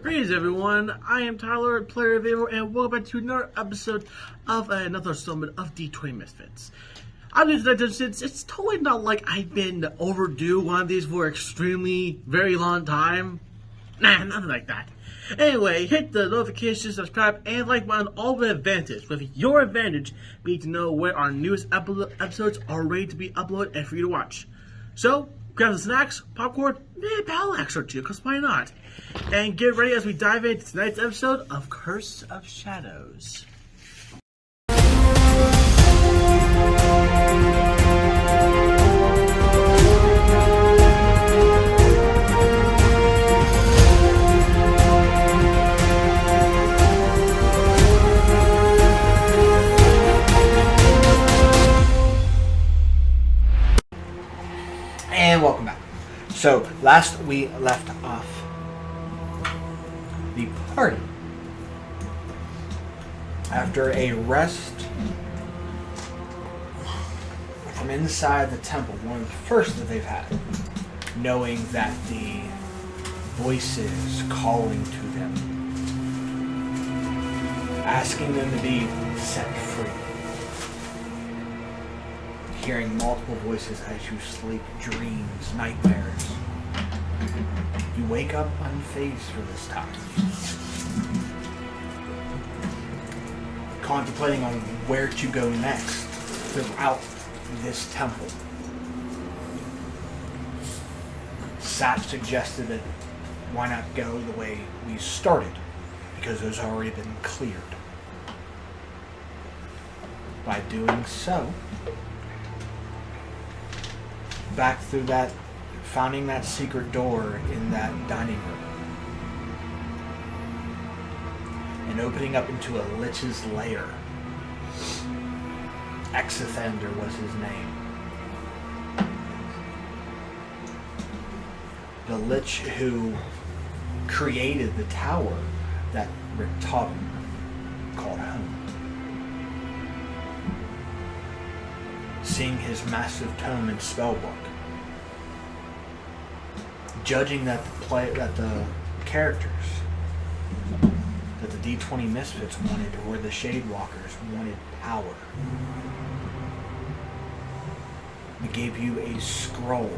Greetings everyone, I am Tyler, Player of Evil, and welcome back to another episode of another installment of D20 Misfits. I'm doing tonight, it's totally not like I've been overdue one of these for extremely very long time. Nah, nothing like that. Anyway, hit the notification, subscribe, and like button, all with advantage. With your advantage, we need to know where our newest episodes are ready to be uploaded and for you to watch. So, grab the snacks, popcorn, maybe a battle axe or two, because why not? And get ready as we dive into tonight's episode of Curse of Shadows. And welcome back. So, last we left off, the party, after a rest from inside the temple, one of the first that they've had, knowing that the voices calling to them, asking them to be set free. Hearing multiple voices as you sleep, dreams, nightmares. You wake up unfazed for this time. Contemplating on where to go next throughout this temple. Sat suggested that why not go the way we started, because it's already been cleared. By doing so, back through that, finding that secret door in that dining room, and opening up into a lich's lair. Exathander was his name. The lich who created the tower that Richthofen called home. Seeing his massive tome and spellbook, judging that the characters that the D20 Misfits wanted, or the Shadewalkers wanted, power. We gave you a scroll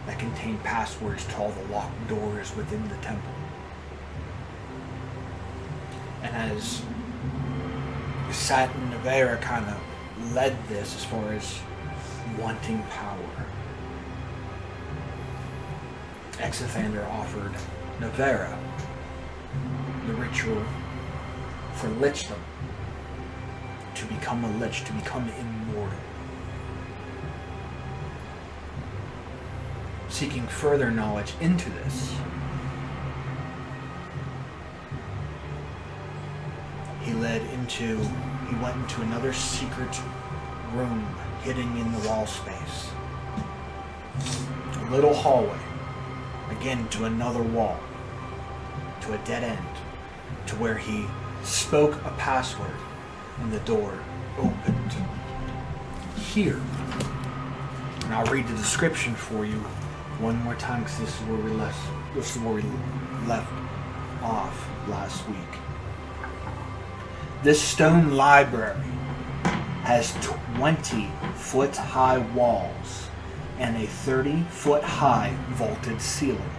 that contained passwords to all the locked doors within the temple. And as Sat and Nevera kind of led this as far as wanting power, Exathander offered Nevera the ritual for lichdom, to become a lich, to become immortal. Seeking further knowledge into this, he went into another secret room hidden in the wall space. A little hallway, again to another wall, to a dead end, to where he spoke a password and the door opened. Here, and I'll read the description for you one more time, because this is where we left off last week. This stone library has 20-foot-high walls and a 30-foot-high vaulted ceiling.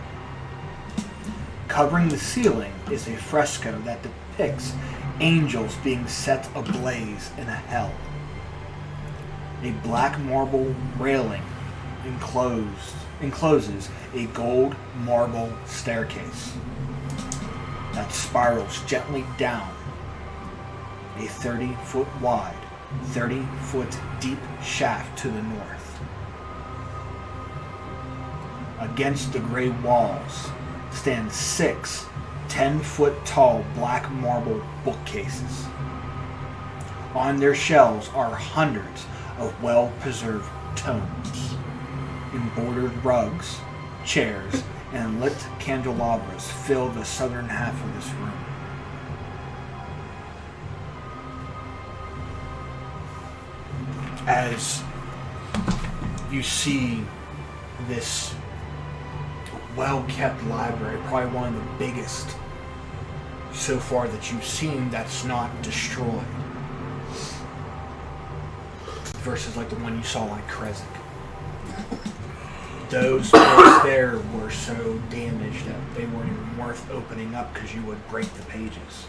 Covering the ceiling is a fresco that depicts angels being set ablaze in a hell. A black marble railing encloses a gold marble staircase that spirals gently down a 30-foot wide, 30-foot deep shaft to the north. Against the gray walls stand 6 10-foot tall black marble bookcases. On their shelves are hundreds of well-preserved tomes. Embroidered rugs, chairs, and lit candelabras fill the southern half of this room. As you see this well-kept library, probably one of the biggest so far that you've seen that's not destroyed. Versus like the one you saw on Kresik. Those books there were so damaged that they weren't even worth opening up because you would break the pages.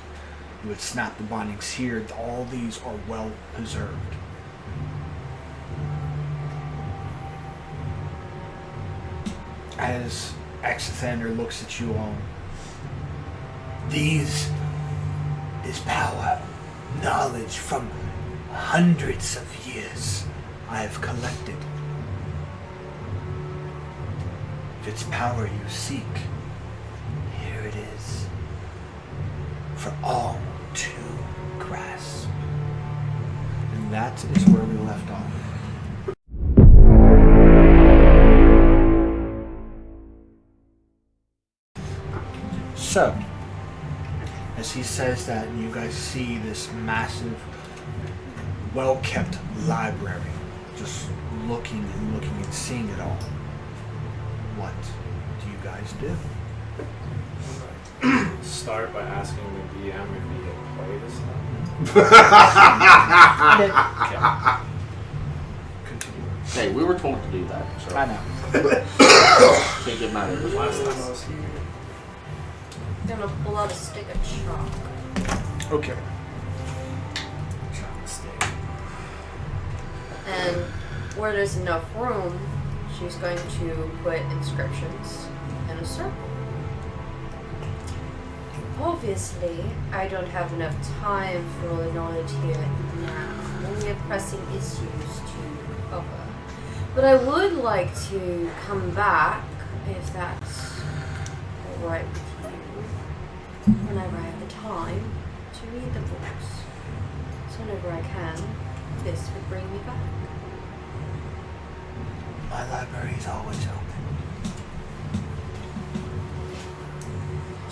You would snap the bindings here. All these are well preserved. As Exathander looks at you all, these is power, knowledge from hundreds of years I have collected. If it's power you seek, here it is, for all to grasp. And that is where we left off. So, as he says that, and you guys see this massive, well-kept library, just looking and looking and seeing it all, what do you guys do? Start by asking the DM if he can play this stuff. Continue. Hey, we were told to do that. So. I know. Can't get mad at us. Last time I was here. I'm gonna pull out a stick of chalk. Okay. Trying to stay. And where there's enough room, she's going to put inscriptions in a circle. Obviously, I don't have enough time for all the knowledge here now. We have pressing issues to cover. But I would like to come back, if that's alright with you, whenever I have the time to read the books. So whenever I can, this would bring me back. My library is always open.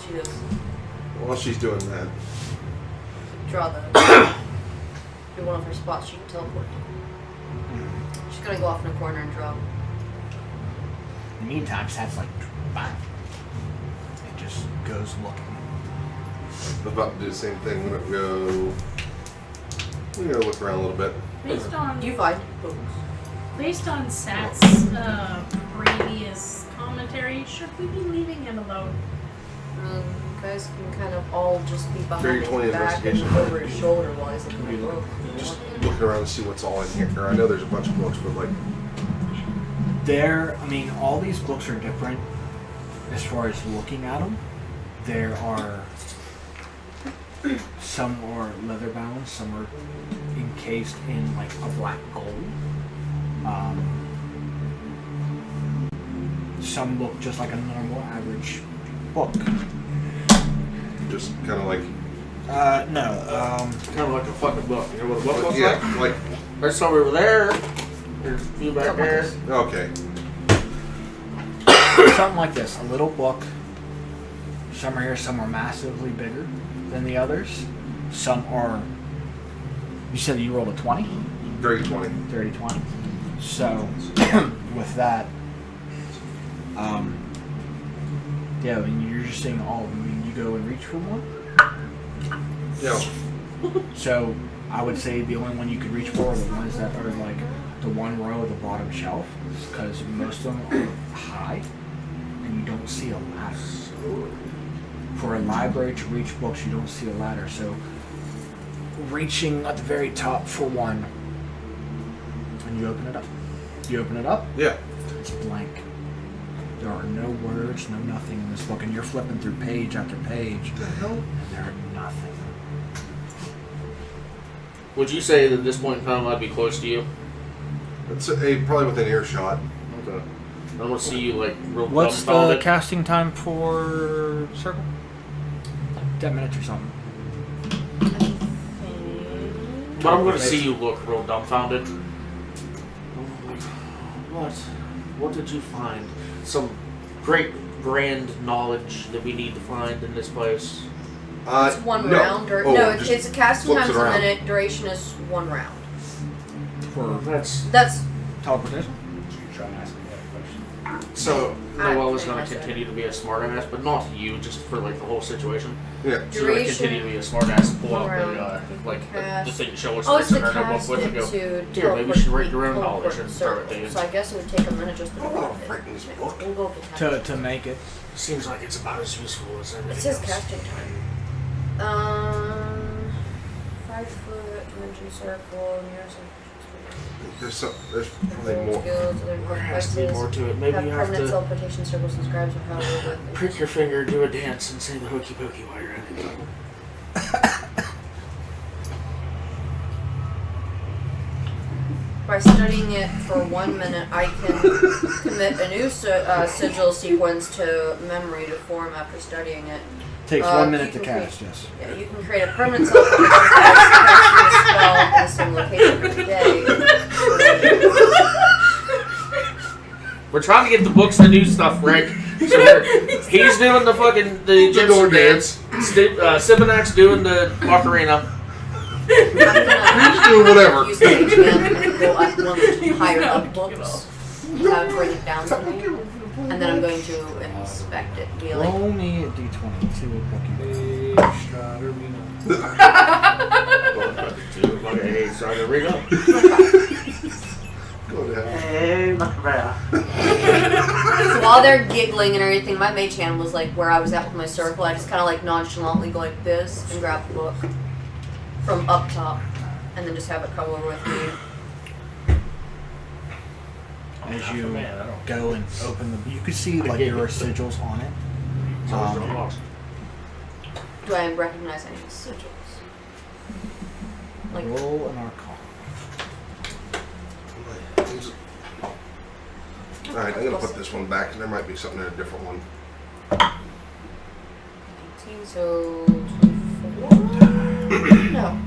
She goes, While she's doing that, draw the do one of her spots she can teleport to. She's gonna go off in a corner and draw. In the meantime, Sat's like, bang. It just goes looking. I'm about to do the same thing. I'm gonna go. I'm gonna look around a little bit. Based on You find books. based on Sat's previous commentary, should we be leaving him alone? You guys can kind of all just be behind Very his 20 back and investigation. over his shoulder while he's looking at the book. Just looking around to see what's all in here. I know there's a bunch of books, but like, All these books are different as far as looking at them. There are some are leather bound, some are encased in like a black gold. Some look just like a normal average book. just kind of like, No. Kind of like a fucking book. You know what a book looks yeah, like, There's some over there. There's a few back there. okay. Something like this, a little book. Some are here, some are massively bigger than the others. Some are, you said you rolled a 20? Very 20. 30, 20. So, with that, yeah, you're just saying all of them. You go and reach for one. Yeah. So, I would say the only one you could reach for are the ones that are like the one row of the bottom shelf, because most of them are high, and you don't see a ladder. For a library to reach books, you don't see a ladder. So, reaching at the very top for one, and you open it up. You open it up, Yeah. it's blank. There are no words, no nothing in this book, and you're flipping through page after page, and there are nothing. Would you say that at this point in time I'd be close to you? It's probably within earshot. Okay. I want to see you like real What's the dumbfounded. casting time for Circle? 10 minutes or something. But I'm going to see you look real dumbfounded. What? What did you find? Some great grand knowledge that we need to find in this place. It's one no. round, or Oh, no, just it's a casting flips time's it a around. minute. Duration is 1 round. For That's That's teleportation? You try and ask me that question. So I'm Noelle is pretty going much to done. continue to be a smartass, but not you, just for like the whole situation. Yeah. She's going to continue to be a smartass and pull out Around. like the thing show us Oh, it's in the her notebook cast with it and go. to Here, maybe you teleport should write your own people knowledge for and throw it to you. circles. So I guess it would take a minute just to Oh, read writing this book. We'll go with the To make it. Seems like it's about as useful as anything It says else. casting time. 5 foot dimension circle near some. There's probably more. Skills, other There has to be more to it. Maybe have you have permanent to teleportation circles and scribes of how to live with. prick your finger, do a dance, and say the hokey pokey while you're at it. By studying it for 1 minute, I can commit a new sigil sequence to memory to form after studying it. Takes Uh, 1 minute you to can cast, yes. Yeah, you can create a permanent teleportation casting a spell in the same location every day. We're trying to get the books to do stuff, Rick. So he's doing the fucking the door Egyptian dance. Sibonac's doing the Macarena. I'm gonna Do whatever. use the HM and go up one of the higher up books. Have it bring it down to me. And then I'm going to inspect it. Be like, Roll me a d20. See what book you Okay, so I'm gonna read up. Go to hell. Hey, Macarena. so while they're giggling and everything, my mage hand was like where I was at with my circle. I just kind of like nonchalantly go like this and grab the book from up top, and then just have it come over with me. As you go and open the, you can see like there are sigils on it. Do I recognize any sigils? Like, Roll an arcana. Alright, I'm gonna put this one back, and there might be something in a different one. 18, so 24? No.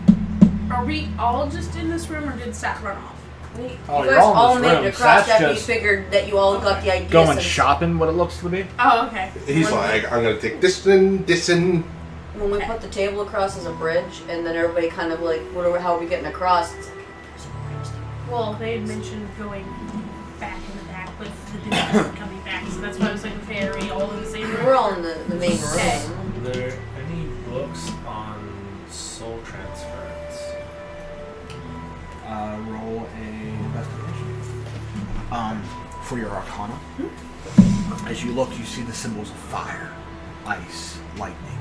Are we all just in this room, or did Sat run off? You Oh, guys you're all in all this made room. it across That's after you just figured that you all got the idea. Going since shopping, what it looks to be. Oh, okay. He's like, I'm gonna take this and this and. when we put the table across as a bridge, and then everybody kind of like, how are we getting across? It's like, Well, they had mentioned going back in the back with the distance coming back, so that's why I was like, okay, are we all in the same room? we're all in the main Okay. room. Are there any books on soul transference? Roll a investigation. For your arcana. As you look, you see the symbols of fire, ice, lightning.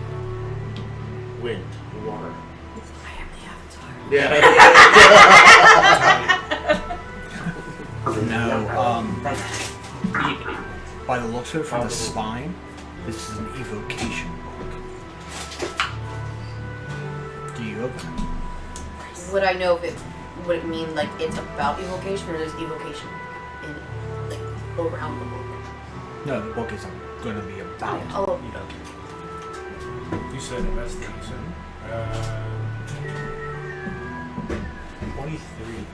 Wind, water. I am the avatar. Yeah. No, by the looks of it, from the spine, this is an evocation book. Do you open it? Would I know if it would it mean like it's about evocation, or there's evocation in like around the book? No, the book isn't going to be about. Oh. You know. You said investigation. 23.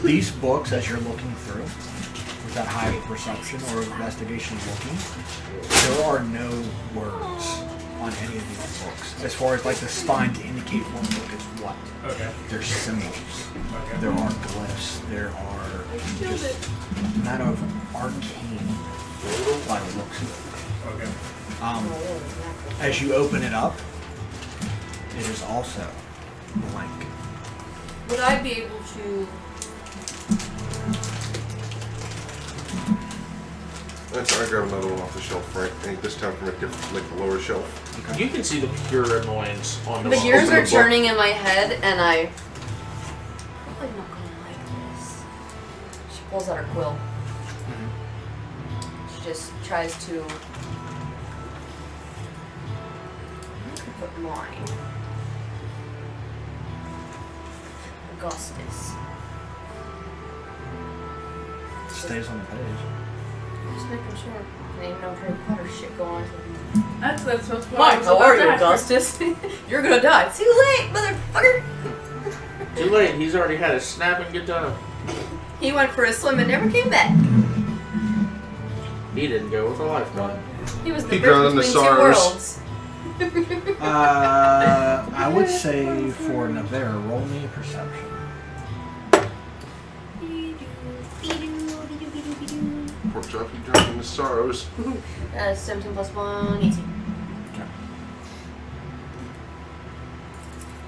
These books, as you're looking through, with that high perception or investigation looking, there are no words on any of these books. As far as like the spine to indicate what book is what. Okay. There's symbols. Okay. There are glyphs. There are just not of arcane by the looks of Okay. it. As you open it up, it is also blank. Would I be able to? That's I grab another one off the shelf, right? And this time from a different, like the lower shelf. You can see the pure annoyance on the The wall. gears open are the book. turning in my head, and I'm probably not gonna like this. She pulls out her quill. She just tries to. I could put mine. Augustus. Stays on the page. Just making sure. I ain't no Harry Potter shit going on. That's what's going Mike, how are you, Augustus? You're gonna die. Too late, motherfucker. Too late. He's already had a snapping good time. He went for a swim and never came back. He didn't go with a lifeguard. He was the He bridge drowned in the between two SARS. worlds. I would say for Nevera, roll me a perception. Pork chop, you dropping the sorrows. 17 plus 1, 18.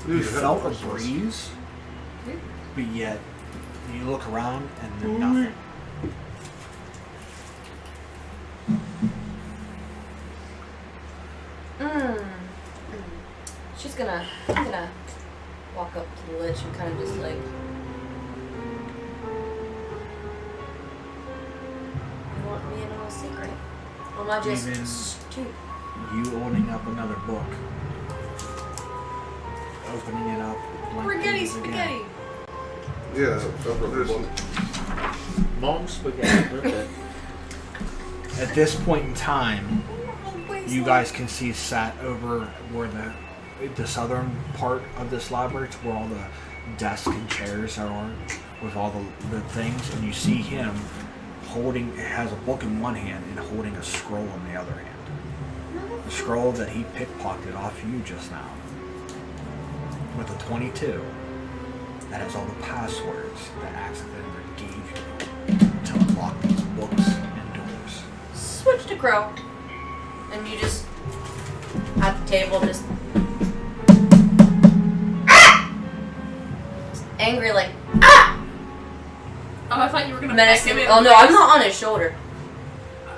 You felt a breeze, but yet you look around and there's nothing. I'm gonna walk up to the ledge and kind of just like. You want me to know a secret? Or am I just Even stupid? you holding up another book, opening it up. Spaghetti, spaghetti. Yeah, there's Mom spaghetti. Okay. At this point in time, you guys can see sat over where the southern part of this library, to where all the desks and chairs are, with all the things, and you see him has a book in one hand and holding a scroll in the other hand. The scroll that he pickpocketed off you just now, with a 22 that has all the passwords that Accidenter gave you to unlock these books and doors. Switch to Crow. And you just, at the table, just angry, like, Oh, I thought you were gonna menacing. peck him in Oh the no, face. I'm not on his shoulder.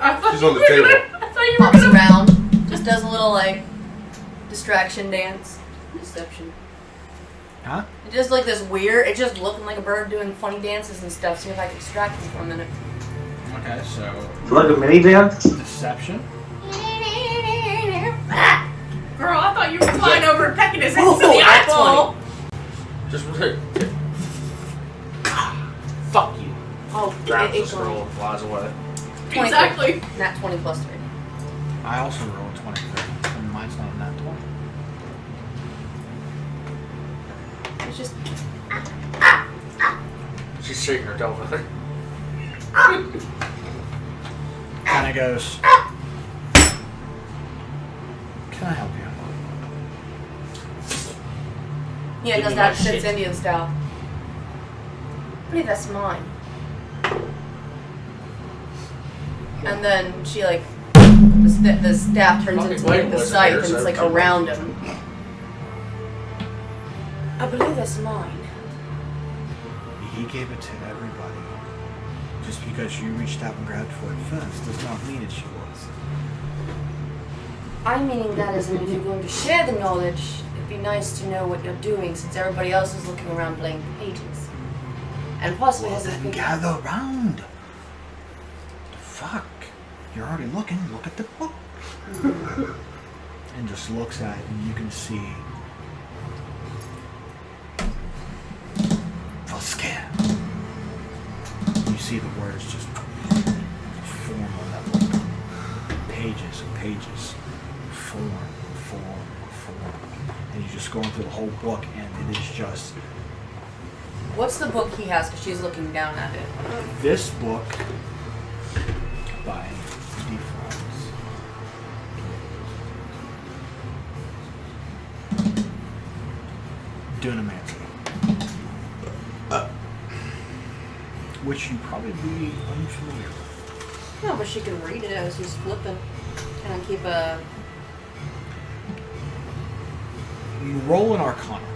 I thought She's you on the were table. Gonna, I thought you were Pops gonna. around, just does a little, like, distraction dance. Deception. Huh? It just like this weird, it's just looking like a bird doing funny dances and stuff, see if I can distract him for a minute. Okay, so Like a mini dance? deception. Girl, I thought you were flying over and pecking his head Oh, to the that's eyeball. Just fuck you. Oh, Grabs the it's scroll and flies away. 20. Exactly. Not 20 plus 3. I also rolled 23, and mine's not that 20. It's just, She's shaking her tail feather. Kind of goes, can I help you? yeah, Give does me that my fits shit. Indian style. I believe that's mine. And then she like, the staff turns Fucking into white like the boys scythe up and here, it's so like come on. around him. I believe that's mine. He gave it to everybody. Just because you reached out and grabbed for it first does not mean it's yours. I'm meaning that as in if you're going to share the knowledge, it'd be nice to know what you're doing since everybody else is looking around blank pages. And possibly Well, hasn't then picked gather round. The fuck? You're already looking. Look at the book. And just looks at it, and you can see Vasquez. You see the words just form on that book. Pages and pages. Form. And you're just going through the whole book, and it is just What's the book he has? Because she's looking down at it. this book by D20. Dunamancy. Which you probably be unfamiliar with. No, but she can read it as he's flipping. Can I keep a... You roll an Arcana.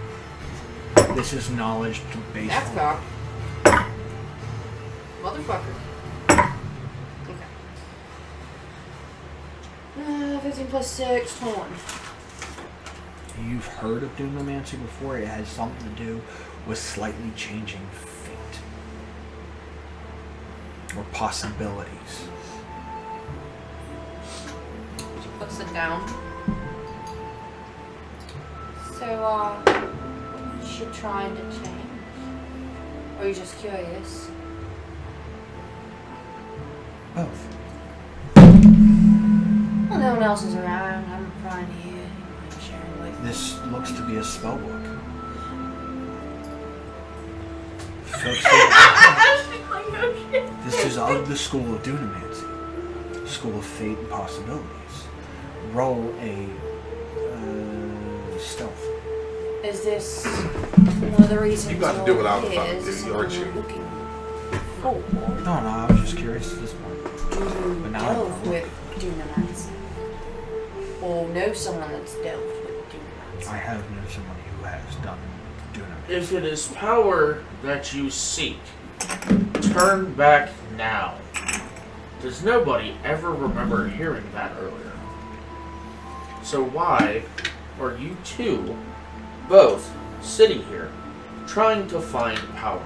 This is knowledge based That's on... cock. Motherfucker. Okay. 15 plus 6, 21. You've heard of Dunamancy before. It has something to do with slightly changing fate. Or possibilities. She puts it down. So, is she trying to change? Or are you just curious? Both. Well, no one else is around. I'm trying to hear. I'm sharing with you. This looks to be a spell book. Folks, Like, no shit. this is of the school of Dunamancy. School of fate and possibilities. Roll a stealth. Is this one of the reasons You got to you're do what I was here? about to Is do, this aren't something you? you're looking 4. No, I was just curious at this point. Do you But now I delve know. with dunamancy? Or know someone that's delved with dunamancy? I have known someone who has done dunamancy. If it is power that you seek, turn back now. Does nobody ever remember hearing that earlier? So why are you two both sitting here trying to find power?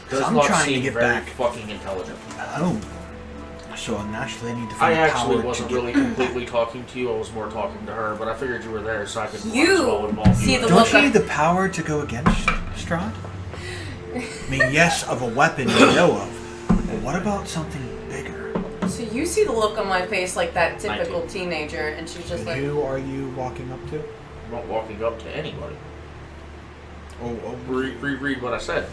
Does I'm not trying to seem get very back. fucking intelligent. Oh. So naturally I need to I find actually power wasn't to get... really completely talking to you. I was more talking to her, but I figured you were there, so I could might You as well involve see you. the in it. look Don't you need the power to go against Strahd? I mean, yes, of a weapon you know of. But what about something bigger? So you see the look on my face like that 19. typical teenager, and she's just And like, who are you walking up to? I'm not walking up to anybody. Oh, Reread what I said.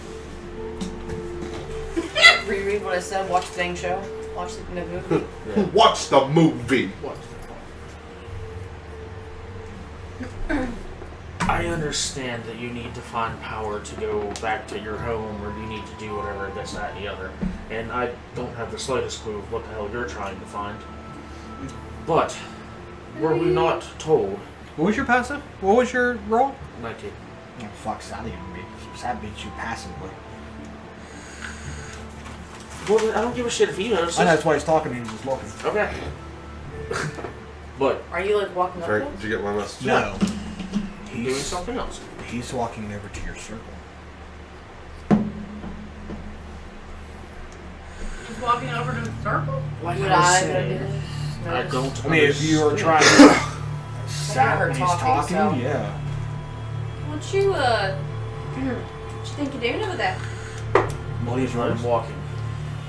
reread what I said, watch the dang show, watch the movie. Watch the movie. What? I understand that you need to find power to go back to your home, or you need to do whatever, this, that, and the other. And I don't have the slightest clue of what the hell you're trying to find. But, were we not told... What was your passive? What was your roll? 19. Oh, fuck, that beats you passively. Well, I don't give a shit if he knows. I know that's why he's talking and he's just looking. Okay. But, Are you like walking up to Frank, him? did you get my message? No. doing He's, something else. he's walking over to your circle. He's walking over to the circle. Like Would I was I saying, do this? I don't I mean, if you were understand. trying to sat her when he's talking, talking, so- yeah. What you, what you think you're doing over there? Well, he's I'm running. walking.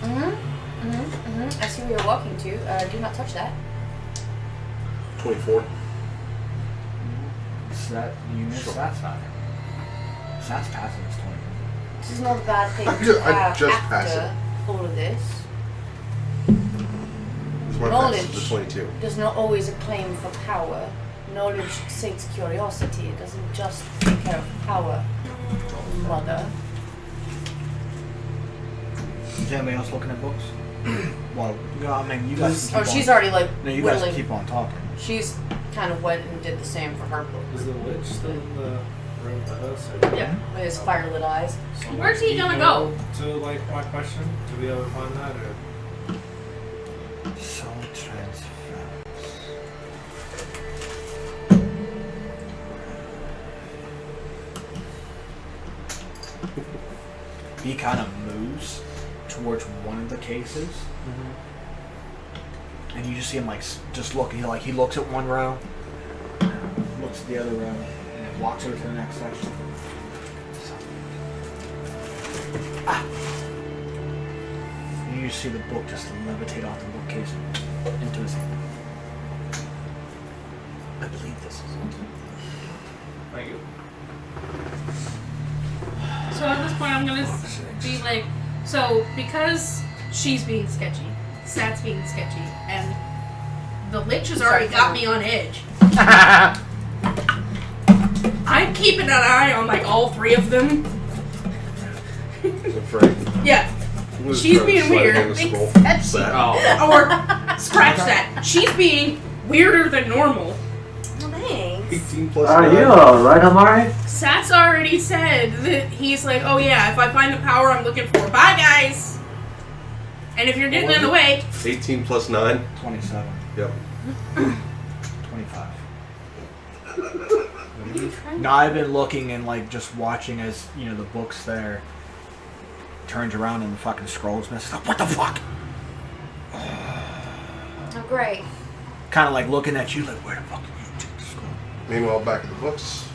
I see where you're walking to. Do not touch that. 24. Sat, you missed Sure. Sat's high. Sat's passive is 20. This is not a bad thing I to ju- I have just after passed it. all of this. It's my Knowledge. message, the 22. There's not always a claim for power. Knowledge sates curiosity. It doesn't just take care of power, mother. Is anybody else looking at books? Well, yeah, I mean, you guys can Oh, keep she's on. already like No, you guys can whittling. keep on talking. She's kind of went and did the same for her book Is the witch still in the room with us? Or Yeah. with his firelit eyes. someone Where's he gonna email to like my question? Do we ever find that or? Soul transference. He kind of moves towards one of the cases, and you just see him like just looking. Like he looks at one row, looks at the other row, and then walks over to the next section. Ah! And you just see the book just levitate off the bookcase into his hand. I believe this is it. Thank you. So at this point, I'm gonna be like, so because she's being sketchy, Sat's being sketchy, and the lich has already got me on edge. I'm keeping an eye on like all three of them. So Frank, Yeah, I'm just she's trying to being slide weird. in the scroll. Sad. Oh. or scratch that. She's being weirder than normal. Well, thanks. 18 plus Are 9. you alright, Amari? Sat's already said that he's like, oh yeah, if I find the power I'm looking for, bye guys. And if you're getting in the way, 18 plus 9. 27. Yep. 25. No, I've been looking and like just watching as, you know, the book's there. Turns around and the fucking scroll's missing. Like, what the fuck? Oh, great. Kind of like looking at you like, where the fuck did you take the scroll? Meanwhile, back at the books.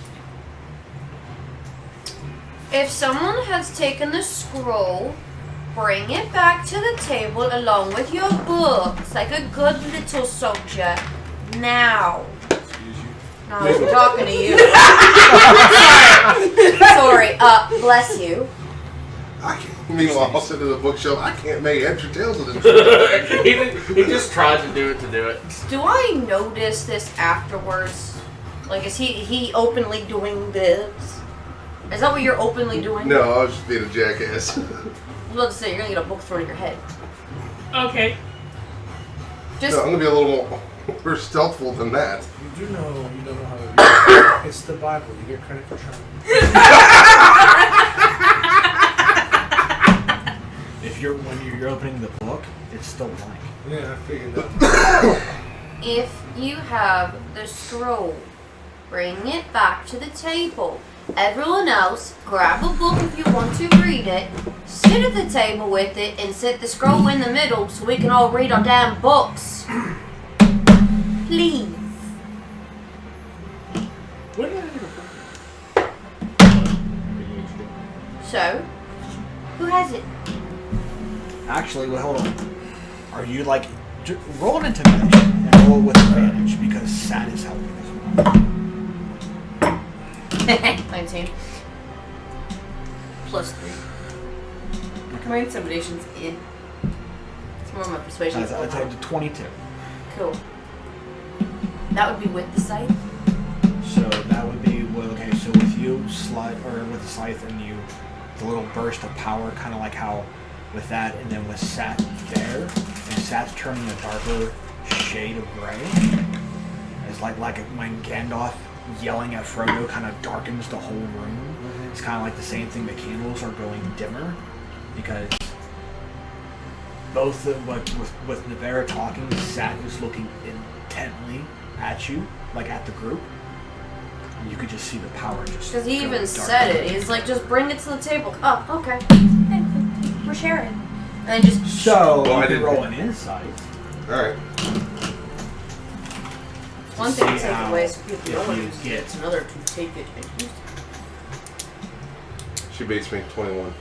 If someone has taken the scroll, bring it back to the table along with your books, like a good little soldier. Now. No, I'm talking to you. Sorry. Bless you. I can't. Meanwhile, I'll sit in the bookshelf. I can't make heads or tails of this. he just tried to do it. Do I notice this afterwards? Like, is he openly doing this? Is that what you're openly doing? No, I was just being a jackass. I was about to say, you're gonna get a book thrown in your head. Okay. Just No, I'm gonna be a little more stealthful than that. You do know you don't know how to read. It's the Bible. You get credit for trying. When you're opening the book, it's still blank. Yeah, I figured that. if you have the scroll, bring it back to the table. Everyone else, grab a book if you want to read it, sit at the table with it, and set the scroll in the middle so we can all read our damn books. Please. Where did I get a So, who has it? Actually, well, hold on. Are you like roll an intimidation and roll with advantage because Sat is helping as well. 19. Plus 3. My intimidation's in. It's more of my persuasion. I told you 22. Cool. That would be with the scythe? So that would be well. Okay, so with you with the scythe and you, the little burst of power, kind of like how with that, and then with Sat there, and Sat's turning a darker shade of gray. It's like when Gandalf yelling at Frodo kind of darkens the whole room. It's kind of like the same thing. The candles are going dimmer because both with Nivera talking, Sat is looking intently at you, like at the group. And you could just see the power just. Because he go even darker. said it. He's like, just bring it to the table. Oh, okay. We're sharing. And then just. So Well, I you can didn't- roll an insight. Alright. One thing to see take how away so people if know what you it is. get- It's another to take it and use it. She beats me 21.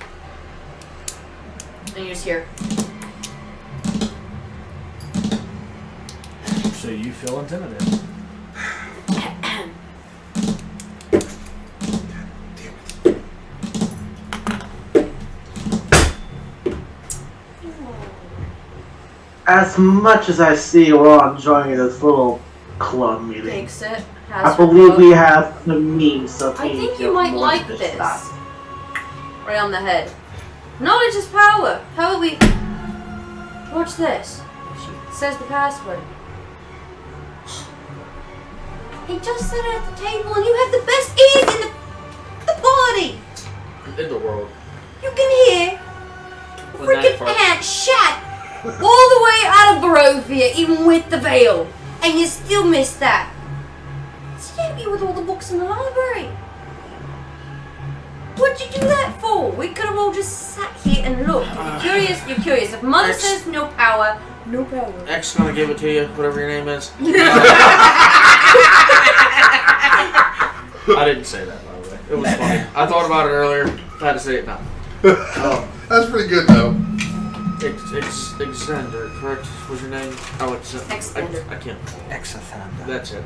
And you just hear. So you feel intimidated. As much as I see we're all enjoying this little club meeting, Takes it. I Has her believe book. we have the means of I being think you might more like than this. just that. Right on the head. Knowledge is power. How about we. Watch this. She says the password. He just sat at the table and you have the best ears in the party. In the world. You can hear When that freaking part- ant shat all the way out of Barovia, even with the veil. And you still missed that. Stab you with all the books in the library. What'd you do that for? We could have all just sat here and looked. If you're curious, you're curious. If Mother X- says no power, no power. X gonna give it to you, whatever your name is. I didn't say that, by the way. It was funny. I thought about it earlier. I had to say it now. That's pretty good though. It's Xander, correct? Was your name? Xander. I can't. Exathander. That's it.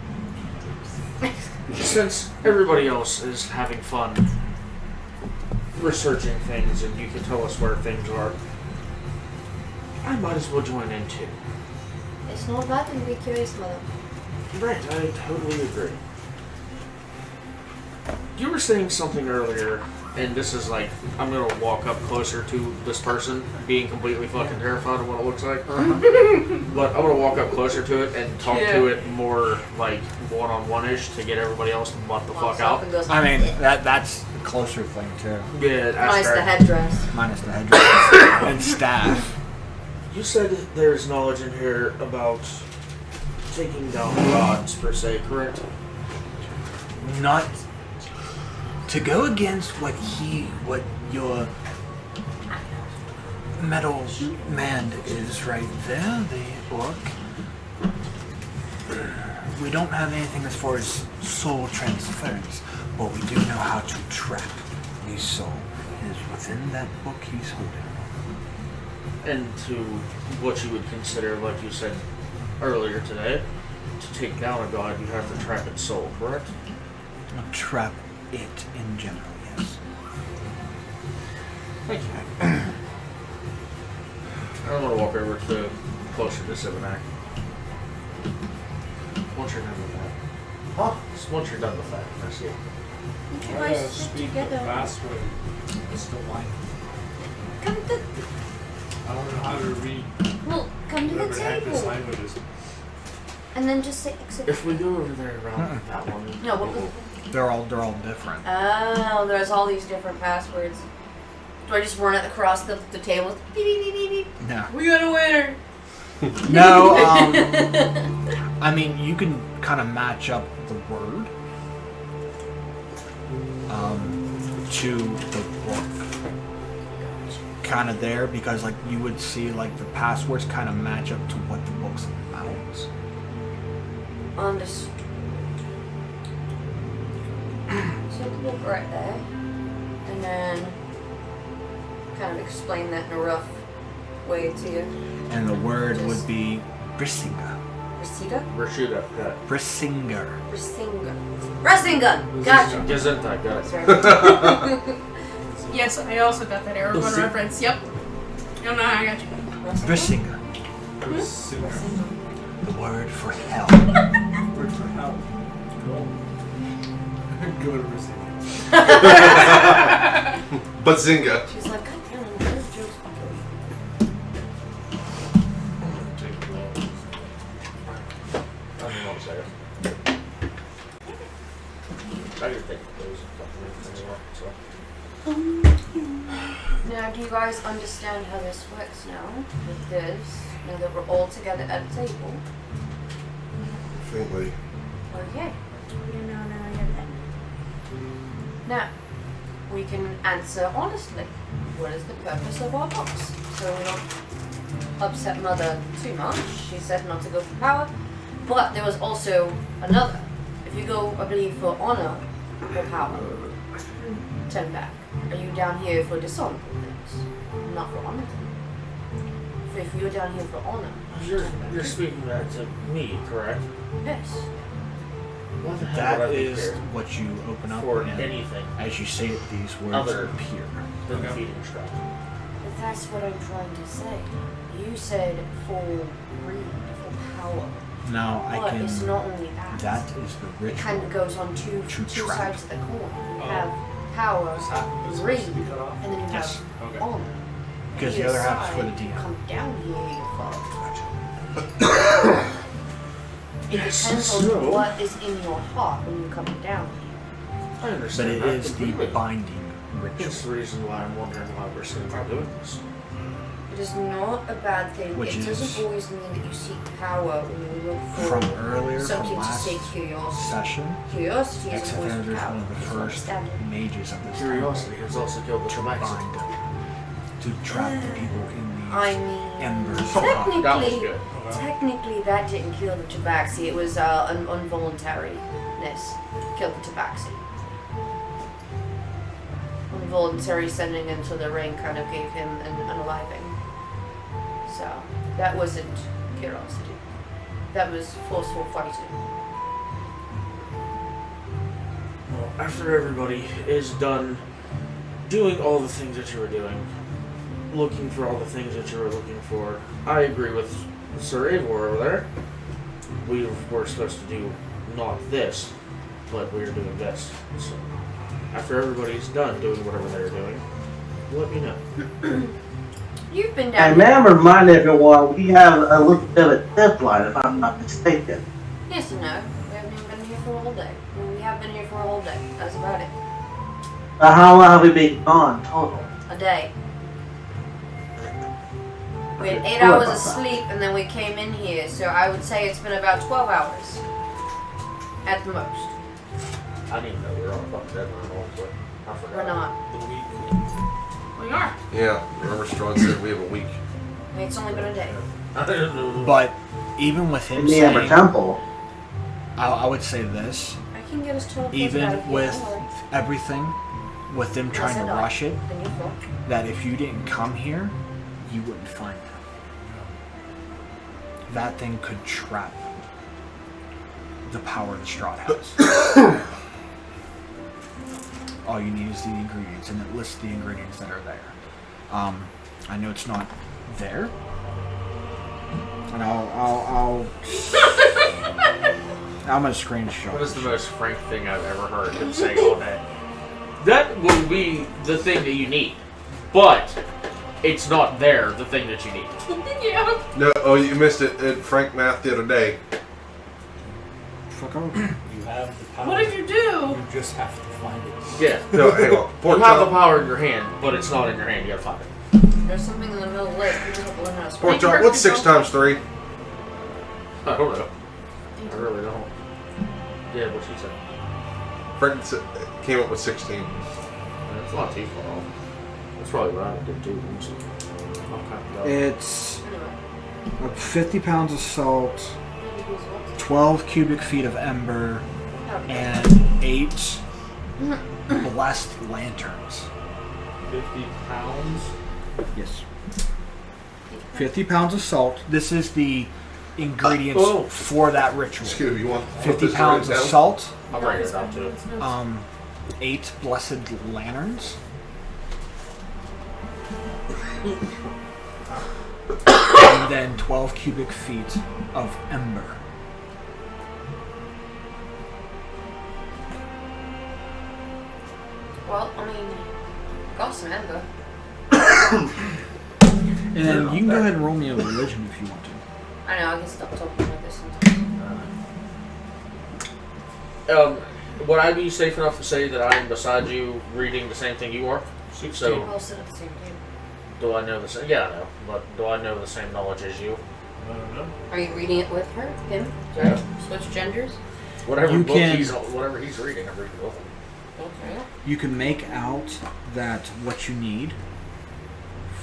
Since everybody else is having fun researching things and you can tell us where things are, I might as well join in too. It's not bad to be curious, Mother. Right, I totally agree. You were saying something earlier, and this is like, I'm gonna walk up closer to this person, being completely fucking terrified of what it looks like. But I'm gonna walk up closer to it and talk to it more like one-on-one-ish to get everybody else to butt the fuck out. And goes, I mean, that's the closer thing too. Yeah, nice ask the her. headdress. Minus the headdress and staff. You said that there's knowledge in here about taking down gods, per se, correct? Not to go against what your metal man is right there, the orc. We don't have anything as far as soul transference, but we do know how to trap the soul. It is within that book he's holding. And to what you would consider, like you said earlier today, to take down a god, you have to trap its soul, correct? Trap it in general, yes. Thank you. I'm gonna walk over to closer to Sivanak. Once you're done with that. Huh? Just once you're done with that, that's it. You I'm guys gonna sit speak the together. password. It's the white. Come to, I don't know how to read well, come to the whatever the heck this table. language is. And then just say exit. If we go over there around that one, No, what, They're all different. oh, there's all these different passwords. Do I just run it across the table? Beep, beep, beep, beep, beep. No. We got a winner. No, I mean, you can kind of match up the word to the book. Kind of there, because like you would see like the passwords kind of match up to what the book's about. Understood. So the book right there. And then kind of explain that in a rough way to you. And the word would be Brissinger. Resita? Rashida, got it. Brissinger. Rasinga. Rasinga! Gotcha. Gesundheit, got it. Sorry. Yes, I also got that Aerogun reference. Yep. No, I got you. Brissinger. Super. The word for hell. Word for help. Cool. Go to Brazil. But Zinga. She's like, God damn it, those jokes Hang on a second. I can take those anyway, so. Now, do you guys understand how this works now? With this, now that we're all together at a table. Faintly. Okay. Now, we can answer honestly. What is the purpose of our box? So we don't upset Mother too much. She said not to go for power. But there was also another. If you go, I believe, for honor or power, turn back. Are you down here for dishonorable things? Not for honor. If you're down here for honor, You're speaking that to me, correct? yes. Why the hell That would I be is here what you open up for and anything as you say it, these words Other. appear. than feeding trap? But that's what I'm trying to say. You said for greed, for power. Now I But can. it's not only that. That is the It kind of ritual. goes on two trap. sides of the coin. You Oh. have power, Is that greed, supposed to be cut off? and then you Yes. have Okay. honor. Because the You other half is for the decide, you DM. come down here, you fuck. It depends on what is in your heart when you come down here. I But understand it that is the completely. binding It's ritual. the reason why I'm wondering why we're sitting here doing this. It is not a bad thing. Which it is- doesn't always mean that you seek power when you look for From earlier, from something to last say curiosity. session, Curiosity is always Exeter is power. one of the Just first understand it. mages of this Curiosity has also killed the time to Tabaxi. bind them, to trap the people in I these mean, embers. technically, That was good. technically that didn't kill the Tabaxi. It was an involuntariness killed the Tabaxi. Involuntary sending into the ring kind of gave him an unaliving. So that wasn't curiosity. That was forceful fighting. Well, after everybody is done doing all the things that you were doing, looking for all the things that you were looking for, I agree with Sir Eivor over there. We were supposed to do not this, but we are doing this. So, after everybody's done doing whatever they're doing, let me know. You've been And down may here. I remind everyone, we have a little bit of deadline, if I'm not mistaken. Yes and no. We haven't even been here for a whole day. Well, we have been here for a whole day. That's about it. How long have we been gone total? A day. We had 8 hours of sleep and then we came in here, so I would say it's been about 12 hours. At the most. I didn't even know we were on a fucking deadline, honestly. I forgot. We're not. The week. We are. Yeah, remember Strahd said we have a week. I mean, it's only been a day. I didn't know. But even with him In the Amber saying, Temple. I would say this, I can get us 12 out even of here, with don't worry. everything, with them trying to Yes, I rush it, Then you fall. that if you didn't come here, you wouldn't find them. That thing could trap the power the Strahd has. All you need is the ingredients, and it lists the ingredients that are there. I know it's not there, and I'm gonna screenshot. That is the most frank thing I've ever heard him say all day. That would be the thing that you need, but it's not there. The thing that you need. Yeah. No, oh, you missed it. Frank math the other day. Fuck off. You have the power. What did you do? You just have to find it. Yeah. No, hang on. You Pork have the chop. power in your hand, but it's not in your hand. You gotta find it. There's something in the middle of the lake. You just have to learn how to swim. Pork Make it chop. hurt What's 6 yourself. times 3? I don't know. I really don't. Yeah, what she said. Frank came up with 16. That's not too far off. That's probably what I did too. I'll count it up. It's Anyway, 50 pounds of salt, maybe who's what? 12 cubic feet of ember, Okay. and 8 blessed lanterns. 50 pounds. Yes. 50 pounds of salt. This is the ingredients Oh. for that ritual. Excuse me, you want 50 this pounds right of down? salt, I'll write it down too. 8 blessed lanterns, and then 12 cubic feet of ember. Well, I mean, got some ember. And then you can go ahead and roll me a religion if you want to. I know, I can stop talking like this sometimes. Would I be safe enough to say that I am beside you reading the same thing you are? So, We'll sit at the same table. do I know the same? Yeah, I know. But do I know the same knowledge as you? I don't know. Are you reading it with her? Him? Yeah. Switch genders? Whatever You book can- whatever he's reading, I'm reading with him. Okay. You can make out that what you need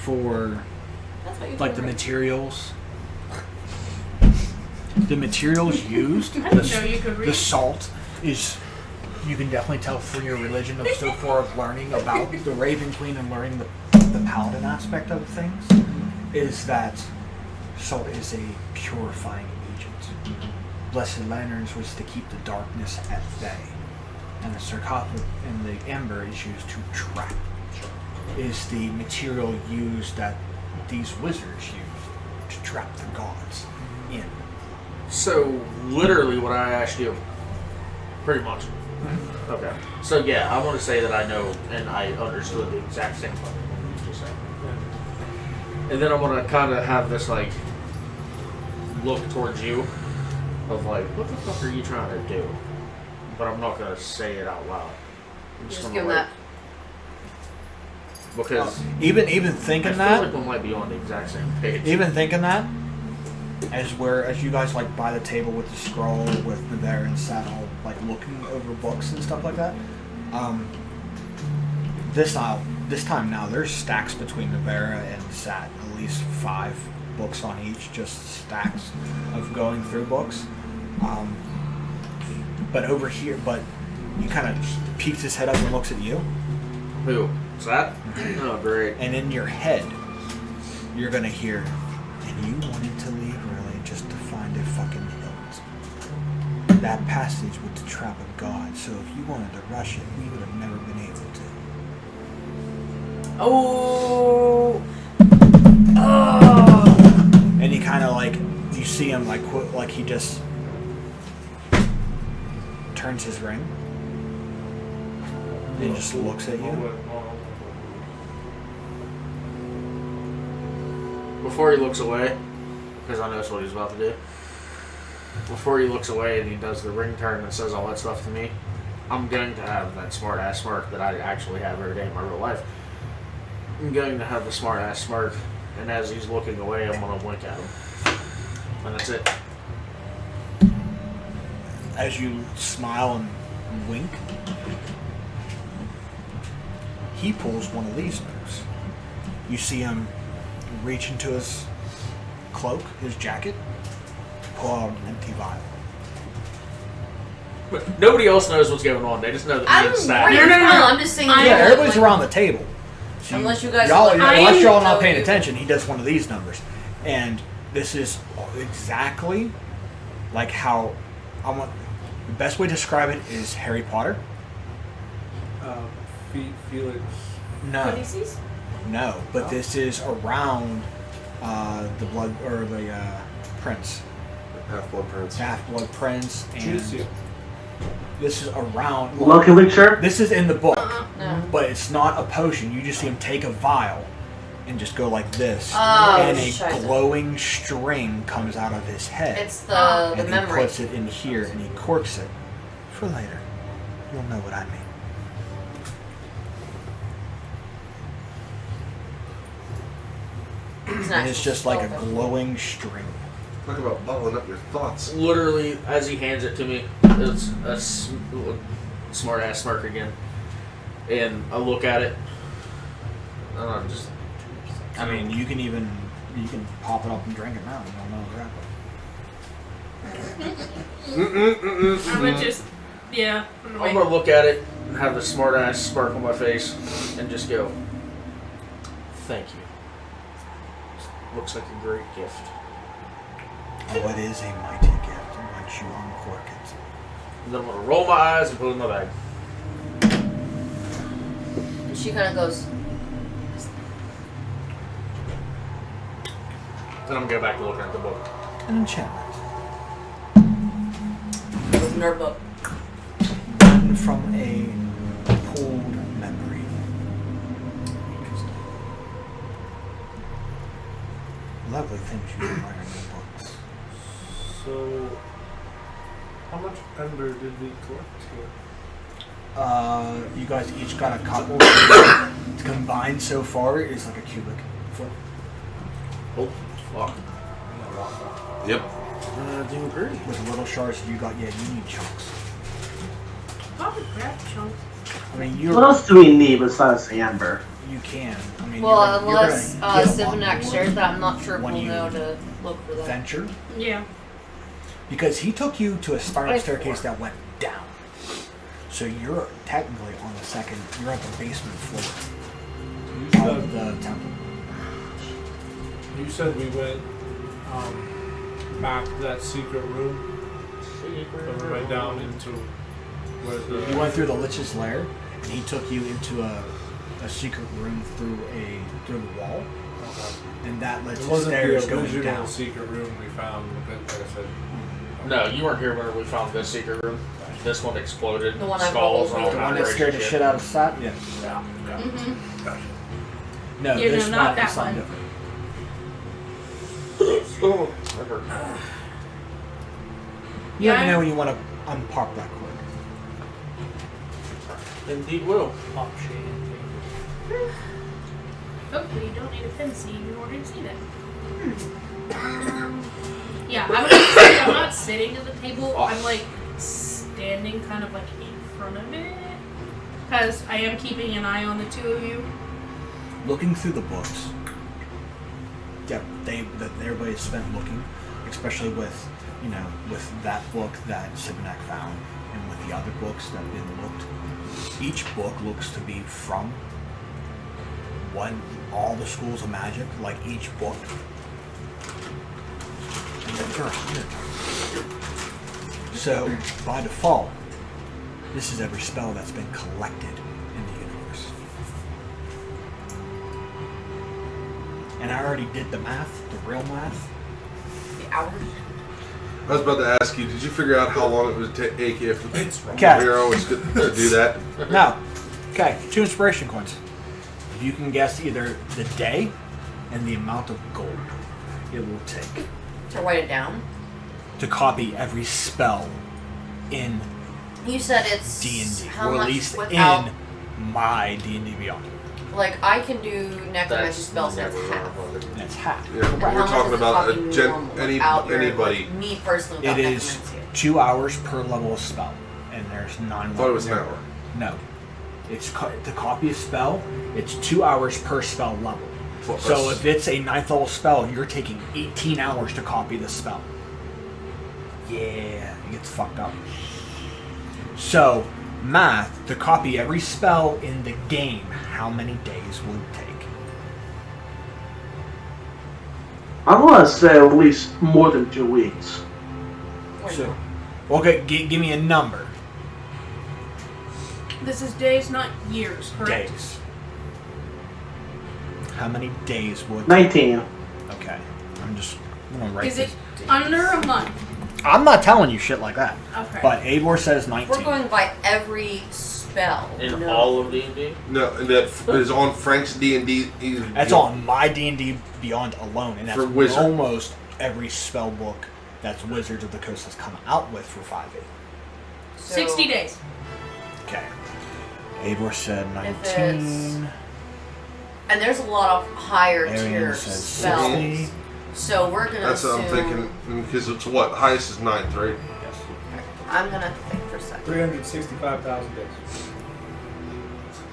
for That's what you like do, the right? materials. The materials used, I didn't know you could the read. salt is, you can definitely tell from your religion of so far of learning about the Raven Queen and learning the paladin aspect of things, is that salt is a purifying agent. Blessed lanterns was to keep the darkness at bay, and the sarcophagus and the ember is used to trap. Is the material used that these wizards use to trap the gods in. So, literally what I asked you. Pretty much. Okay. So, yeah, I want to say that I know and I understood the exact same fucking thing you just said. And then I want to kind of have this, like, look towards you of, like, what the fuck are you trying to do? But I'm not going to say it out loud. I'm Just gonna, give him like, that. Because Even I thinking feel that, like we might be on the exact same page. even thinking that, as you guys like by the table with the scroll with Nevera and Sat all like looking over books and stuff like that. This time now there's stacks between Nevera and Sat, at least 5 books on each, just stacks of going through books. But over here, he kind of peeks his head up and looks at you. Who? Is that? Oh, great. And in your head, you're gonna hear, and you wanted to leave early just to find a fucking hilt. That passage was to trap a god, so if you wanted to rush it, we would have never been able to. Oh! And he kind of like, you see him like he just turns his ring and just looks at you. Before he looks away, because I know that's what he's about to do. Before he looks away and he does the ring turn and says all that stuff to me, I'm going to have that smart ass smirk that I actually have every day in my real life. I'm going to have the smart ass smirk, and as he's looking away, I'm going to wink at him. And that's it. As you smile and wink, he pulls one of these moves. You see him reach into his cloak, his jacket, pull out an empty vial. But nobody else knows what's going on. They just know that me I'm and Sat. right. No, no, no. I'm just saying. Yeah, everybody's around the table. So Unless you guys y'all, are like, unless y'all I not know paying you. attention, he does one of these numbers, and this is exactly like how I want. The best way to describe it is Harry Potter. Felix. No, Ulysses? no, but this is around the blood or the prince. Half-Blood Prince. Half-Blood Prince, and Juicy. this is around. Lucky Elixir? This is in the book, No. but it's not a potion. You just see him take a vial and just go like this, Oh, and a scheiße. glowing string comes out of his head. It's the and he memory. puts it in here, and he corks it for later. You'll know what I mean. And it's just like a glowing string. Talk about bottling up your thoughts. Literally, as he hands it to me, it's a smart ass smirk again. And I look at it. And I'm just. I mean, you can pop it up and drink it now. You don't know exactly. I would just, yeah. I'm gonna look at it and have the smart ass smirk on my face and just go, thank you. Looks like a great gift. Oh, it is a mighty gift once you uncork it. And then I'm gonna roll my eyes and put it in my bag. She kind of goes, Then I'm gonna go back to looking at the book. An enchantment. "What's in her book?" One from a pooled memory. Lovely things you can learn in your books. So, how much ember did we collect here? You guys each got a couple. Combined so far is like a cubic foot. Oh, fuck. Yep. I do agree. With little shards you got, yeah, you need chunks. Probably grab chunks. I mean, What else do we need besides the amber? you can. I mean, Well, you're unless gonna get 'em on Sivanak board shares that, I'm not sure if when we'll you know to look for that. venture, Yeah. because he took you to a spiral Like staircase 4. that went down. So you're technically on the second. You're at the basement floor of the temple. You said we went back to that secret room, and we went down into where the. You went through the Lich's lair, and he took you into a secret room through the wall, and that led It to wasn't stairs the going original down. secret room we found. Like I said, No, you weren't here when we found this secret room. This one exploded. The one I skulls rolled and all The over. one kinds that of scared the crazy shit out of Sat? Yeah. yeah. Mm-hmm. No, Yeah, this no, not one that is something one. different. Oh, that hurt. You let me Yeah. know when you want to unpop that cord. Indeed will. Pop shade. Hopefully you don't need a pen seed in order to see that. Yeah, I would say I'm not sitting at the table. I'm like standing kind of like in front of it. Because I am keeping an eye on the two of you. Looking through the books. Yeah, everybody spent looking, especially with that book that Sivanak found, and with the other books that have been looked. Each book looks to be from all the schools of magic, like each book. And then there are 100. So, by default, this is every spell that's been collected in the universe. And I already did the math, the real math. The hours. I was about to ask you, did you figure out how long it would take if Okay. we always to do that? Now, okay, 2 inspiration coins. If you can guess either the day and the amount of gold it will take To write it down. to copy every spell in You said it's D&D, how or at much least without, in my D&D Beyond. like I can do necromancy That's spells and it's never half. And it's half. Yeah, How we're much talking is it about copying normal without your- anybody. like, me personally, without It is necromancy. 2 hours per level of spell, and there's 9. I thought it was an hour. No, it's to copy a spell. It's 2 hours per spell level. Well, So that's- if it's a 9th level spell, you're taking 18 hours to copy the spell. Yeah, it gets fucked up. So, math, to copy every spell in the game, how many days will it take? I want to say at least more than 2 weeks. So, okay, give me a number. This is days, not years, correct? Days. How many days would... 19. Okay, I'm gonna write Is this. it under a month? I'm not telling you shit like that. Okay. But Eivor says 19. We're going by every spell. In no. all of D&D? No, and that is on Frank's D&D. That's on my D&D Beyond alone, and that's For Wizard. almost every spell book that's Wizards of the Coast has come out with for 5e. So 60 days. Okay. Eivor said If it's- 19. And there's a lot of higher Arian tier says spells. 60. So we're gonna That's what I'm assume. thinking. Because it's what? Highest is 9th, right? I'm gonna think for a second. 365,000 days.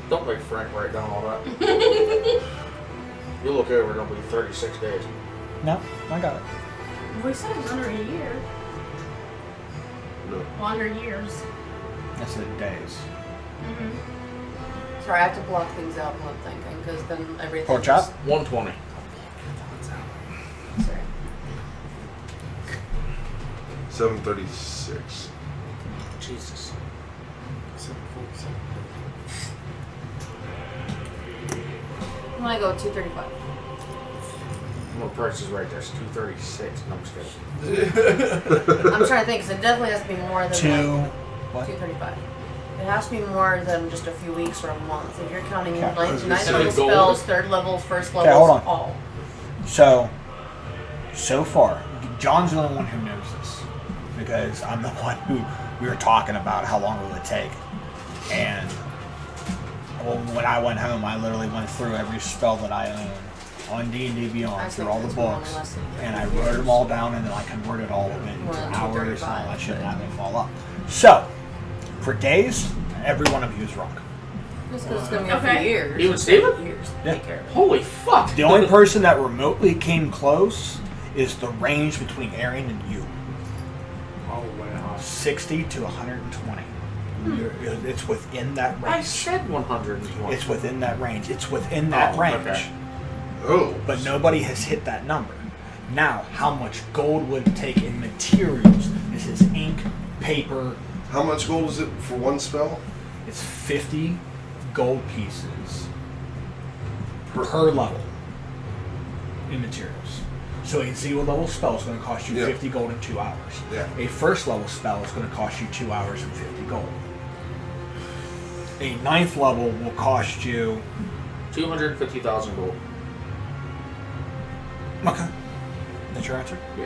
Don't make Frank write down all that. You'll look over, it'll be 36 days. No, I got it. We said it was under a year. No. Well, under years. That's the days. Mm-hmm. Sorry, I have to block things out while I'm thinking, because then everything. Pork chop? 120. Sorry. 736. Jesus. 747. I'm gonna go 235. Well, price is right there. It's 236. No, I'm just kidding. I'm trying to think, because it definitely has to be more than What? 235. It has to be more than just a few weeks or a month. If you're counting Okay. ninth Is level it gold? spells, third levels, first Okay, levels, hold on. all. So far, John's the only one who knows this. Because I'm the one who we were talking about how long it would take. And when I went home, I literally went through every spell that I own on D&D I Beyond through think all the it's more or books. less than And I 30 wrote them years. all down, and then I converted all of it More into than hours and all 235, that shit, and I but- made them all up. So, for days, every one of you is wrong. Just because it's gonna be a Okay. few years. Even it's gonna be Steven? years to Yeah. take care of it. Holy fuck! The only person that remotely came close is the range between Arian and you. Oh, wow. 60 to 120. It's within that I range. said 120. It's within that range. It's within that Oh, range. okay. Oh. But nobody has hit that number. Now, how much gold would it take in materials? This is ink, paper. How much gold is it for one spell? It's 50 gold pieces per level in materials. So a 0 level spell is going to cost you Yeah. 50 gold in 2 hours. Yeah. A first level spell is going to cost you 2 hours and 50 gold. A 9th level will cost you... 250,000 gold. Okay. That's your answer? Yeah.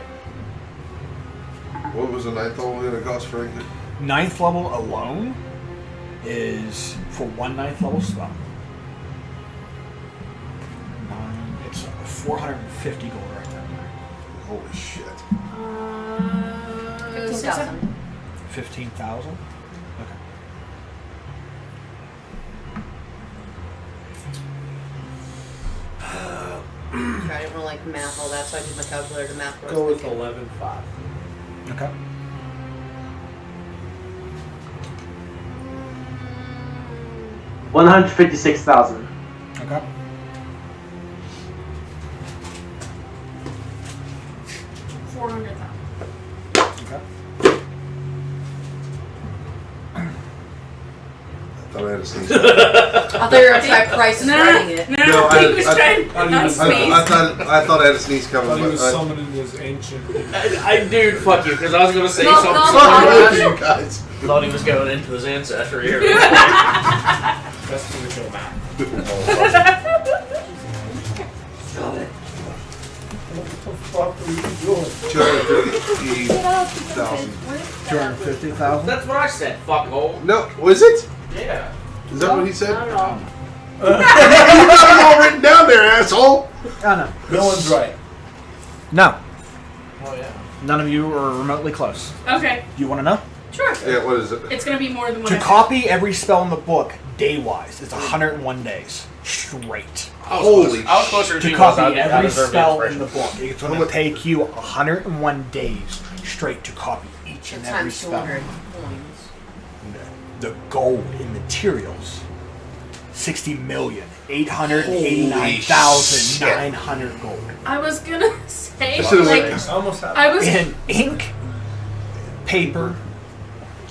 What was the 9th level going to cost, Frank? 9th level alone is for one 9th level spell. It's 450 gold right there. Holy shit. 15,000. 15,000? Okay. Sorry, I didn't want to like math all that, so I did my calculator to math. what I Go was with thinking. 11.5. Okay. $156,000. Okay. $400,000. Okay. I thought I had a sneeze. I thought you were going to try prices writing it. No, No, he was trying I not was- space. I thought I had a sneeze I coming. thought he But was I, summoning his ancient. Dude, fuck you, because I was going to say No, something. no, fuck no. with you guys. Thought he was going into his ancestry here. That's the show map. What the fuck are you doing? 250,000. 250,000? That's what I said, fuckhole. No, was it? Yeah. Is that what he said? Not at all. You got it all written down there, asshole. Oh, no. No one's right. No. Oh, yeah. None of you are remotely close. Okay, Do you want to know? sure. Yeah, what is it? It's gonna be more than what To I copy every spell in the book, day-wise, it's 101 days. Straight. Holy I was closer to To you. I copy every deserve the spell in inspiration. the book, it's going to take you 101 days straight to copy each and every Times spell. 200 coins. The gold in materials, 60,889,900 gold. I was gonna say, I should've like, went- I almost have. I was. In ink, paper,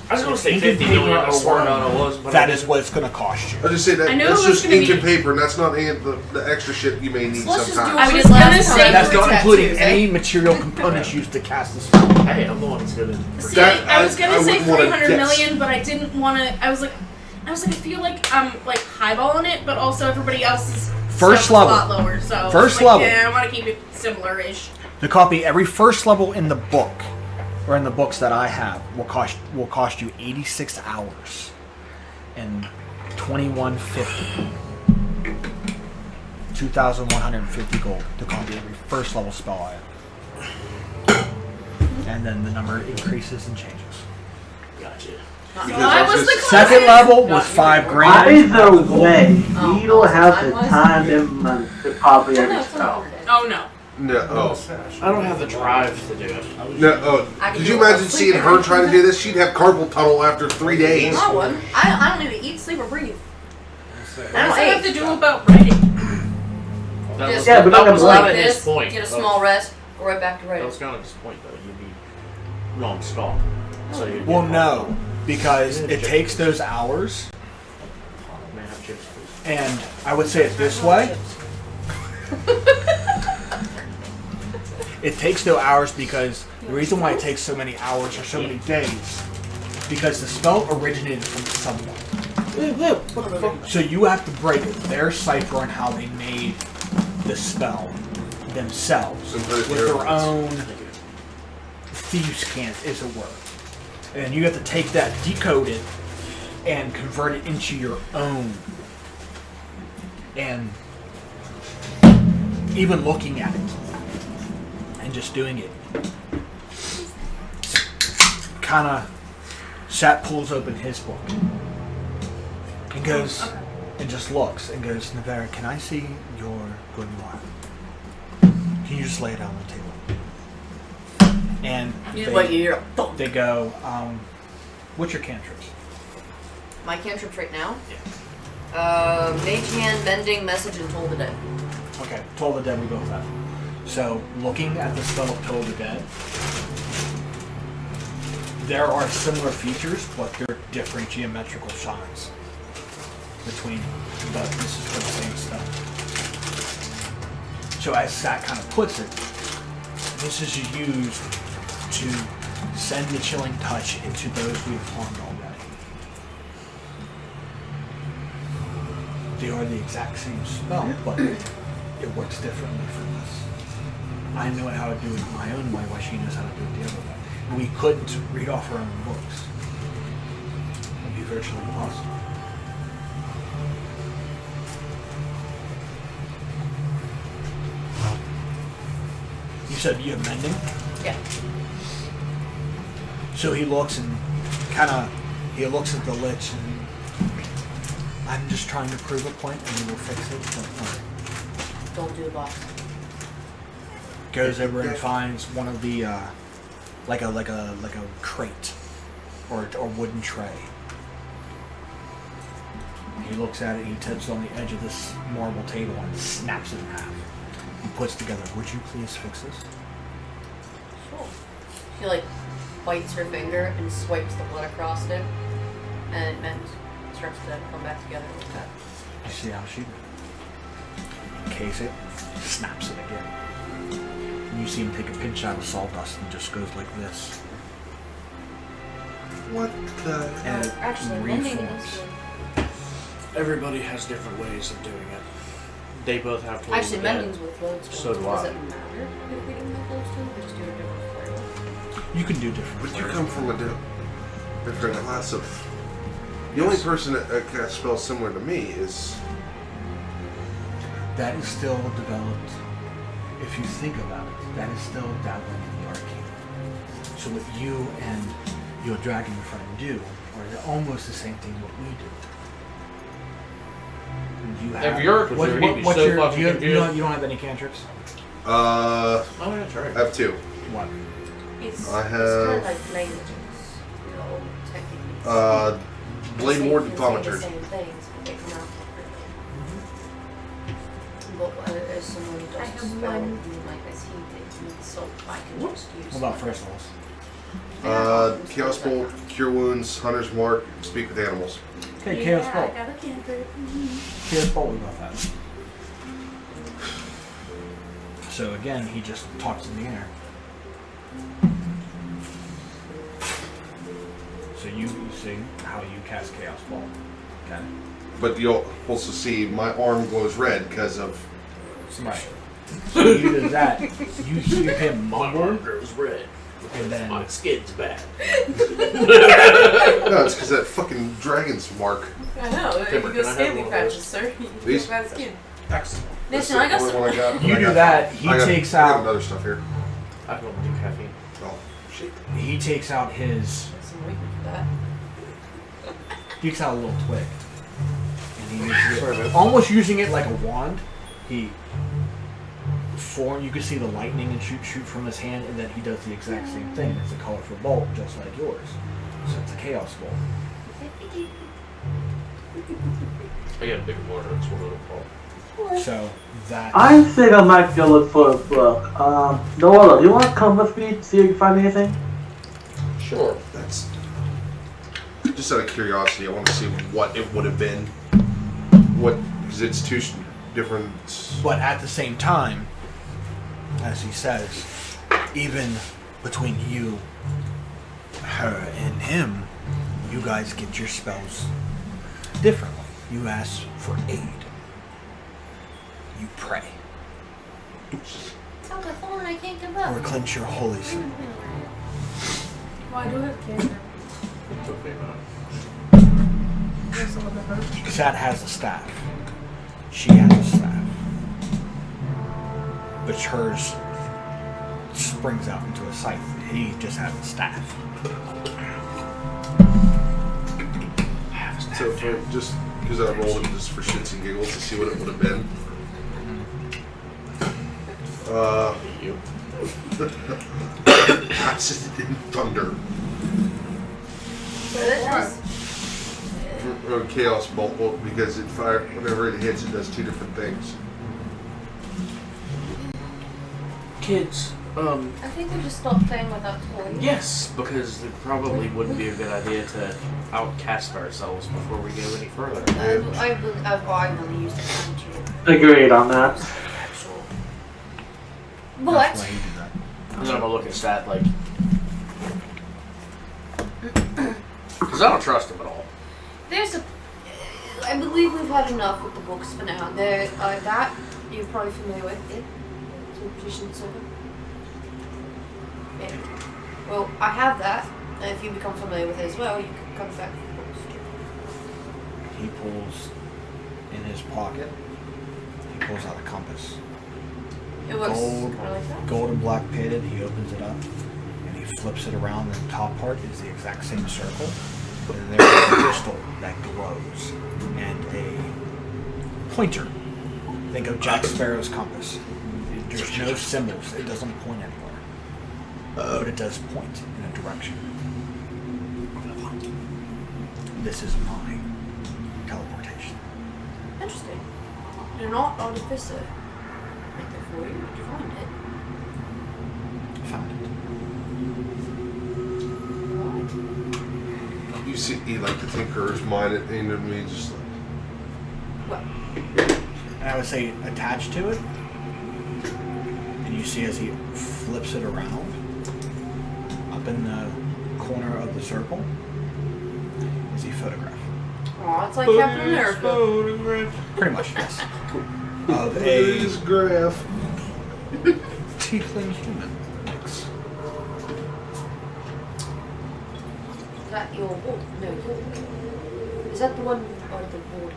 I was gonna say ink and 50 million. paper I or swear word, on it was, but that is what it's going to cost you. I just say that I know that's it was just gonna ink be- and paper, and that's not any of the extra shit you may need So let's just do sometimes. what I we was did gonna last say time. That's for not tattoos, including any material components used to cast the spell. Hey, I'm the one that's gonna. See, That- I was I gonna say wouldn't wanna 300 guess. million, but I didn't want to. I was like, I feel like I'm like highballing it, but also everybody else's First stuff is level. a lot lower. So First like, level. Yeah, I want to keep it similar-ish. The copy every first level in the book, or in the books that I have, will cost you 86 hours and 2150. 2,150 gold to copy every first level spell I have. And then the number increases and changes. Gotcha. Because I that's was the just- Second level was 5 grand. Either way, Oh, you don't have the time-wise? time and money to copy Oh, every no, spell. Oh no. No, oh. I don't have the drive to do it. No, oh. I can Could do you it while imagine seeing sleeping. her trying to do this? She'd have carpal tunnel after 3 days. I wouldn't. I don't need to eat, sleep, or breathe. What I does don't it have age. to do about writing? That Just- was, Yeah, but that not was gonna kind Like of his this, point. get a of- small rest, go right back to That writing. was kind of his point, though. You'd be non-stop. So you'd Well, get no, because it takes those hours, May I have chips, please? and I would say it this way. It takes those hours because the reason why it takes so many hours or so many days, because the spell originated from someone. So you have to break their cipher on how they made the spell themselves And put it with there. their own thieves' cant, as it were. And you have to take that, decode it, and convert it into your own. And even looking at it and just doing it, kind of, Sat pulls open his book and goes and just looks and goes, Navarra, can I see your grimoire? Can you just lay it out on the table? And You wait, you hear a thump. they go, what's your cantrips? My cantrips right now? Yeah. Mage Hand, Mending, Message, and Toll the Dead. Okay, Toll the Dead we both have. So, looking at the spell of Toll the Dead, there are similar features, but there are different geometrical signs between them. But this is for the same stuff. So as Sat kind of puts it, this is used to send the chilling touch into those we've harmed already. They are the exact same spell, but it works differently for us. I know how to do it my own way, while she knows how to do it the other way. We couldn't read off our own books. It would be virtually impossible. You said you have mending? Yeah. So he looks and he looks at the lich and I'm just trying to prove a point and you will fix it. Don't do a box. Goes over and finds one of the like a crate or wooden tray. He looks at it, he taps on the edge of this marble table and snaps it in half. He puts together, would you please fix this? Sure. She like bites her finger and swipes the blood across it, and it mends. Starts to come back together with that. You see how she case it, snaps it again. And you see him take a pinch out of sawdust and just goes like this. What the? And it Actually, mending reforms. is good. Everybody has different ways of doing it. They both have to. Actually, mending's with lodestone. So do Does I. it matter if we don't have lodestone? We just do a different flavor. You can do different But you flavors. come from a different class of. The only person that casts spells similar to me is. That is still developed. If you think about it, that is still dabbling in the arcane. So what you and your dragon friend do are almost the same thing what we do. You If you're confused, you'd be what's so your, fucking you confused. don't have any cantrips? Oh, that's right. I have 2. What? It's, I it's kind of have- like languages. You know, technically. Blade They Ward say and the Thaumaturgy. same things, but they come out differently. But as someone who I does have spell, one. like as he did, so I can just use. What about first levels? Chaos Bolt, Cure Wounds, Hunter's Mark, Speak with Animals. Okay, Chaos Bolt. I got a cantrip. Chaos Bolt, we both have. So again, he just talks in the air. So you see how you cast Chaos Bolt. Okay. But you'll also see my arm glows red because of. Right. So you do that. You hear him My mumble, arm grows red. and then My skin's bad. No, it's because that fucking dragon's mark. I know. Timber, You can I go have scaly one of patches, those? sir. You These? got bad skin. Excellent. Listen, I got some. One I got. you I do got- that. He I got- takes I got out. other stuff here. I don't do caffeine. Oh, shit. He takes out his. There's some weakness for that. He takes out a little twig, and he uses Sorry, it, man. almost using it like a wand. He you can see the lightning and shoot from his hand, and then he does the exact same thing. It's a colorful bolt, just like yours. So it's a chaos bolt. I got a bigger mortar. It's one little ball. So that I think I might go look for a book. Noella, do you want to come with me to see if you can find anything? Sure. That's. Just out of curiosity, I want to see what it would have been. Because it's two different. But at the same time, as he says, even between you, her, and him, you guys get your spells differently. You ask for aid. You pray. It's like a thorn I can't give Or up. clench your holy symbol. Well, I do have cantrip. It's okay, man. There's a little bit hurt. Sat has a staff. She has a staff. But hers springs out into a scythe. He just has a staff. So if I just. Because I rolled it just for shits and giggles to see what it would have been. You. Acid and Thunder. Or Chaos Bolt, because it fire whenever it hits, it does two different things. Kids, I think we just stop playing with that toy. yes, because it probably wouldn't be a good idea to outcast ourselves before we go any further. I really used it. Agreed on that. But That's why he did that. And then I'm gonna look at Stat like, because I don't trust him at all. there's a. I believe we've had enough with the books for now. There, that you're probably familiar with. Yeah. Position 7. Yeah. Well, I have that. And if you become familiar with it as well, you can come back with the books too. He pulls in his pocket. He pulls out a compass. It works Gold. kind of like that. Gold and black painted. He opens it up and he flips it around. The top part is the exact same circle. And there's a crystal that glows and a pointer. Think of Jack Sparrow's compass. There's no symbols. It doesn't point anywhere. But it does point in a direction. This is my teleportation. Interesting. You're not artificer. Like before you find it. Found it. You see, like the Tinkerer's mind at the end of me, just like. What? And I would say attached to it. And you see as he flips it around, up in the corner of the circle, is a photograph. Aw, it's like Captain America. Pretty much, yes. Of a This graph. tiefling human mix. Is that your ward? No, your. Is that the one or the ward?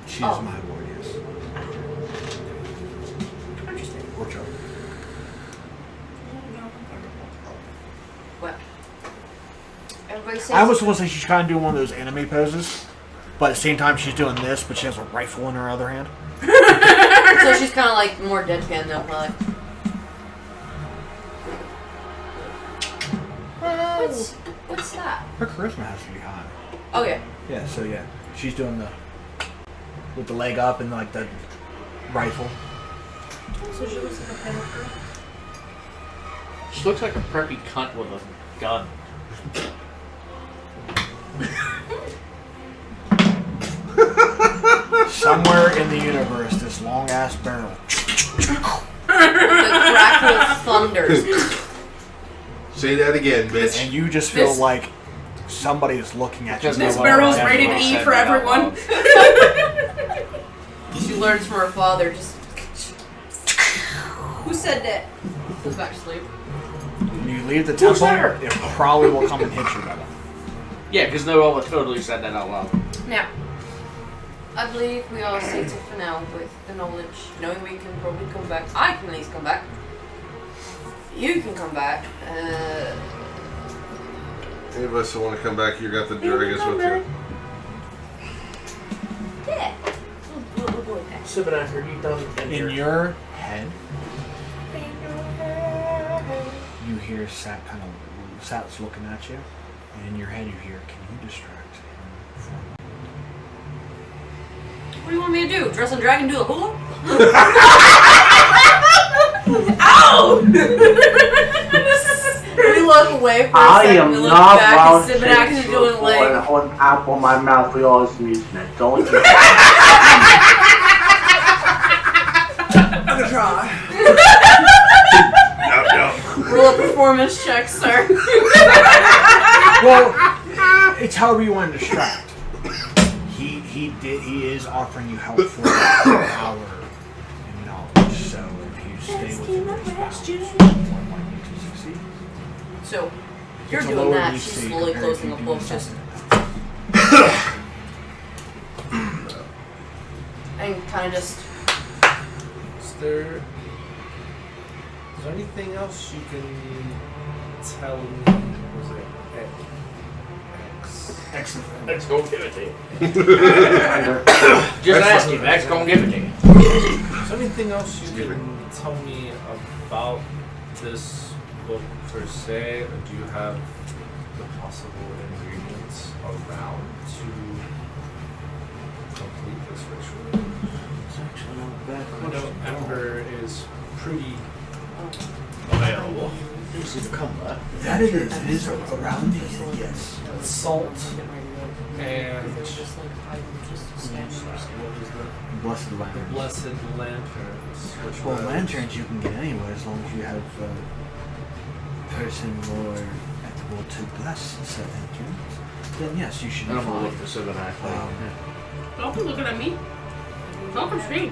She is Oh. my ward, yes. Interesting. Or Joe. Well. Everybody says. I was supposed to say she's kind of doing one of those anime poses, but at the same time she's doing this, but she has a rifle in her other hand. So she's kind of like more deadpan though, like. What's that? Her charisma has to be high. Oh yeah. Yeah, so yeah. She's doing the with the leg up and like the rifle. So she looks like a panther. She looks like a preppy cunt with a gun. Somewhere in the universe, this long ass barrel. The crackle thunders. Say that again, bitch. And you just feel like somebody is looking at you. Because This nobody barrel's ever rated E said for that out everyone. loud. She learns from her father. Just who said that? Goes back to sleep. When you leave the Who's temple, there? it probably will come and hit you. Yeah, because no one totally said that out loud. Now, I believe we are safe for now with the knowledge, knowing we can probably come back. I can at least come back. You can come back. Any of us that want to come back here got the drag us with you. Yeah. We'll go with that. Sibanac, are you done? In your head, you hear Sat's looking at you, and in your head you hear, "Can you distract him from?" What do you want me to do? Dress a dragon, do a hula? Ow! We look away for a I second, am we look not back, and Sibanac is vouching doing for like... one apple in my mouth for y'all's amusement. Don't you? I'm gonna try. Roll a performance check, sir. Well, it's however you want to distract. He is offering you help for power and knowledge. So if you stay within those bounds, you're more likely to succeed. So, you're It's a doing lower that, DC she's slowly compared closing to the doing book, just... something. And kind of just... Is there anything else you can tell me? Was it X? Excellent. X gonna give it to you. Just ask him. X gonna give it to you. Is there anything else you can tell me about this book per se, or do you have the possible ingredients around to complete this ritual? It's actually not a bad I know question. Ember is pretty available. Easy to come by. That it is. It is around these. Yes. Salt and Blessed the lanterns. blessed lanterns, which Well, was- lanterns you can get anywhere as long as you have a person more able to bless said lanterns. Then yes, you should be I'm gonna look fine. for Sibanac. Don't be looking at me. Don't come straight.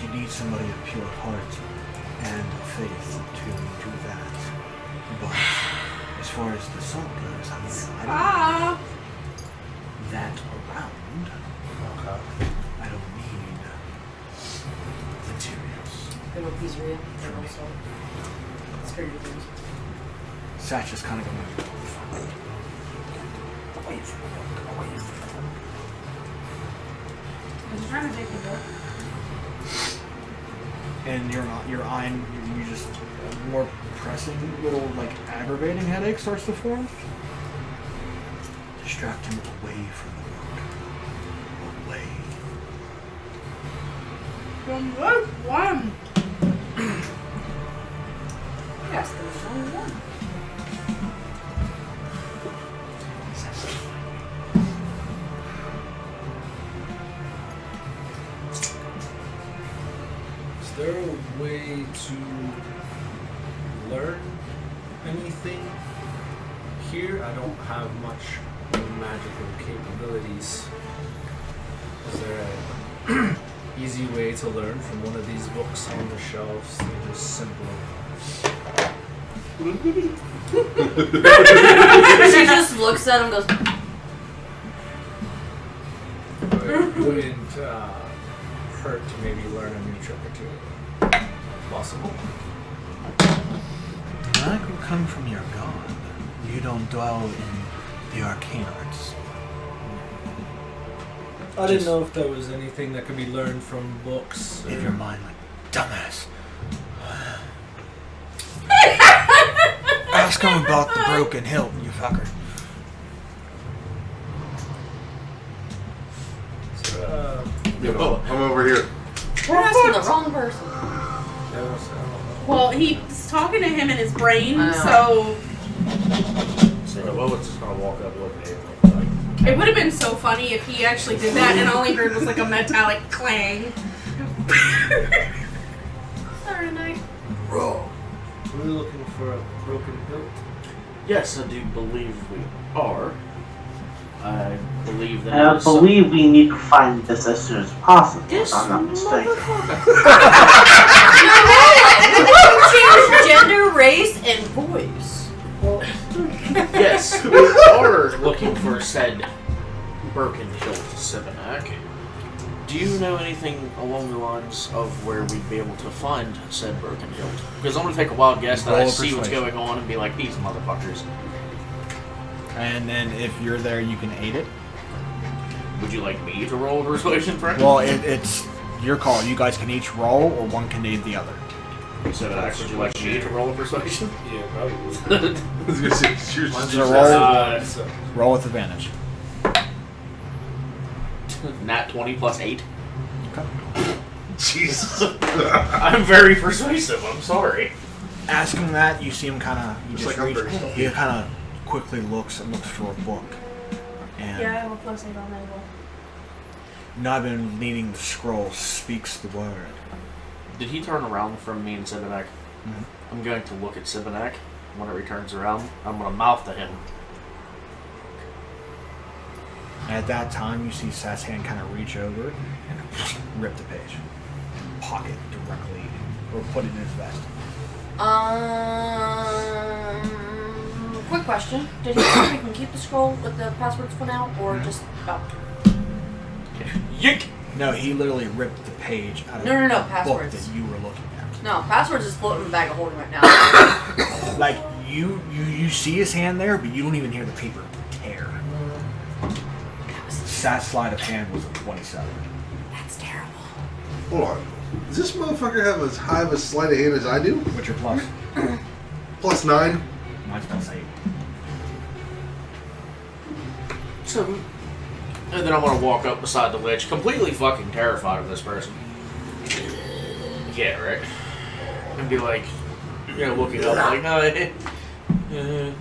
You need somebody of pure heart and faith to do that. But as far as the salt goes, I don't Ah! need that around. Okay. I don't need materials. Good old pizzeria. It's pretty good. Satch is kind of going away from the book, away from the book. I was trying to take the book. And you're eyeing, you just more pressing little like aggravating headache starts to form. Distract him away from the book. Away. From what one? Yes, there's only one. Is there a way to learn anything here? I don't have much magical capabilities. Is there a easy way to learn from one of these books on the shelves? They're just simple. She just looks at him and goes, But it wouldn't hurt to maybe learn a new trick or two. Possible? Magic will come from your god. You don't dwell in the arcane arts. I didn't know if there was anything that could be learned from books. Leave your mind like dumbass. Ask him about the broken hilt, you fucker. I'm over here. we're asking the wrong person. I don't know. Well, he's talking to him in his brain, I so So, well, it's just gonna walk up and look at him. it would have been so funny if he actually did that and all he heard was like a metallic clang. Sorry, night. Are we looking for a broken hilt? Yes, I do believe we are. I believe that. I believe we need to find this as soon as possible, if I'm not mistaken. Change gender, race, and voice. Yes, we are looking for said Birkenhilt Sibinak. Do you know anything along the lines of where we'd be able to find said Birkenhilt? Because I'm going to take a wild guess that I Roll see what's persuasion. going on and be like, these motherfuckers. And then if you're there, you can aid it. Would you like me to roll a persuasion for it? Well, it's your call. You guys can each roll, or one can aid the other. Sibinak, would you like me to roll a persuasion? Yeah, probably. I was gonna say, yours is So just- roll, roll with advantage. Nat 20 plus 8. Jesus. I'm very persuasive, I'm sorry. Asking that, you see him kind of. You Just just like I'm reach. very- He kind of quickly looks and looks for a book. And Yeah, I have a plus 8 on that roll. Nabin leading the scroll speaks the word. Did he turn around from me and Sibinak? Mhm. I'm going to look at Sibinak. Whenever he turns around, I'm going to mouth to him. At that time, you see Sat's hand kind of reach over and rip the page, pocket directly, or put it in his vest. Quick question. Did he say we can keep the scroll with the passwords for now, or just... Oh. Yik! No, he literally ripped the page out of No, the book passwords. that you were looking at. No, passwords is floating in the bag of holding right now. Like you see his hand there, but you don't even hear the paper tear. Sat's sleight of hand was a 27. That's terrible. Hold on. Does this motherfucker have as high of a sleight of hand as I do? What's your plus? Plus 9. Mine's plus 8. So, and then I'm going to walk up beside the lich, completely fucking terrified of this person. Yeah, right? And be like, you know, looking up like, hi. And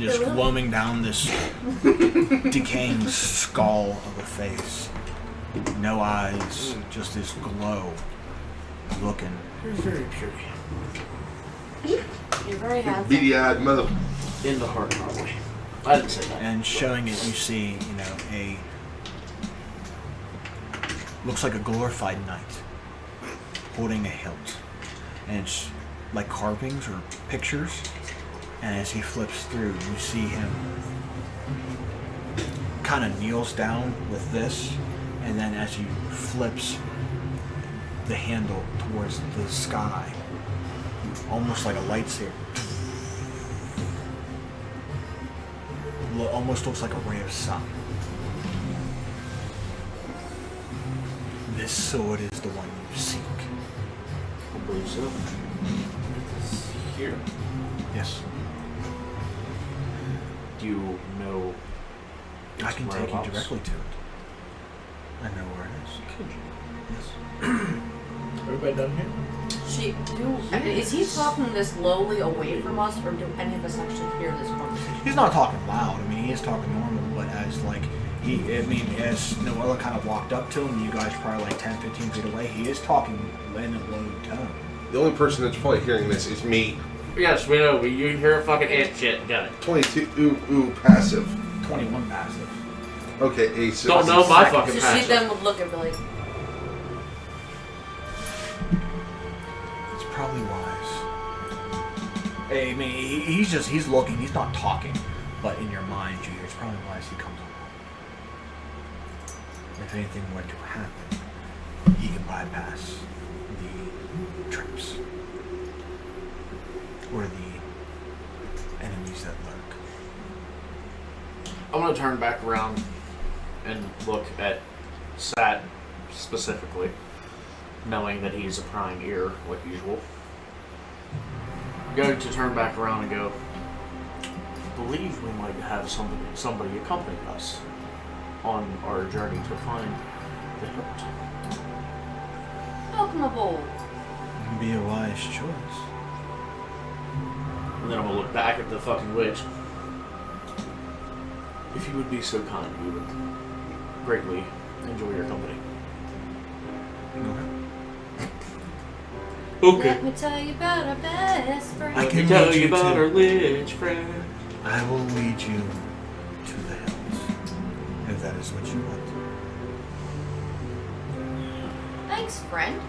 just gloaming down this decaying skull of a face. No eyes, just this glow. Looking. You're very pretty. You're very handsome. Beady-eyed mother. In the heart, probably. I didn't say that. And showing it, you see, a looks like a glorified knight holding a hilt, and it's like carvings or pictures. And as he flips through, you see him kind of kneels down with this, and then as he flips the handle towards the sky, almost like a lightsaber. Almost looks like a ray of sun. This sword is the one you seek. I believe so. Here. Yes. Do you know? I can take you whereabouts? directly to it. I know where it is. Could you? Yes. Everybody done here? Is he talking this lowly away from us, or do any of us actually hear this conversation? He's not talking loud. I mean, he is talking normal, but as as Noella kind of walked up to him, you guys probably like 10, 15 feet away, he is talking in a low tone. The only person that's probably hearing this is me. Yes, we know. You hear fucking ant shit. Got it. 22 passive. 21 passive. Okay, ace. Don't know my fucking So she passive. then would look and be like, It's probably wise. I mean, he's looking, he's not talking, but in your mind, you hear it's probably wise he comes along. If anything were to happen, he can bypass the traps. Or the enemies that lurk. I'm gonna turn back around and look at Sat specifically, knowing that he's a prying ear, like usual. I'm going to turn back around and go, I believe we might have somebody accompanying us on our journey to find the hilt. welcome aboard. Be a wise choice. And then I'm gonna look back at the fucking witch. If you would be so kind, we would greatly enjoy your company. Okay. Let me tell you about our best friend. I Let can me tell lead you you about to- our witch friend. I will lead you to the hills, if that is what you want. Thanks, friend.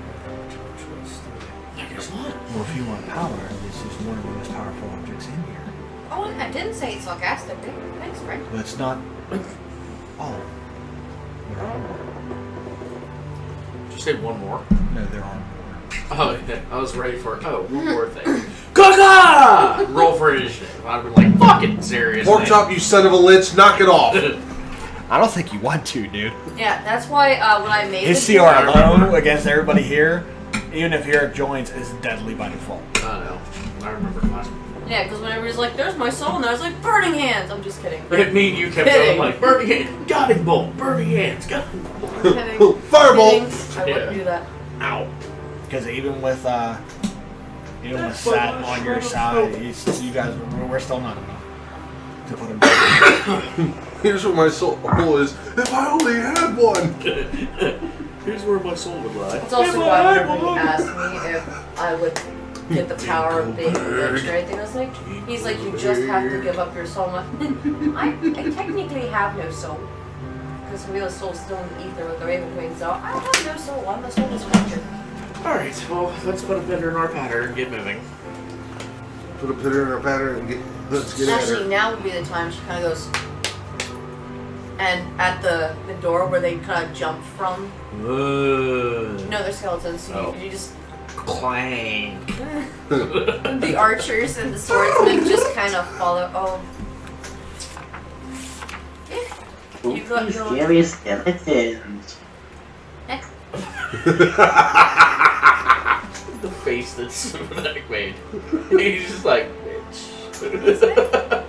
There's not. Well, if you want power, this is one of the most powerful objects in here. Oh, I didn't say it sarcastically. Thanks, friend. But it's not all. There are more. Did you say one more? No, there are more. Oh, I was ready for one more thing. Gaga! Roll for initiative. I'd be like, fucking serious. Pork chop, you son of a lich, knock it off. I don't think you want to, dude. Yeah, that's why when I made His the CR door- alone against everybody here, even if Eric joins, is deadly by default. I know. I remember last. Yeah, because whenever he's like, "There's my soul," and I was like, "Burning hands." I'm just kidding. But me and you kept going like, burning hands, guiding bolt, burning hands, guiding bolt. Kidding. Fireball. Kidding. I wouldn't Yeah. do that. Ow. Because even with Sat on your side, you guys, we're still not enough to put him down. Here's what my soul is. If I only had one. Here's where my soul would lie. It's also why whenever he asked me if I would get the power of being rich or anything, I was like, he's like, you just have to give up your soul. I'm like, I technically have no soul. Because real soul's still in the ether with the Raven Queen, so I have no soul. I'm a soulless creature. Alright, well, let's put a pitter in our pattern and get moving. Put a pitter in our pattern and let's get at Actually, her. now would be the time she kind of goes, and at the door where they kind of jump from, no, they're skeletons, so you just, Clang. the archers and the swordsmen just kind of follow, you got your, Scary skeletons. The face that Symphonic made. He's just like, bitch.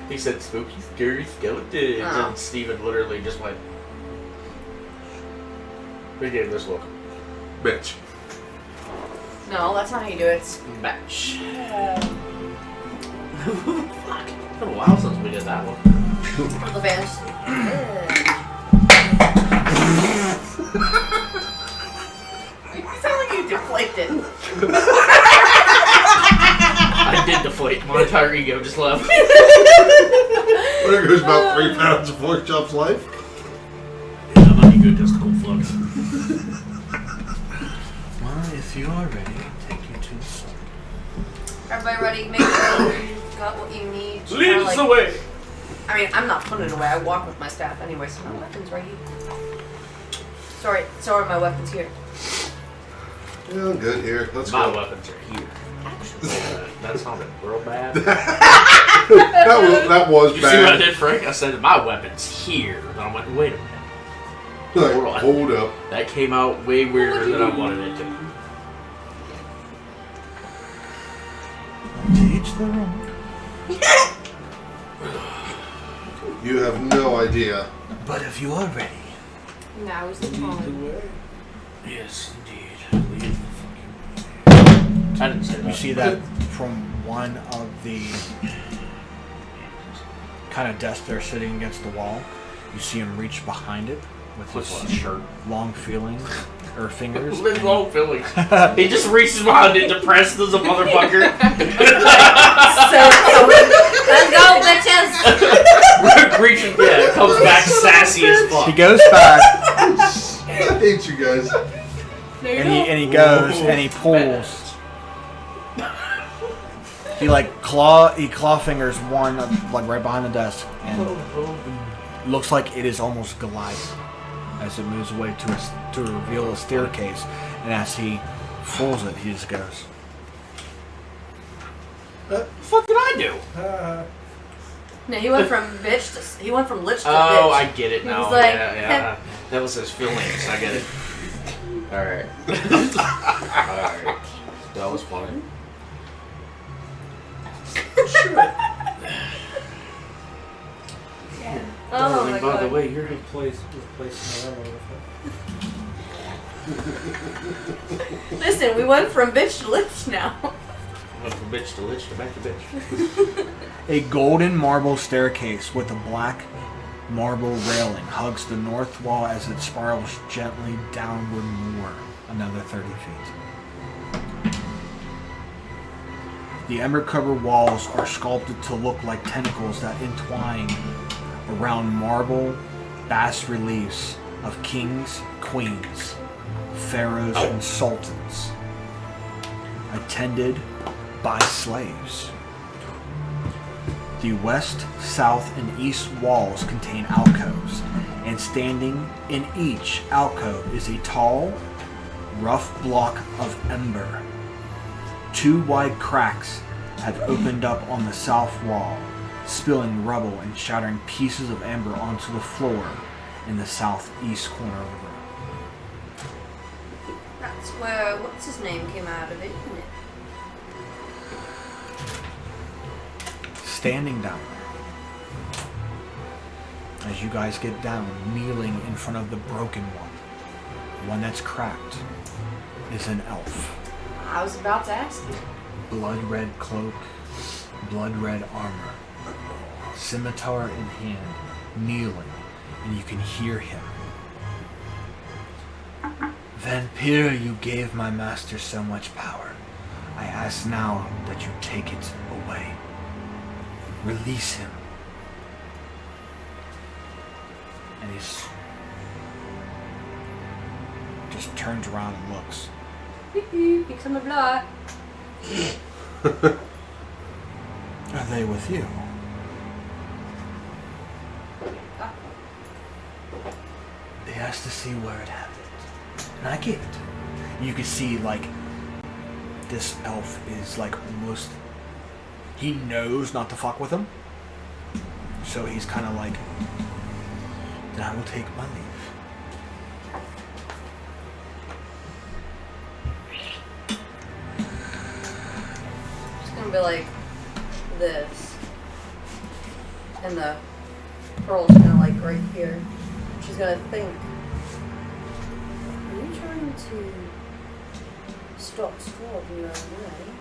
He said spooky, scary skeletons. Oh. And Steven literally just went. He gave this look. Bitch. no, that's not how you do it. Bitch. Fuck. It's been a while since we did that one. The fans. You sound like you deflated. I did deflate. My entire ego just left. There goes about 3 pounds of pork chop's life. Yeah, I'm an egotistical flux. Well, if you are ready, I'll take you to the sun. Everybody ready? Make sure you've got what you need. to Lead kinda, us like, away. I mean, I'm not putting it away. I walk with my staff anyway, so my weapon's right here. Sorry, so are my weapons here. Yeah, I'm good here. Let's My go. weapons are here. That sounded real bad. That was You see what I bad. did, Frank? I said my weapon's here. And I went, wait a minute. Like, Hold on. hold up. That came out way weirder than I wanted it to. To each their own. You have no idea. But if you are ready, Now is the time. Yes, indeed. Lead the fucking way. I didn't say that. you see that from one of the kind of desks they're sitting against the wall, you see him reach behind it with With his what, shirt? long fingers. With long feelings. He just reaches behind it, depressed as a motherfucker. Let's go, bitches! Reaching, yeah, comes back sassy as fuck. He goes back I hate you guys. and he goes and he pulls. He claw fingers one like right behind the desk and looks like it is almost gliding as it moves away to reveal a staircase. And as he pulls it, he just goes. What the fuck did I do? No, he went from bitch to he went from lich to Oh, bitch. I get it now. He's like, yeah. That was his feelings. I get it. Alright. Alright. That was funny. Oh my By the god. way, you're Replace my ammo with Listen, we went from bitch to lich now. Went from bitch to lich to back to bitch. A golden marble staircase with a black marble railing hugs the north wall as it spirals gently downward more, another 30 feet. The ember-covered walls are sculpted to look like tentacles that entwine around marble bas-reliefs of kings, queens, pharaohs, and sultans, attended by slaves. The west, south, and east walls contain alcoves, and standing in each alcove is a tall, rough block of ember. 2 wide cracks have opened up on the south wall, spilling rubble and shattering pieces of ember onto the floor in the southeast corner of the room. That's where what's his name came out of it, isn't it? Standing down there, as you guys get down, kneeling in front of the broken one that's cracked, is an elf. I was about to ask you. Blood red cloak, blood red armor, scimitar in hand, kneeling, and you can hear him. Vampire, you gave my master so much power. I ask now that you take it away. Release him. And he's just turns around and looks. Become a blood. Are they with you? They asked to see where it happened. And I get it. You can see, like, this elf is, like, almost... He knows not to fuck with him. So he's kind of like, then I will take my leave. It's gonna be like this. And the pearl's gonna like right here. She's gonna think, are you trying to stop Straw in your own way?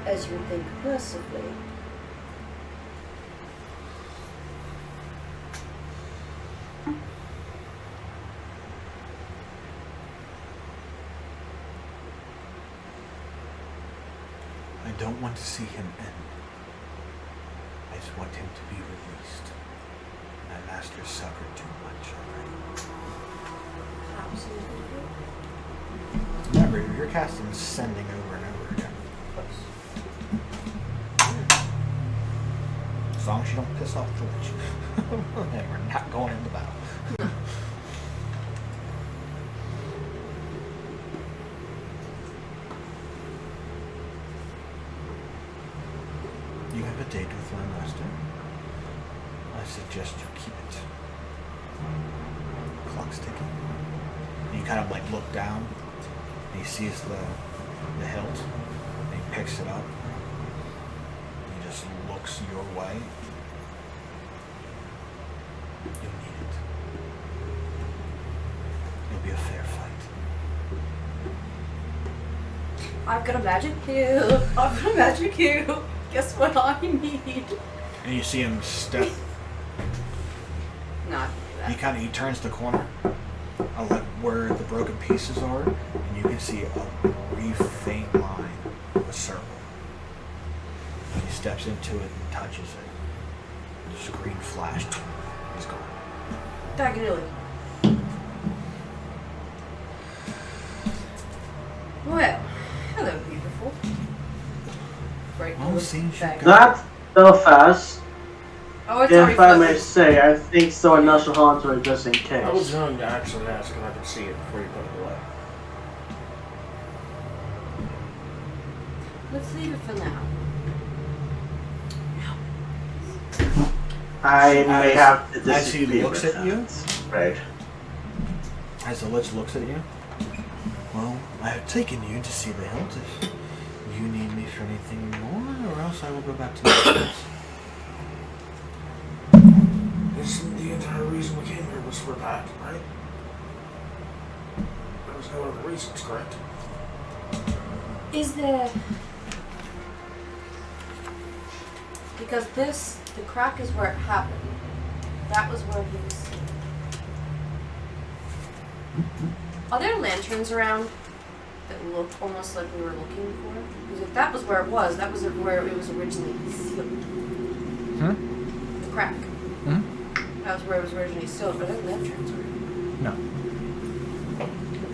As you would think mercifully. I don't want to see him end. I just want him to be released. My master suffered too much already. Absolutely. Remember, you're casting sending over and over again. As long as you don't piss off the witch. And we're not going into battle. You have a date with my master. I suggest you keep it. Clock's ticking. And you kind of like look down and he sees the hilt and he picks it up. He just looks your way. You'll need it. It'll be a fair fight. I've got a magic cube. I've got a magic cube. Guess what I need? And you see him step. No, I can do that. He turns the corner, like where the broken pieces are, and you can see a brief faint line of a circle. And he steps into it and touches it. The screen flashed. He's gone. Diagonally. Well, hello, beautiful. Right. Well, it seems you got- Not so fast. Oh, it's already If I may flipped. say, I think so enough to Hunter just in case. I was going to actually ask if I could see it before you put it away. Let's leave it for now. I may have to As he disagree looks with at you, that. Right. as the lich looks at you, well, I have taken you to see the hilt. If you need me for anything more, or else I will go back to my place. Isn't the entire reason we came here was for that, right? There was no other reasons, correct? Is there... Because the crack is where it happened. That was where he was seen. Are there lanterns around that look almost like we were looking for? Because if that was where it was, that was where it was originally sealed. The crack. That was where it was originally sealed, but there are lanterns around. No.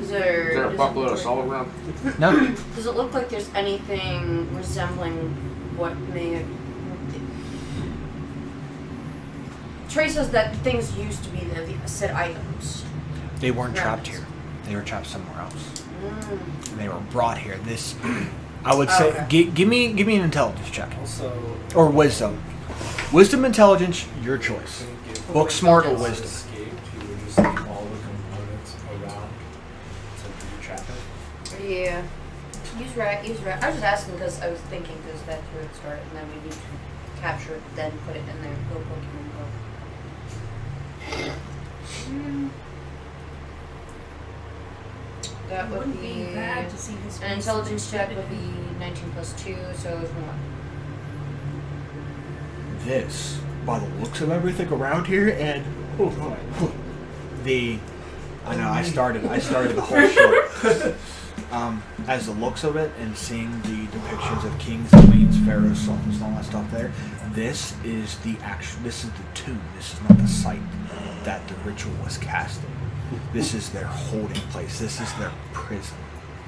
Is there a buckload of salt around? No. Does it look like there's anything resembling what may have... Traces that things used to be there, the said items. They weren't trapped Remnants. here. They were trapped somewhere else. Mm. And they were brought here. This, I would say, Okay. give me an intelligence check. Also, Or wisdom. Wisdom, intelligence, your choice. Book smart or once it wisdom. escaped, you would just leave all the components around to trap it. Yeah. Use right. I was just asking because I was thinking because that's where it started, and then we need to capture it, then put it in there. Go Pokemon Go. That It would wouldn't be be bad to see his an face intelligence check instead would of be 19 plus 2, so it's 1. This, by the looks of everything around here, and I know I started the whole show. As the looks of it and seeing the depictions of kings, queens, pharaohs, sultans, and all that stuff there, this is the tomb. This is not the site that the ritual was cast in. This is their holding place. This is their prison.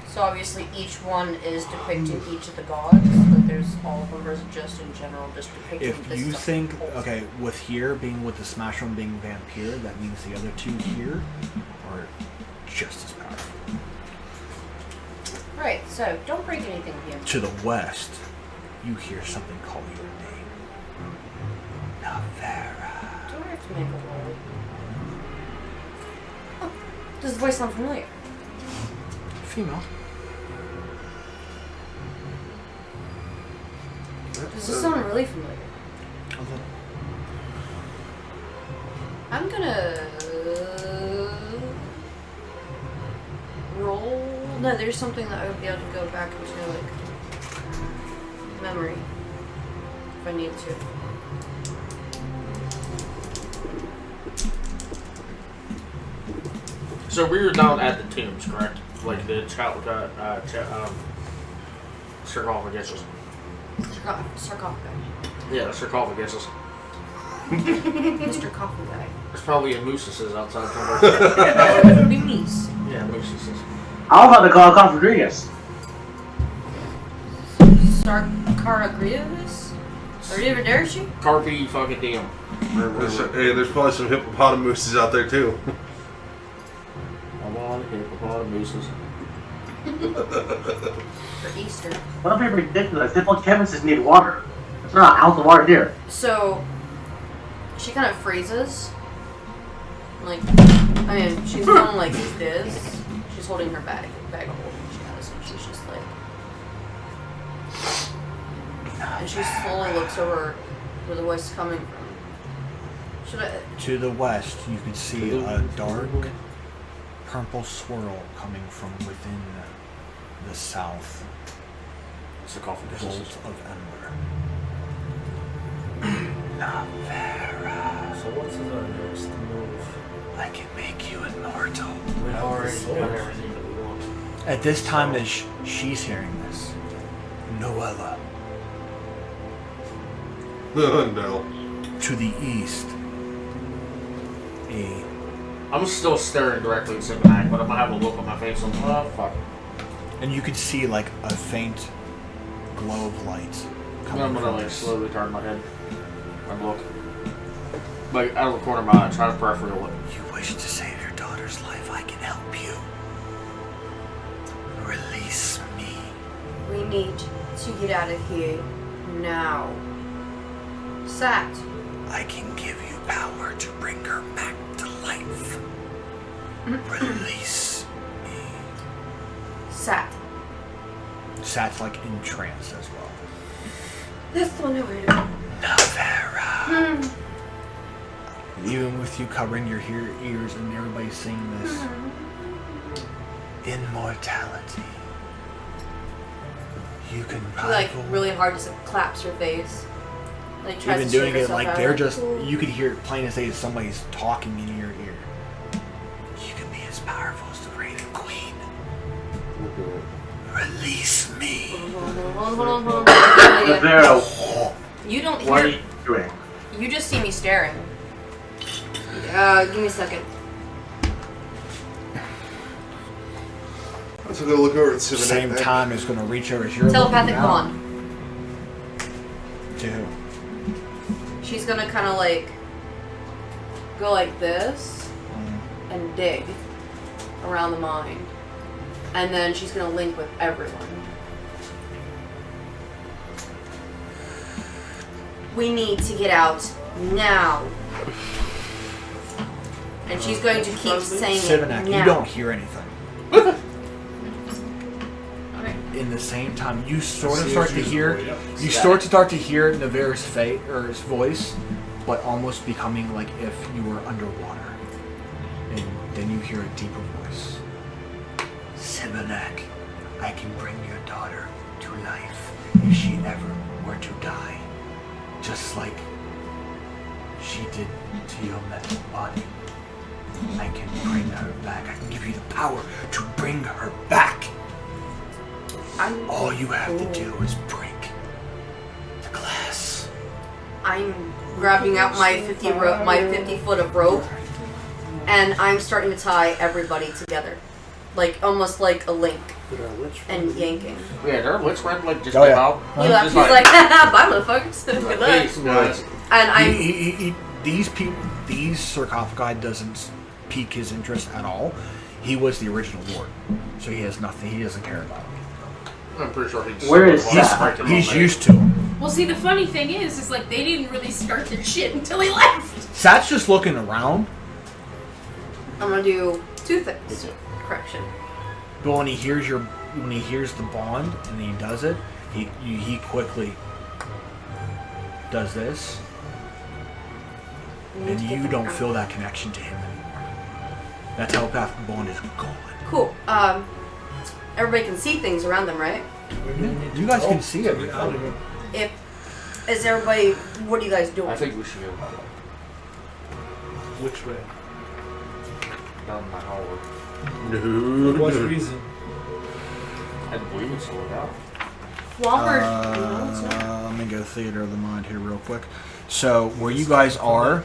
So obviously each one is depicting each of the gods, but there's all of them, or is it just in general just depicting If this you is a think, whole okay, with here being with the smash one being vampire, that means the other two here are just as powerful. Right, so don't break anything here. To the west, you hear something call your name. Navera. Do I have to make a roll? Oh, does the voice sound familiar? Female. Does this sound really familiar? I'm gonna roll. No, there's something that I would be able to go back into, like memory, if I need to. So we were down at the tombs, correct? Like the sarcophaguses. Sarcophagi. Yeah, the sarcophaguses. Mr. Coffee Guy. There's probably a mooses outside somewhere. It would be Mies. Yeah, mooses. I was about to call Coff Rodriguez. Sarcaragrius? Arrivederci? Carpe fucking diem. Hey, there's probably some hippopotamuses out there too. I'm on hippopotamuses. For Easter. Don't be ridiculous. Simple chemists need water. It's not a house of water here. So, she kind of freezes. Like, I mean, she's going like this. She's holding her bag of holding she has, and she's just like... And she slowly looks over where the voice is coming from. Should I... To the west, you can see a dark purple swirl coming from within the south Sarcophaguses. vault of Ember. Navera. So what's our next move? I can make you immortal. We already got everything that we want. At this time, as she's hearing this, Noella, No. to the east, I'm still staring directly at Simback, but I'm gonna have a look on my face. I'm like, oh fuck. and you can see like a faint glow of light coming I'm gonna from like this. slowly turn my head and look. Like out of the corner of my eye, try to peripheral look. You wish to save your daughter's life, I can help you. Release me. We need to get out of here now. Sat. I can give you power to bring her back to life. Release me. Sat. Sat's like in trance as well. That's the one I heard of. Navera. even with you covering your ears and everybody seeing this, immortality. You can She like really hard just claps her face. Like tries even to doing shake it herself like out. they're just, you could hear it plain as day as somebody's talking in your ear. You can be as powerful as the Raven Queen. Release me. Hold on. Zero. You don't What are hear. you doing? You just see me staring. Give me a second. I took a look over at Civic. Same time is going to reach over as you're Telepathic looking out. bond. To who? She's gonna kind of like go like this and dig around the mind, and then she's gonna link with everyone. We need to get out now. And she's going to keep saying it Sivanak, now. you don't hear anything. Okay. In the same time, you sort of See start if to she's hear, awake. you start to hear Navarre's face or his voice, but almost becoming like if you were underwater. And then you hear a deeper voice. Sivanak, I can bring your daughter to life if she ever were to die, just like she did to your mental body. I can bring her back. I can give you the power to bring her back. All you have to do is break the glass. I'm grabbing out my 50 foot of rope, and I'm starting to tie everybody together, like almost like a link, and yanking. Yeah, their lich friend like just Oh, came yeah. out. He left. He's Just like, "Bye, motherfuckers. Good hey, luck." guys. And I'm These people, these sarcophagi doesn't pique his interest at all. He was the original lord, so he has nothing. He doesn't care about it. I'm pretty sure he's. Where is He's used to him. Well, see, the funny thing is like they didn't really start their shit until he left. Sat's just looking around, I'm gonna do two things. Correction. but when he hears the bond and he does it, he quickly does this, and you don't feel that connection to him anymore. That telepathic bond is gone. Cool. Everybody can see things around them, right? You guys can see it. Is everybody? What are you guys doing? I think we should go Which way? down my hallway. No. What reason? I believe it's sold out. Walker. Let me go theater of the mind here real quick. So where you guys are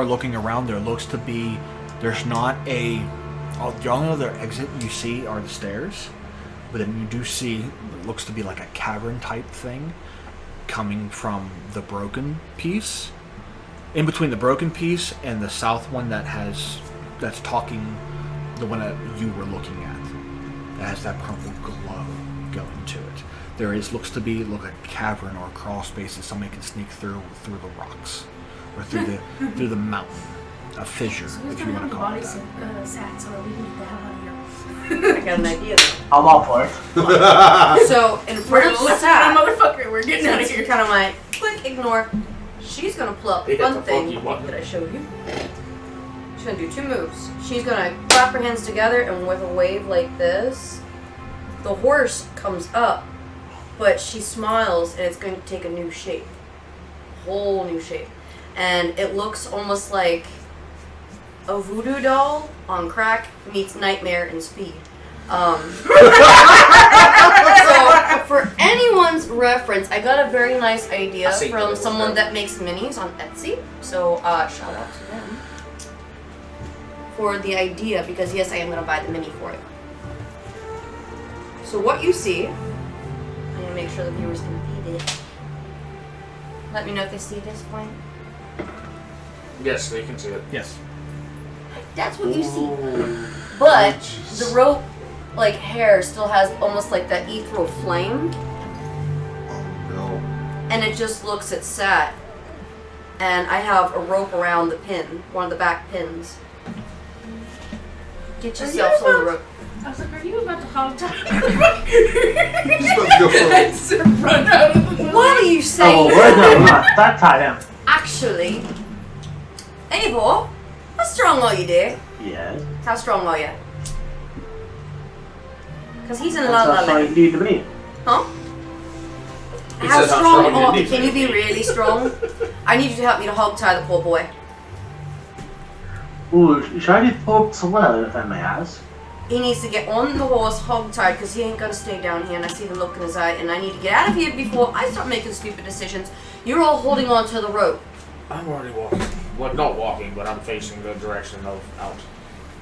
looking around, there looks to be, there's not the only other exit you see are the stairs, but then you do see what looks to be like a cavern type thing coming from the broken piece. In between the broken piece and the south one that's talking, the one that you were looking at, that has that purple glow going to it. There looks to be like a cavern or a crawl space that somebody can sneak through the rocks or through the mountain, a fissure, So who's if you gonna want to have the call it bodies that. of Sats, or are we gonna get the hell out of here? I got an idea. I'm all for it. So in front We're of listening, Sat, motherfucker. We're getting out of since here. you're kind of like, click, ignore. She's gonna pull up the Hey, that's fun a thing funky one. that I showed you. She's gonna do two moves. She's gonna clap her hands together, and with a wave like this, the horse comes up, but she smiles, and it's going to take a new shape, whole new shape, and it looks almost like a voodoo doll on crack meets Nightmare in Speed. So, for anyone's reference, I got a very nice idea I see from those, someone though. that makes minis on Etsy. So, shout out to them for the idea, because yes, I am going to buy the mini for it. So, what you see, I'm going to make sure the viewers can feed it. Let me know if they see this point. Yes, they can see it. Yes. That's what you see. But jeez. the rope, like hair, still has almost like that ethereal flame, No. and it just looks at Sat. And I have a rope around the pin, one of the back pins. Get yourself on the rope. I was like, are you about to hog tie? He's about to go for it. Run out of the What are you saying? Oh, where's the run? That tie him. I Actually, Eivor, how strong are you, dear? Yes. How strong are you? Because he's in That's La La how strong you Land. need to be. Huh? He How said how strong strong you are need Can to you be really strong? I need you to help me to hog tie the poor boy. Ooh, should I do poke to what, if I may ask? He needs to get on the horse hog tied because he ain't gonna stay down here, and I see the look in his eye, and I need to get out of here before I start making stupid decisions. You're all holding on to the rope. I'm already walking. Well, not walking, but I'm facing the direction of out.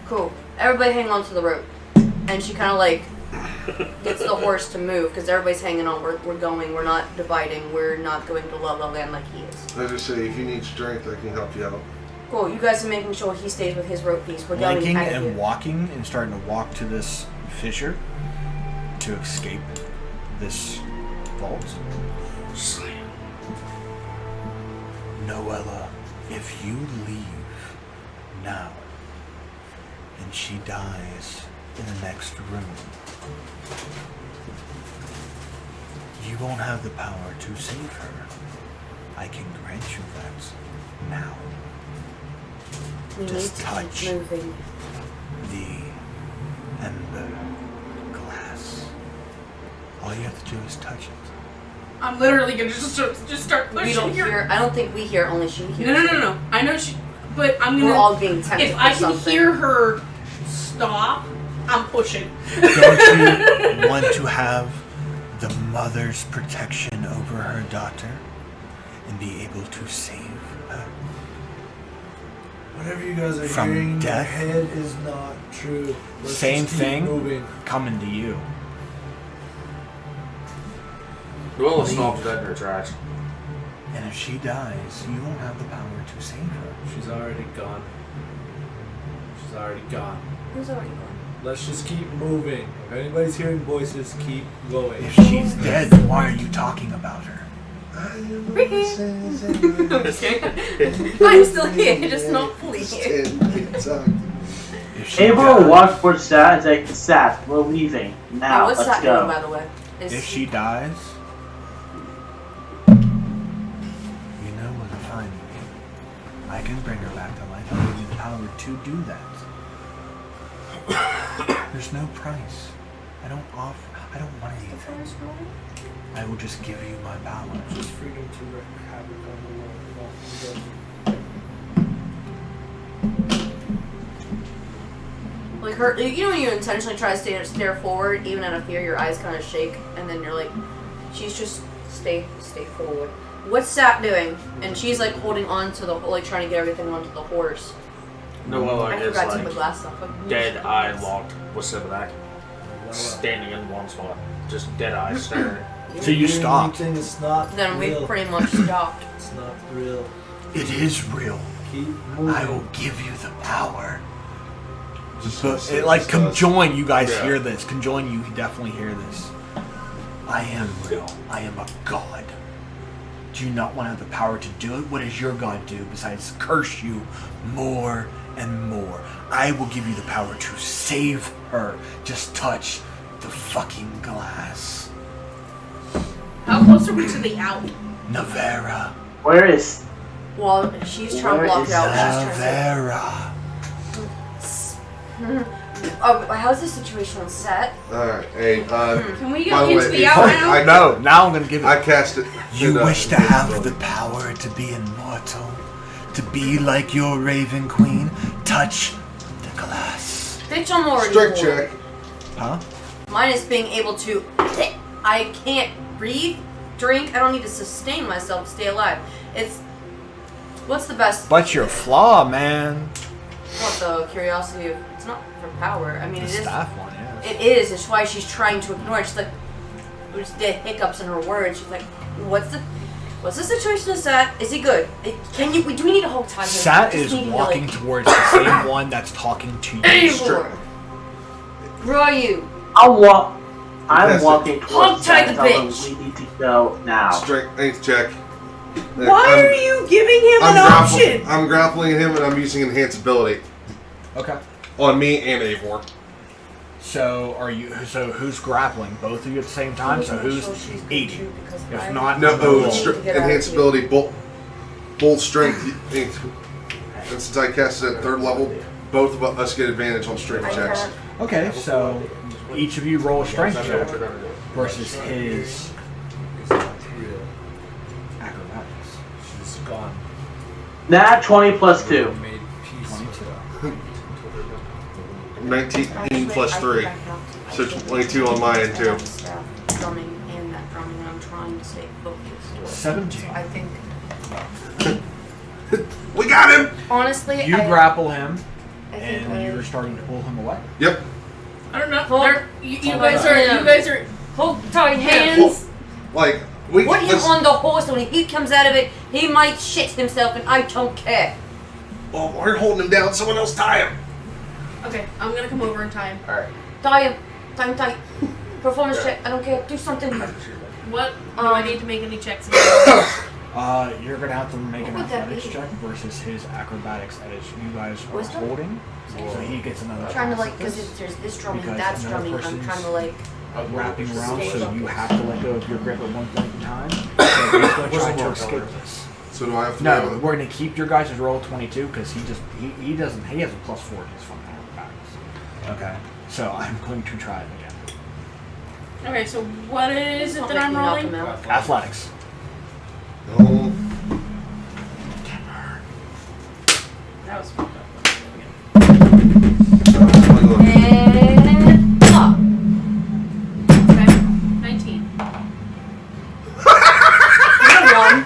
Cool. Everybody hang on to the rope. And she kind of like gets the horse to move because everybody's hanging on. We're going. We're not dividing. We're not going to La La Land like he is. I just say, if you need strength, I can help you out. Cool. You guys are making sure he stays with his rope piece. We're going Blinking out of and here. walking and starting to walk to this fissure to escape this vault. Noella, if you leave now and she dies in the next room, you won't have the power to save her. I can grant you that now. We Just need touch. to keep moving. The ember glass. All you have to do is touch it. I'm literally gonna just start We pushing don't her. hear. I don't think we hear. Only she hears. No. I know she, but I'm We're gonna. all being tempted. If I for can something. hear her stop, I'm pushing. Don't you want to have the mother's protection over her daughter and be able to save her? Whatever you guys are From hearing in your death? head is not true. Let's Same just keep thing. moving. Coming to you. Noella stopped dead in her tracks. And if she dies, you won't have the power to save her. She's already gone. She's already gone. Who's already gone? Let's just keep moving. If anybody's hearing voices, keep going. If she's dead, then why are you talking about her? I'm just kidding. I'm still here, just not fully here. If she Abel dies- walks for Sat and like, Sat, we're leaving. Now, What's let's that go. doing, by the way? If she dies, you know where to find me. I can bring her back to life. I'll give you the power to do that. There's no price. I don't want anything. I will just give you my power. Just freedom to wreak havoc on the world. Like her, you know when you intentionally try to stare forward, even out of fear, your eyes kind of shake, and then you're like, she's just stay forward. What's Sat doing? And she's like holding on to the, like trying to get everything onto the horse. Noella I is forgot to take my like glasses off. Like, dead eye locked with Sibinak, standing in one spot, just dead eye staring. So you stopped. Anything is not Then we've real. pretty much stopped. It's not real. It is real. Keep moving. I will give you the power. Just But say it, like, this to us. conjoin, you guys Yeah. hear this. Conjoin, you definitely hear this. I am real. I am a god. Do you not want to have the power to do it? What does your god do besides curse you more and more? I will give you the power to save her. Just touch the fucking glass. How close are we to the out? Navera. Where is... Well, she's trying to Where block is it out. She's trying Navera. to. How's the situation on set? Alright, hey, Can we by go the into way, the if out I- now? I- No, now I'm gonna give it. I cast it. You in, wish to in have Facebook. the power to be immortal, to be like your Raven Queen. Touch the glass. Bitch, I'm already Strike full. check. Huh? Mine is being able to. I can't breathe, drink. I don't need to sustain myself to stay alive. It's. What's the best? But your flaw, man. What the curiosity of? It's not for power. I mean, The it is. staff one, yes. It is. It's why she's trying to ignore it. She's like, there's dead hiccups in her words. She's like, what's the situation? Is that? Is he good? Can you? Do we need to hold time? Sat is walking towards the same one that's talking to you. Eivor, where are you? I'm Yes, walking towards Hog-tie Sat. the Tell them bitch. we need to go now. Strength check. Why are you giving him an option? I'm grappling him and I'm using enhanceability Okay. on me and Eivor. So are you? So who's grappling? Both of you at the same time. So who's eating? If not, No, I'm gonna roll. to get out of enhanceability both. Bold strength. And since I cast it at 3rd level, both of us get advantage on strength checks. Okay, so each of you roll a strength check versus his acrobatics. She's gone. Nat 20 plus 2. Made peace. 19 plus 3. So 22 on my end, too. Drumming and that drumming, and I'm trying to stay focused. 17. I think, We got him! honestly, You grapple him, I think and you're starting to pull him away. Yep. I don't know. Hold- You hold guys on. are. You guys are. hold tight hands. Like, we Put him let's- on the horse. When he comes out of it, he might shit himself, and I don't care. Oh, we're holding him down. Someone else tie him. Okay, I'm gonna come over and tie him. Alright. Tie him. Tie him tight. Performance check. I don't care. Do something. What? Do I need to make any checks? You're gonna have to make an What would that athletics be? check versus his acrobatics as you guys are Wisdom? holding. So he gets another. I'm trying to pass like, at because this. there's this drumming, Because that's another drumming. I'm person's trying to like. wrapping around, Stay so you focused. have to let go of your grip at one point in time. So he's going to try to escape this. So do I have to No, we're going to keep your guys' roll 22 because he has a plus 4 just from acrobatics. Okay, so I'm going to try it again. Okay, so what is it that I'm rolling? Athletics. No. That was fucked up. And up. Okay, 19. One.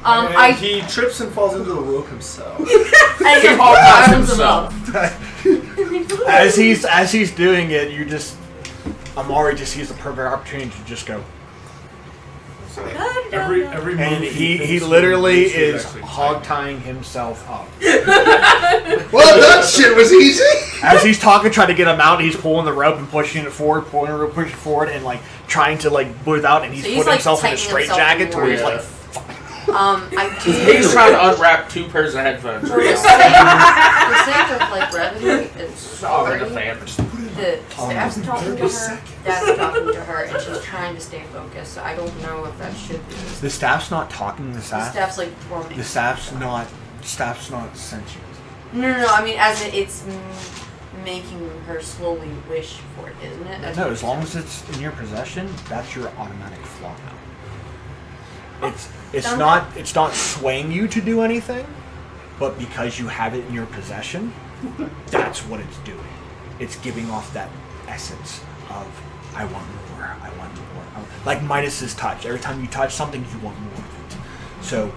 I He trips and falls into the rope himself. get all by arms himself. up. As he's doing it, you just Amari just sees the perfect opportunity to just go. Every And move he thinks literally makes it is actually hog tying himself up. Well, that shit was easy. As he's talking, trying to get him out, he's pulling the rope and pushing it forward, pulling the rope, pushing it forward, and like trying to like put it out. And he's So he's, putting like, himself in a tightening straight himself jacket to where he's more. like, He's trying to unwrap 2 pairs of headphones. For the Real. sake of like brevity and Oh, the story, fan. the staff's talking to her, Dad's talking to her, and she's trying to stay focused. So I don't know if that should be. the staff's not talking. The The staff. staff's like drumming. The staff's not. Staff's not sentient. No. I mean, as it's making her slowly wish for it, isn't it? No, as long as it's in your possession, that's your automatic flaw now. It's not swaying you to do anything, but because you have it in your possession, that's what it's doing. It's giving off that essence of I want more. Like Midas's touch. Every time you touch something, you want more of it. So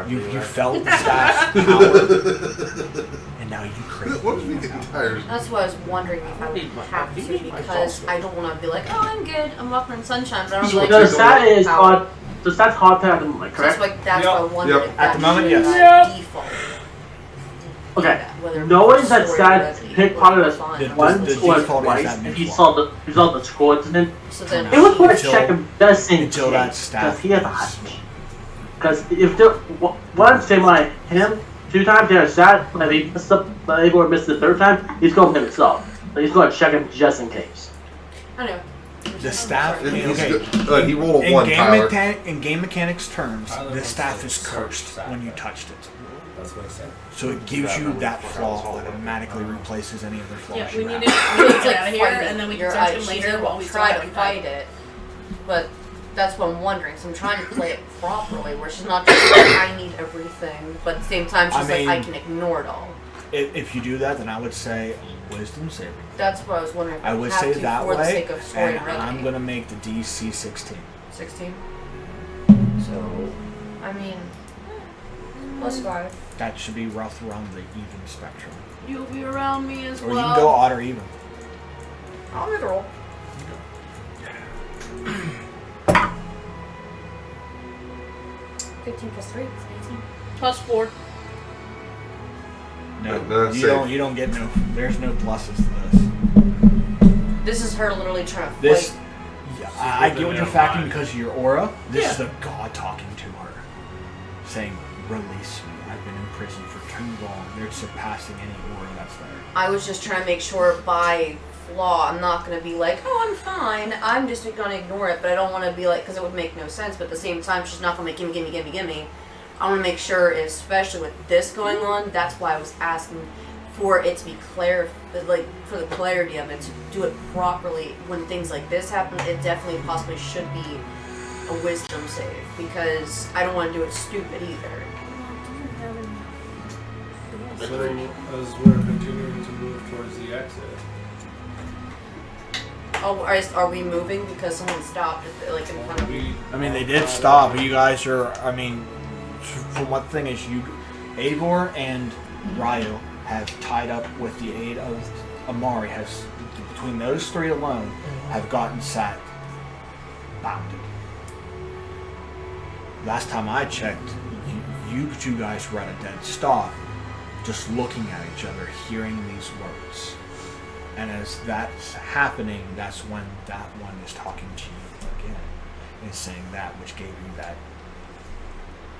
you felt the staff's power, and now you crave What it. if we get tired? That's why I was wondering if I would have to, because I don't want to be like, oh, I'm good, I'm walking in sunshine, but I was like, The stat is power. hard. The stat's hard to at the moment, So that's correct? why I wondered Yep. if At that the moment, should yes. be default. Okay. Whether Knowing it's that story stat brevity picked or part of fun. the The one default scored is twice, that and he default. saw the scores, and then So then, it was worth Until- checking just in until that case, stat because he has a is- high. Because if there once they like him 2 times, there's stat, but if he missed up, but if he missed the 3rd time, he's going to himself. So he's going to check him just in case. I know. The staff. And Okay. he's good. He rolled a 1, Tyler. In game mechanics terms, Tyler the wants staff to is search cursed that, when you right? touched it. That's what I said. So it gives you that flaw automatically replaces any other flaws Yeah, you we need have. to It's get like out of here, fighting. and then we can Your search him eyes. later She's while we still try have to him fight it, but that's what I'm wondering. So I'm trying to play it properly, where she's not just like, I need everything, but at the same time she's I like, I mean- can ignore it all. If you do that, then I would say wisdom saving. That's what I was wondering. If I would have say to that for the way, sake of story and and brevity. I'm gonna make the DC 16. 16. So, I mean, +5. That should be rough around the even spectrum, You'll be around me as or well. you can go odd or even. I'll make a roll. +3, it's 18. +4. No, No, you save. don't. You don't get no. There's no pluses to this. This is her literally trying to This. fight. Yeah, I get what you're Never factoring mind. because of your aura. This Yeah. is the god talking to her, saying, "Release me. I've been in prison for too long. They're surpassing any aura that's there." I was just trying to make sure by flaw, I'm not going to be like, oh, I'm fine. I'm just going to ignore it, but I don't want to be like, because it would make no sense. But at the same time, she's not going to make gimme. I want to make sure, especially with this going on, that's why I was asking for it to be clear, like for the clarity of it, to do it properly. When things like this happen, it definitely possibly should be a wisdom save, because I don't want to do it stupid either. So as we're continuing to move towards the exit, Oh, are we moving because someone stopped like in front of me? I mean, they did stop. You guys are. I mean, for one thing is you, Eivor and Ryo have tied up with the aid of Amari. Has between those three alone have gotten Sat bounded. Last time I checked, you two guys were at a dead stop, just looking at each other, hearing these words. And as that's happening, that's when that one is talking to you again and saying that which gave you that,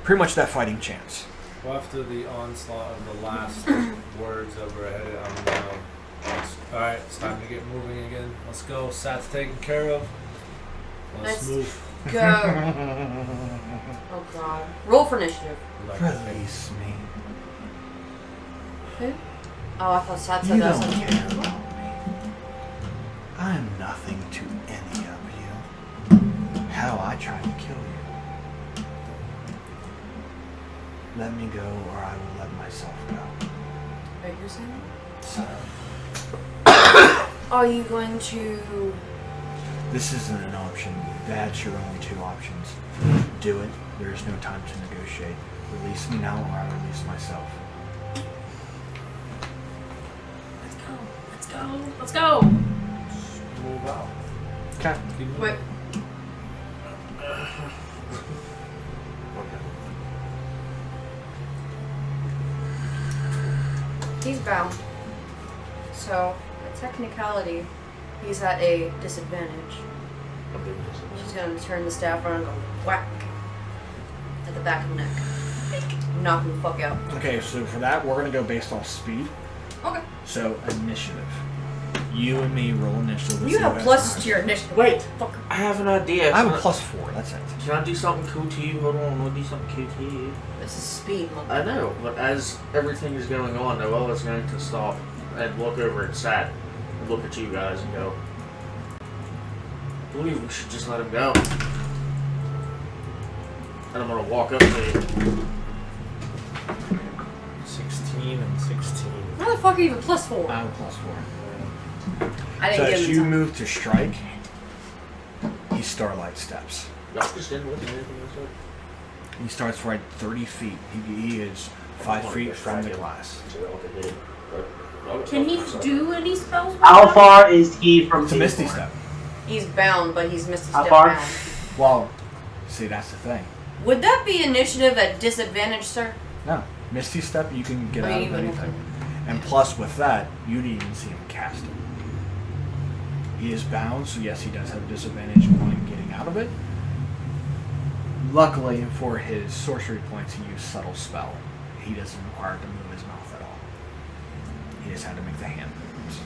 pretty much that fighting chance. well, after the onslaught of the last words that were headed, I'm gonna. Alright, it's time to get moving again. Let's go. Sat's taken care of. Let's move. Go. Oh god. Roll for initiative. Release me. Who? Oh, I thought Sat You said don't that. care about me. I'm nothing to any of you. Hell, I tried to kill you. Let me go, or I will let myself go. Are you saying? So, Are you going to? this isn't an option. That's your only two options. Do it. There is no time to negotiate. Release me now, or I release myself. Let's go. Move out. Okay. Keep moving. Wait. He's bound. So, a technicality, he's at a disadvantage. She's gonna turn the staff around and go whack at the back of the neck. Knock him the fuck out. Okay, so for that, we're going to go based off speed. Okay. So, initiative. You and me roll initiative. Let's You see have what pluses happens. to your initiative. Wait, Fucker. I have an idea. I have a +4, that's it. Can I do something cool to you? Hold on, I'll do something cool to you. This is speed, I mother. know, but as everything is going on, Noella's going to stop and look over at Sat and look at you guys and go, I believe we should just let him go. And I'm going to walk up to you. 16 and 16. How the fuck are you even +4? I have a +4. I So didn't as get you him. move to strike, he starlight steps. Y'all just didn't look at anything I said? He starts right 30 feet. He is 5 feet from the glass. So y'all could hit him. But- Can he do any spells? with How that? far is he from It's a Misty Eivor? Step. He's bound, but he's Misty How Step far? bound. Well, see, that's the thing. Would that be initiative at disadvantage, sir? No. Misty Step, you can get Oh, out you of can- anything. And plus, with that, you didn't even see him cast it. He is bound, so yes, he does have a disadvantage on getting out of it. Luckily, for his sorcery points, he used Subtle Spell. He doesn't require to move his mouth at all. He just had to make the hand movements.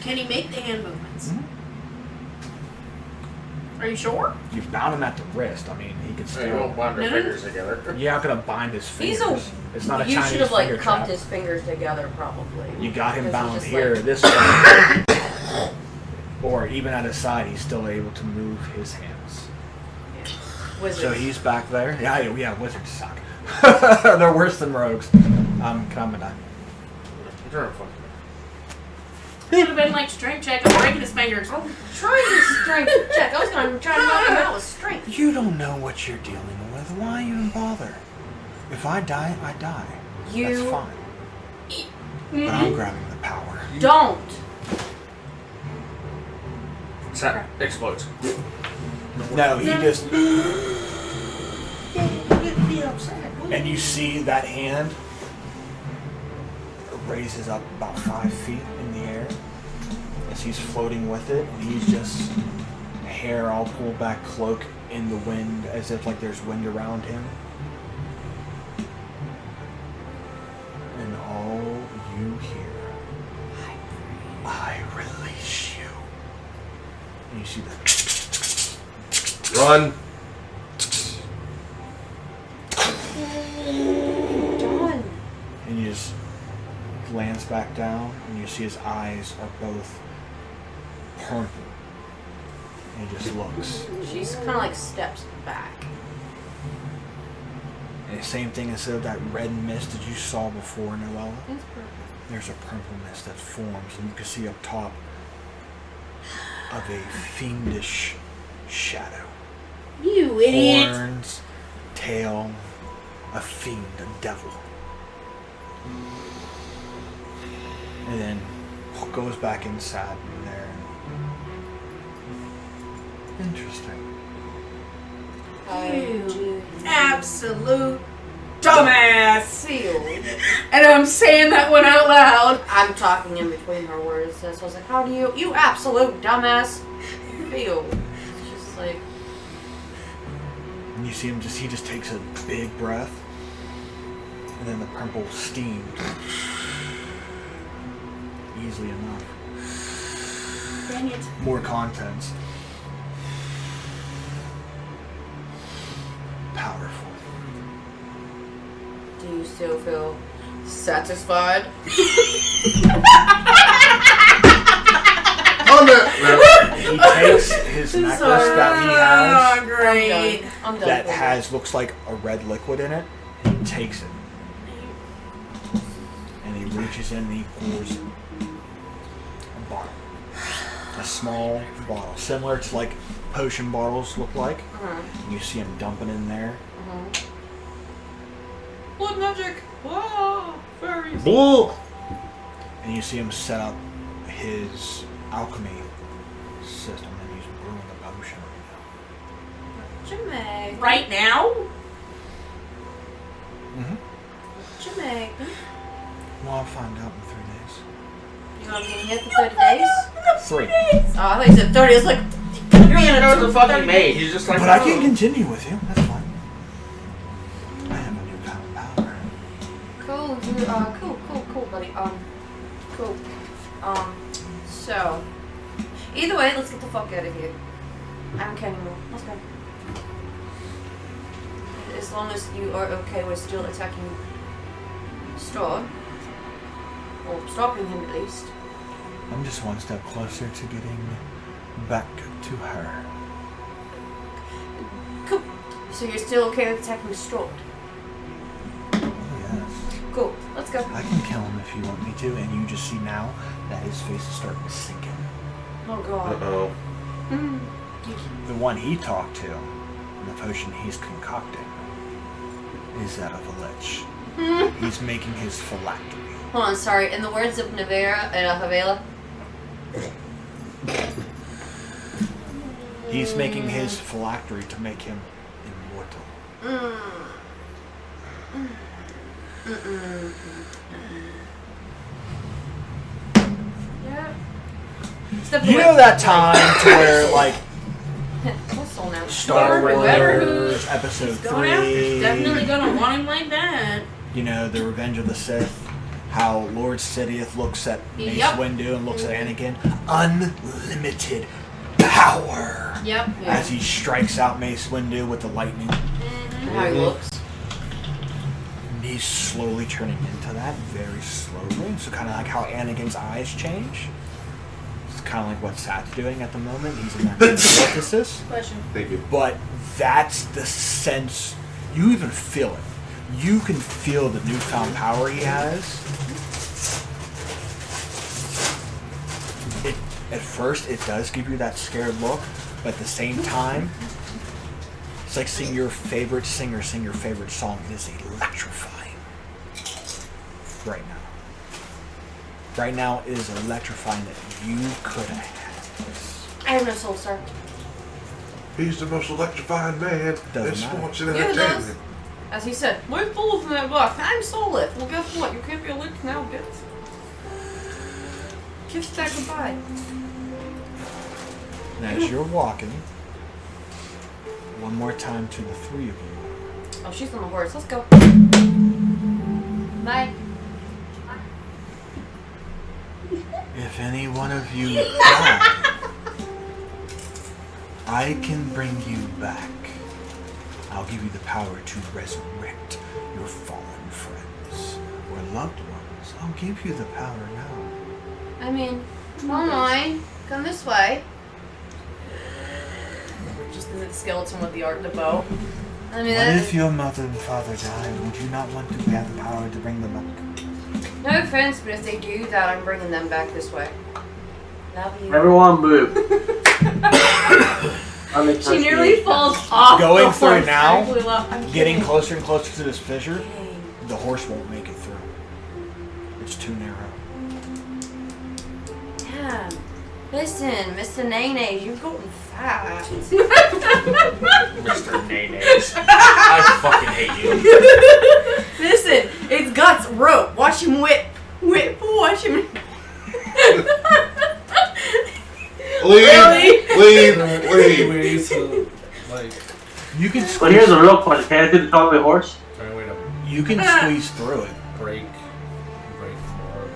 Can he make the hand movements? Mhm. Are you sure? You've bound him at the wrist. I mean, he could They still. won't bind their No, no. fingers together. You're not gonna bind his He's fingers. It's not a You Chinese should have like finger cupped trap. his fingers together, probably. You got him Because bound he's just here, like- this way. Or even at his side, he's still able to move his hands. Wizards. So he's back there. Yeah, wizards suck. They're worse than rogues. I'm gonna die. You're a fucking- It would have been like strength check. I'm breaking his fingers. I'm trying to strength check. I was going to try to knock him out with strength. You don't know what you're dealing with. Why even bother? If I die, I die. That's You fine. But I'm grabbing the power. don't. Sat explodes. No, he just. And you see that hand raises up about 5 feet in the air as he's floating with it, and he's just hair all pulled back, cloak in the wind as if like there's wind around him. And all you hear, I release you see that. Run. Done. And you just glance back down, and you see his eyes are both purple. And he just looks. She's kind of like steps back. And the same thing, instead of that red mist that you saw before, Noella, there's a purple mist that forms, and you can see up top of a fiendish shadow. You idiot. Horns, tail, a fiend, a devil. And then goes back inside in there. Interesting. You absolute dumbass. Feel. And I'm saying that one out loud. I'm talking in between her words, so I was like, how do you absolute dumbass, feel? It's just like, And you see him he just takes a big breath. And then the purple steam. Easily enough. Dang it. More contents. Powerful. do you still feel satisfied? On that. He takes his necklace that he has. Oh, great. I'm done. That has looks like a red liquid in it. He takes it, and he reaches in and he pours a bottle, a small bottle, similar to like potion bottles look like. And you see him dumping in there. Blood magic. Whoa, fairies. Bull. And you see him set up his alchemy system, and he's brewing a potion Jimmy. Right now? Mm-hmm. Jimmy. Well, I'll find out in 3 days. You want to be here for 30 days? 3. Oh, I thought you said 30. It's like, You don't even know what the fuck he made. He's just like, But I can continue with you. That's fine. I have a newfound power. cool, you, cool, buddy. Cool. So, either way, let's get the fuck out of here. I don't care anymore. Let's go. As long as you are okay with still attacking Storm, or stopping him at least. I'm just one step closer to getting back to her. Cool. So you're still okay with attacking Storm? Oh, yes. Cool. Let's go. I can kill him if you want me to, and you just see now that his face is starting to sink in. Oh god. Uh-oh. The one he talked to, and the potion he's concocting, is that of a lich. He's making his phylactery. Hold on, sorry. In the words of Nevera and Havela, He's making his phylactery to make him immortal. yeah. Step You away. know that time to where, like, Whistle now. Star Whoever Wars Episode Going after 3, definitely gonna want him like that. you know, The Revenge of the Sith, how Lord Sidious looks at Mace Yep. Windu and looks at Anakin. Unlimited power. Yep. As he strikes out Mace Windu with the lightning. How he looks. And he's slowly turning into that, very slowly. So kind of like how Anakin's eyes change. It's kind of like what Sat's doing at the moment. He's in that metamorphosis. Question. Thank you. But that's the sense. You even feel it. You can feel the newfound power he has. At first, it does give you that scared look, but at the same time, it's like seeing your favorite singer sing your favorite song. It is electrifying. Right now. Right now, it is electrifying that you could have had this. I have no soul, sir. He's the most electrifying man Doesn't in matter. sports and Yeah, it does. entertainment. As he said, my soul's in that box. I'm soulless. Well, guess what? You can't be a lich now, bitch. Kiss that goodbye. And as you're walking, one more time to the three of you. Oh, she's on the horse. Let's go. Bye. If any one of you die, I can bring you back. I'll give you the power to resurrect your fallen friends or loved ones. I'll give you the power now. I mean, come on. Come this way. Just the skeleton with the bow. I mean, What if your mother and father die? Would you not want to have the power to bring them back? no offense, but if they do that, I'm bringing them back this way. Love you. Everyone move. She nearly falls off. Going the through horse. now, I'm getting kidding. closer and closer to this fissure, the horse won't make it through. It's too narrow. Damn. Listen, Mr. Nene, you're going fast. Mr. Nays. I fucking hate you. Listen, it's Guts rope. Watch him whip. Watch him. Leave! Leave! Ways to, like, You can But squeeze. here's the real question. Can I do the talk of the horse? find a way to You can squeeze through it. break more of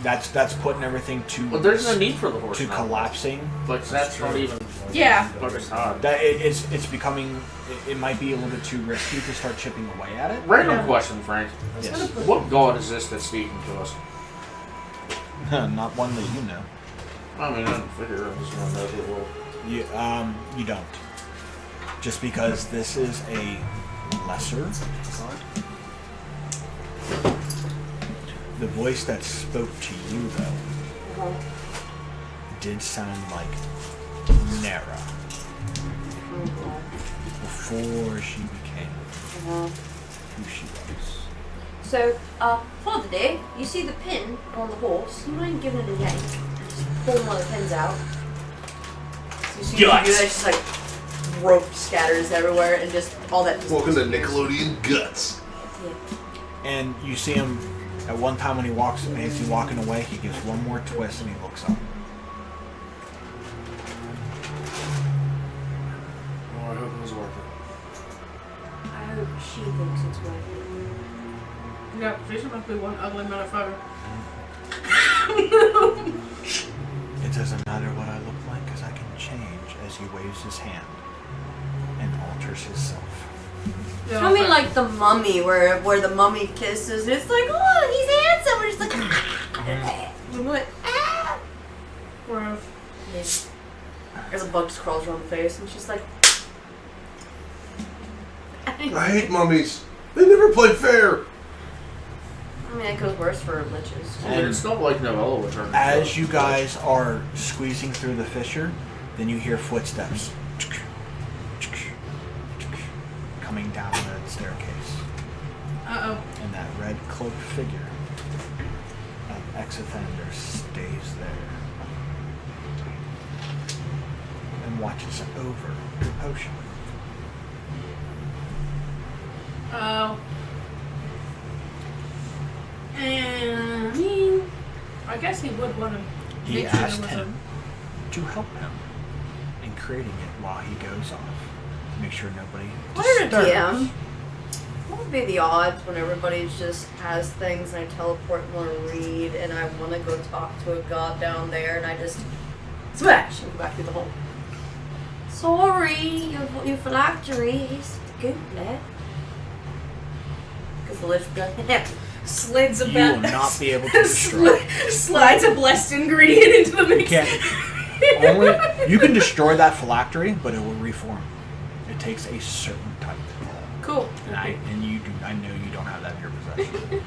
it, That's putting everything Well, there's no need for the horse to now. collapsing. But that's not even. Yeah. But it's not. That it's becoming. It might be a little bit too risky to start chipping away at it. Random question, Frank. Yes. What god is this that's speaking to us? Not one that you know. I mean, I don't figure. I just want to know who it was. You don't. Just because this is a lesser god. The voice that spoke to you, though, did sound like Nera before she became who she was. So, for the day, you see the pin on the horse. You mind giving it a yank? Just pull one of the pins out. So you see you do that, just like rope scatters everywhere, and just all that. Just Welcome to Nickelodeon Guts. And you see him at one time when he walks, as he's walking away, he gives one more twist and he looks up. Oh, I hope it was worth it. I hope she thinks it's worth it. Yeah, Jason must be one ugly motherfucker. It doesn't matter what I look like because I can change as he waves his hand and alters himself. Yeah, I mean, okay. like the mummy, where the mummy kisses. It's like, oh, he's handsome. We're just like, I'm like, ah. Gross. There's a bug just crawls around the face, and she's like, I hate mummies. They never play fair. I mean, it goes worse for liches. I mean, it's not like Novella would turn. As you guys are squeezing through the fissure, then you hear footsteps coming down the staircase. Uh-oh. And that red cloaked figure of Exothander stays there and watches over the potion. Oh. And I mean, I guess he would want to. He make sure there asked was him to help him in creating it while he goes off. To make sure nobody What are the disturbs. DM? What would be the odds when everybody just has things and I teleport and want to read and I want to go talk to a god down there and I just smash and go back through the hole? Sorry, your phylactery is good, lad. Because the lich gun. Slides a You bet. will not be able to destroy it. Slides a blessed ingredient into the You mix. can't. Only you can destroy that phylactery, but it will reform. It takes a certain type. Cool. And I know you don't have that in your possession.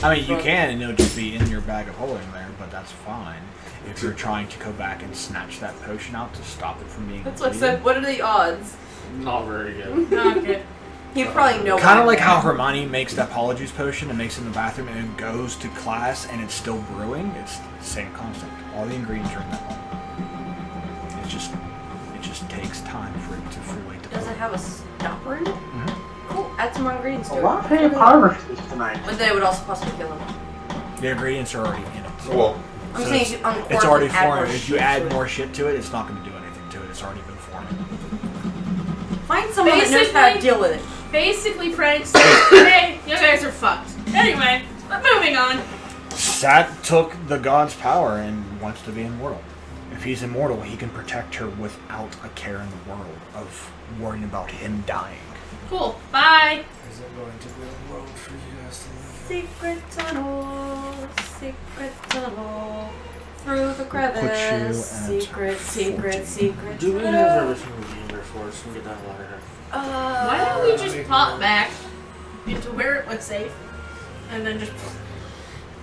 I mean, you can, and it'll just be in your bag of holding there, but that's fine. If you're trying to go back and snatch that potion out to stop it from being that's what I depleted. said. What are the odds? Not very good. Okay. You probably know. Kind of why. like how Hermione makes that Polyjuice potion and makes it in the bathroom and then goes to class and it's still brewing. It's the same concept. All the ingredients are in that one. It just takes time for it to fully Does develop. it have a stopper in it? Mhm. Cool. Add some more ingredients A to lot it. of pyrography tonight. But then it would also possibly kill him. The ingredients are already in it. Well, I'm So saying it's, you uncork it's already and add more formed. If you shit add to it. more shit to it, it's not going to do anything to it. It's already been formed. Find someone that knows how to deal with it. Basically, Frank said, hey, you guys are fucked. Anyway, moving on. Sat took the god's power and wants to be immortal. If he's immortal, he can protect her without a care in the world of worrying about him dying. Cool. Bye. Is it going to be a road for you guys to live? Secret tunnel through the crevice. Put you at Secret 14. Do we have everything we need there for us and get that water here? Why don't we just pop back into where it was safe, and then just...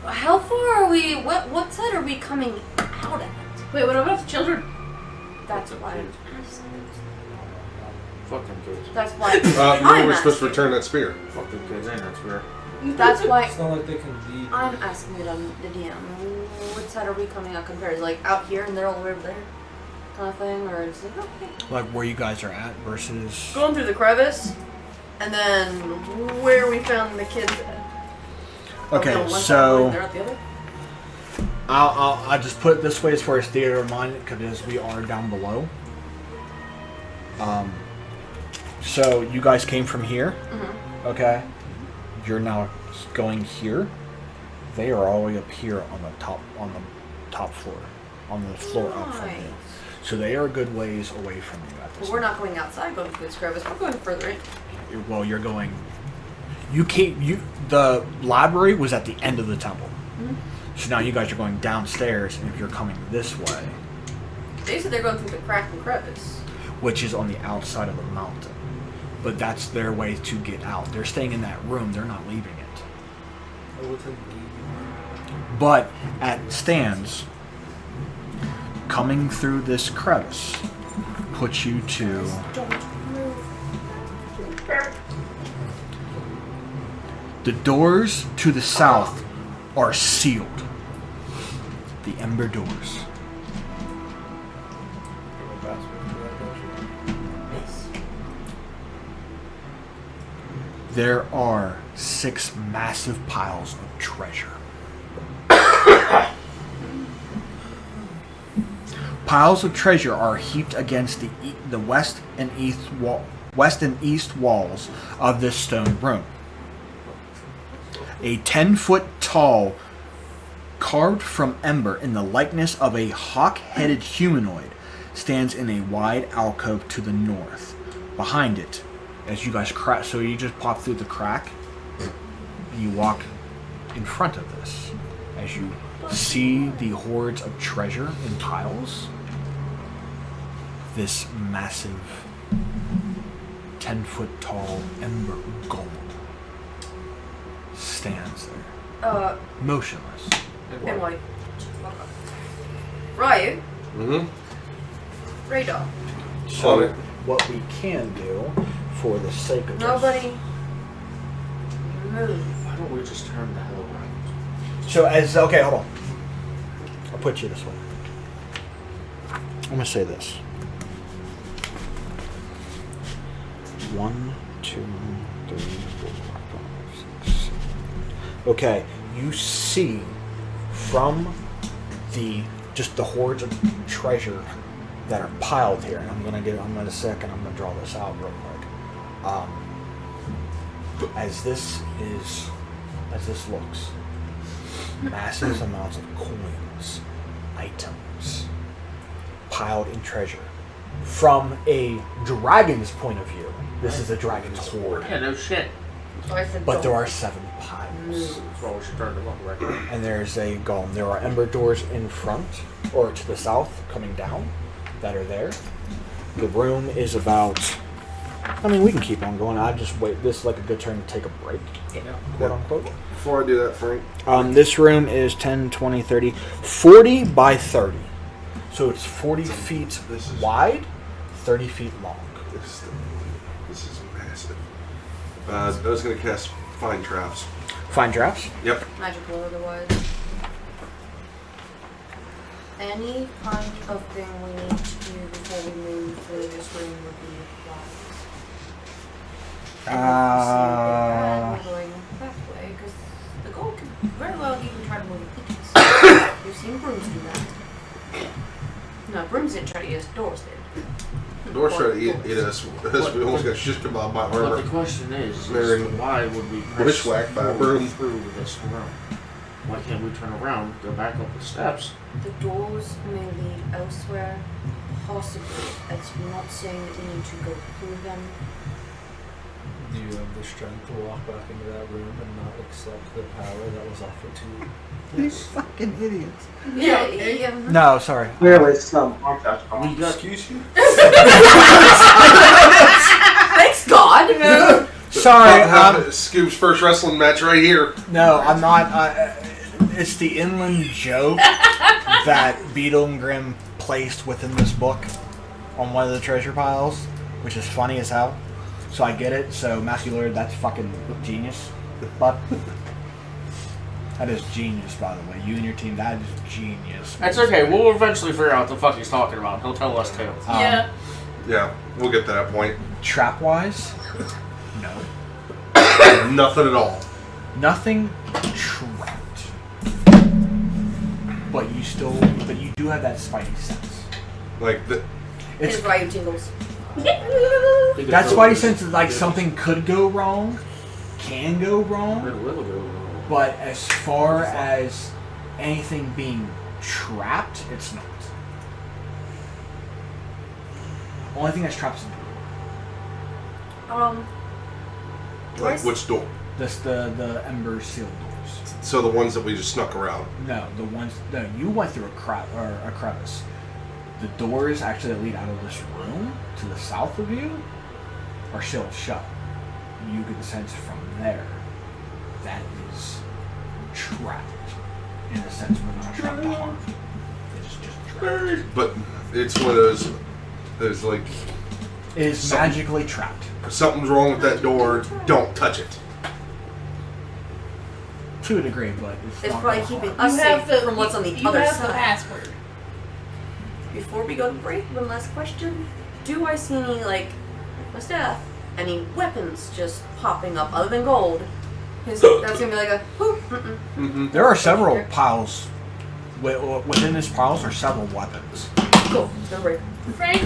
How far are we? What side are we coming out at? Wait, what about the children? That's why. Fuck them kids. That's why. Remember we're supposed to return that spear. Fuck them kids, ain't that fair? That's why. It's not like they can lead. I'm asking it on the DM. What side are we coming out compared? Like out here and they're all the way over there, kind of thing, or is it okay? Like where you guys are at versus. Going through the crevice, and then where we found the kids at. Okay, One side, so they're at the other. I'll just put it this way as far as theater of mind, because we are down below. So you guys came from here, okay? You're now going here. They are all the way up here on the top floor, on the floor up from you. So they are a good ways away from you at this. But we're not going outside, going through this crevice. We're going further in. Well, you're going. You came. The library was at the end of the temple. So now you guys are going downstairs, and if you're coming this way, They said they're going through the crack and crevice. which is on the outside of the mountain, but that's their way to get out. They're staying in that room. They're not leaving it. But at stands, coming through this crevice puts you to the doors to the south are sealed. The Ember Doors. There are 6 massive piles of treasure. Piles of treasure are heaped against the west and east walls of this stone room. A 10-foot tall, carved from ember in the likeness of a hawk-headed humanoid, stands in a wide alcove to the north. Behind it, as you guys crack, so you just pop through the crack, and you walk in front of this. As you see the hordes of treasure in piles, this massive 10-foot tall ember golem stands there, motionless. And like, Ryu, radar. So what we can do, for the sake of Nobody move. Why don't we just turn the hell around? this. So as okay, hold on. I'll put you this way. I'm gonna say this. 1, 2, 3, 4, 5, 6, 7. Okay, you see from the hordes of treasure that are piled here, and I'm gonna draw this out real quick. As this looks, massive amounts of coins, items, piled in treasure. From a dragon's point of view, this is a dragon's hoard. Yeah, no shit. But there are 7 piles. That's why we should turn them up right now. And there's a golem. There are ember doors in front, or to the south, coming down, that are there. The room is about... I mean, we can keep on going. I just wait. This is like a good turn to take a break, quote unquote. Before I do that, Frank. This room is 10, 20, 30, 40 by 30. So it's 40 feet wide, 30 feet long. This is massive. I was going to cast Find Traps. Find traps? Yep. Magical or otherwise. Any kind of thing we need to do before we move through this room would be wise. We're going that way because the goal could very well even try to move pictures. We've seen brooms do that. No, brooms didn't try to eat us. Doors did. Doors try to eat us. We almost got shit come out by But armor. the question is Wearing why would we bushwhacked by a broom through this room? Why can't we turn around, go back up the steps? The doors may lead elsewhere, possibly. That's not saying that we need to go through them. Do you have the strength to walk back into that room and not accept the power that was offered to you? These fucking idiots. Yeah. No, sorry. Clearly, some arm touch. We got Excuse you? Thanks God. Sorry, Scoop's first wrestling match right here. no, I'm not. It's the inland joke that Beetle and Grimm placed within this book on one of the treasure piles, which is funny as hell. So I get it. So Matthew Lillard, that's fucking genius. But that is genius, by the way. You and your team, that is genius. That's okay. We'll eventually figure out what the fuck he's talking about. He'll tell us too. Yeah. Yeah, we'll get to that point. Trap wise, no, Nothing at all. nothing trapped. But you do have that spidey sense. Like, It's why you tingles. That spidey sense is like something could go wrong, can go wrong. But as far as anything being trapped, it's not. Only thing that's trapped is the door. like which door? The Ember sealed doors. So the ones that we just snuck around. No, you went through a crevice. The doors actually that lead out of this room to the south of you are still shut. You get the sense from there that is trapped. In the sense we're not trapped to harm. It's just trapped. But it's one of those. There's like It is magically trapped. something's wrong with that door. Don't touch it. To a degree, but It's not probably gonna keeping harm. us safe from what's on the you other have the side. password. Before we go to break, one last question. Do I see any, like my staff, any weapons just popping up other than gold? 'Cause that's gonna be like a whoop. Mm-hmm. There are several piles. Within this piles are several weapons. Cool. Go break. Frank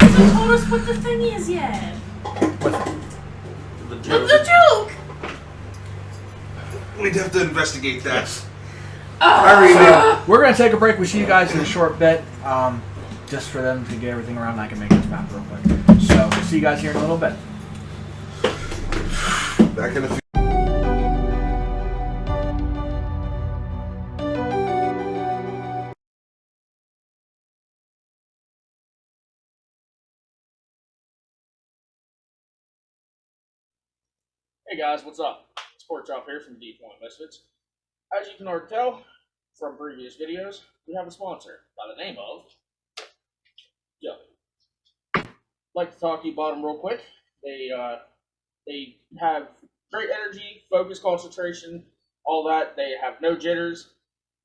hasn't told us what the thing is yet. The The joke. We'd have to investigate that. So, we're going to take a break. We'll see you guys in a short bit. Just for them to get everything around, I can make this map real quick. So, see you guys here in a little bit. Back in the. Hey guys, what's up? It's Porkchop here from D20 Misfits. As you can already tell from previous videos, we have a sponsor by the name of Jelly. Like to talk to you about them real quick. They have great energy, focus, concentration, all that. They have no jitters.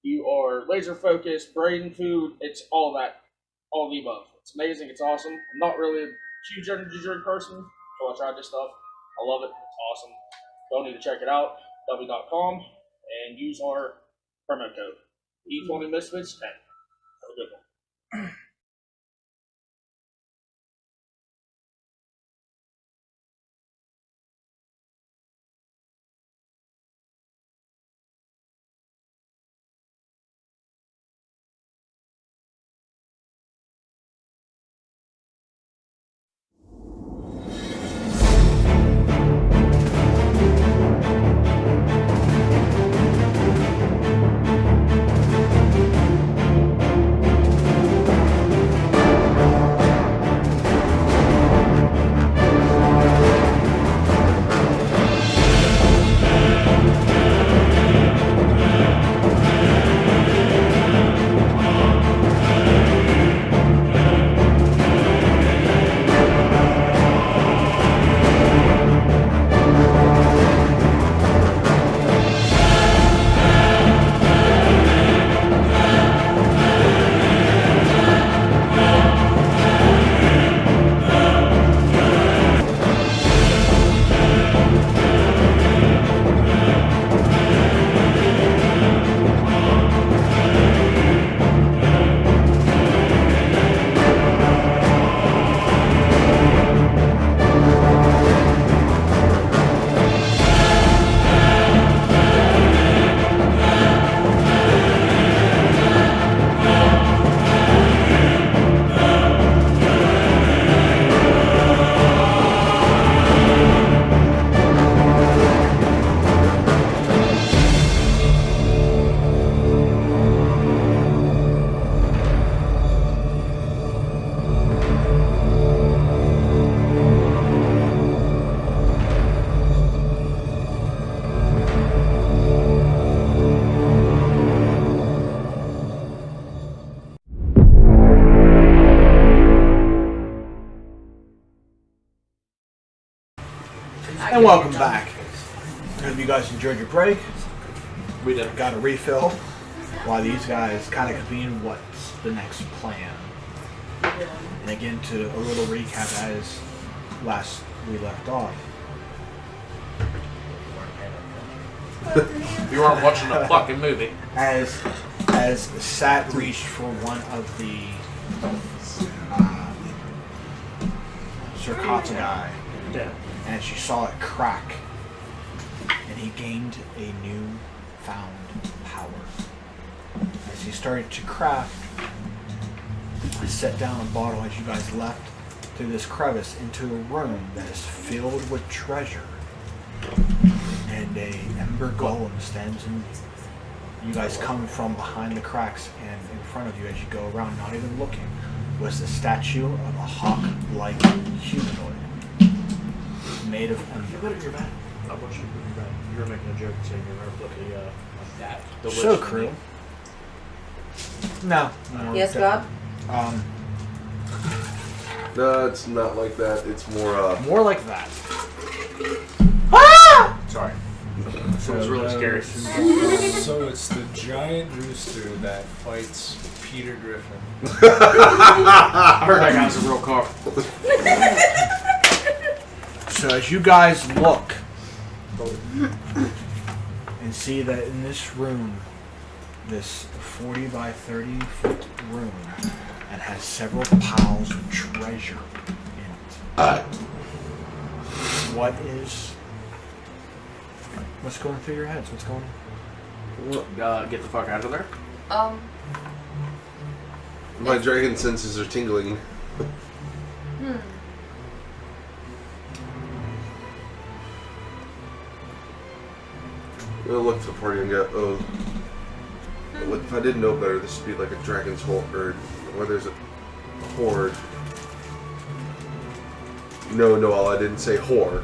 You are laser focused, brain food. It's all that, all the above. It's amazing. It's awesome. I'm not really a huge energy drink person, so I tried this stuff. I love it. It's awesome. Y'all need to check it out. W.com and use our promo code D20 Misfits 10. Have a good one. And welcome back. Hope you guys enjoyed your break. We did. Got a refill while these guys kind of convene what's the next plan. And again, to a little recap as last we left off. You weren't watching a fucking movie. As Sat reached for one of the sarcophagi, and she saw it crack, and he gained a new-found power. As he started to craft, he set down a bottle as you guys left through this crevice into a room that is filled with treasure. And a ember golem stands in. You guys come from behind the cracks, and in front of you, as you go around, not even looking, was the statue of a hawk-like humanoid made of ember. You're bad. I want you to put your bad. You were making a joke saying you were looking like that. The So witch cruel. No. Yes, God? No, it's not like that. It's more. More like that. Sorry. So it was really scary. So it's the giant rooster that fights Peter Griffin. I heard that guy's a real car. So as you guys look and see that in this room, this 40 by 30 foot room, and has several piles of treasure in it. What's going through your heads? What's going on? Get the fuck out of there. My dragon senses are tingling. I'm gonna look at the party and go, oh. What if I didn't know better? This would be like a dragon's horde, or there's a horde. No, Noel, I didn't say whore.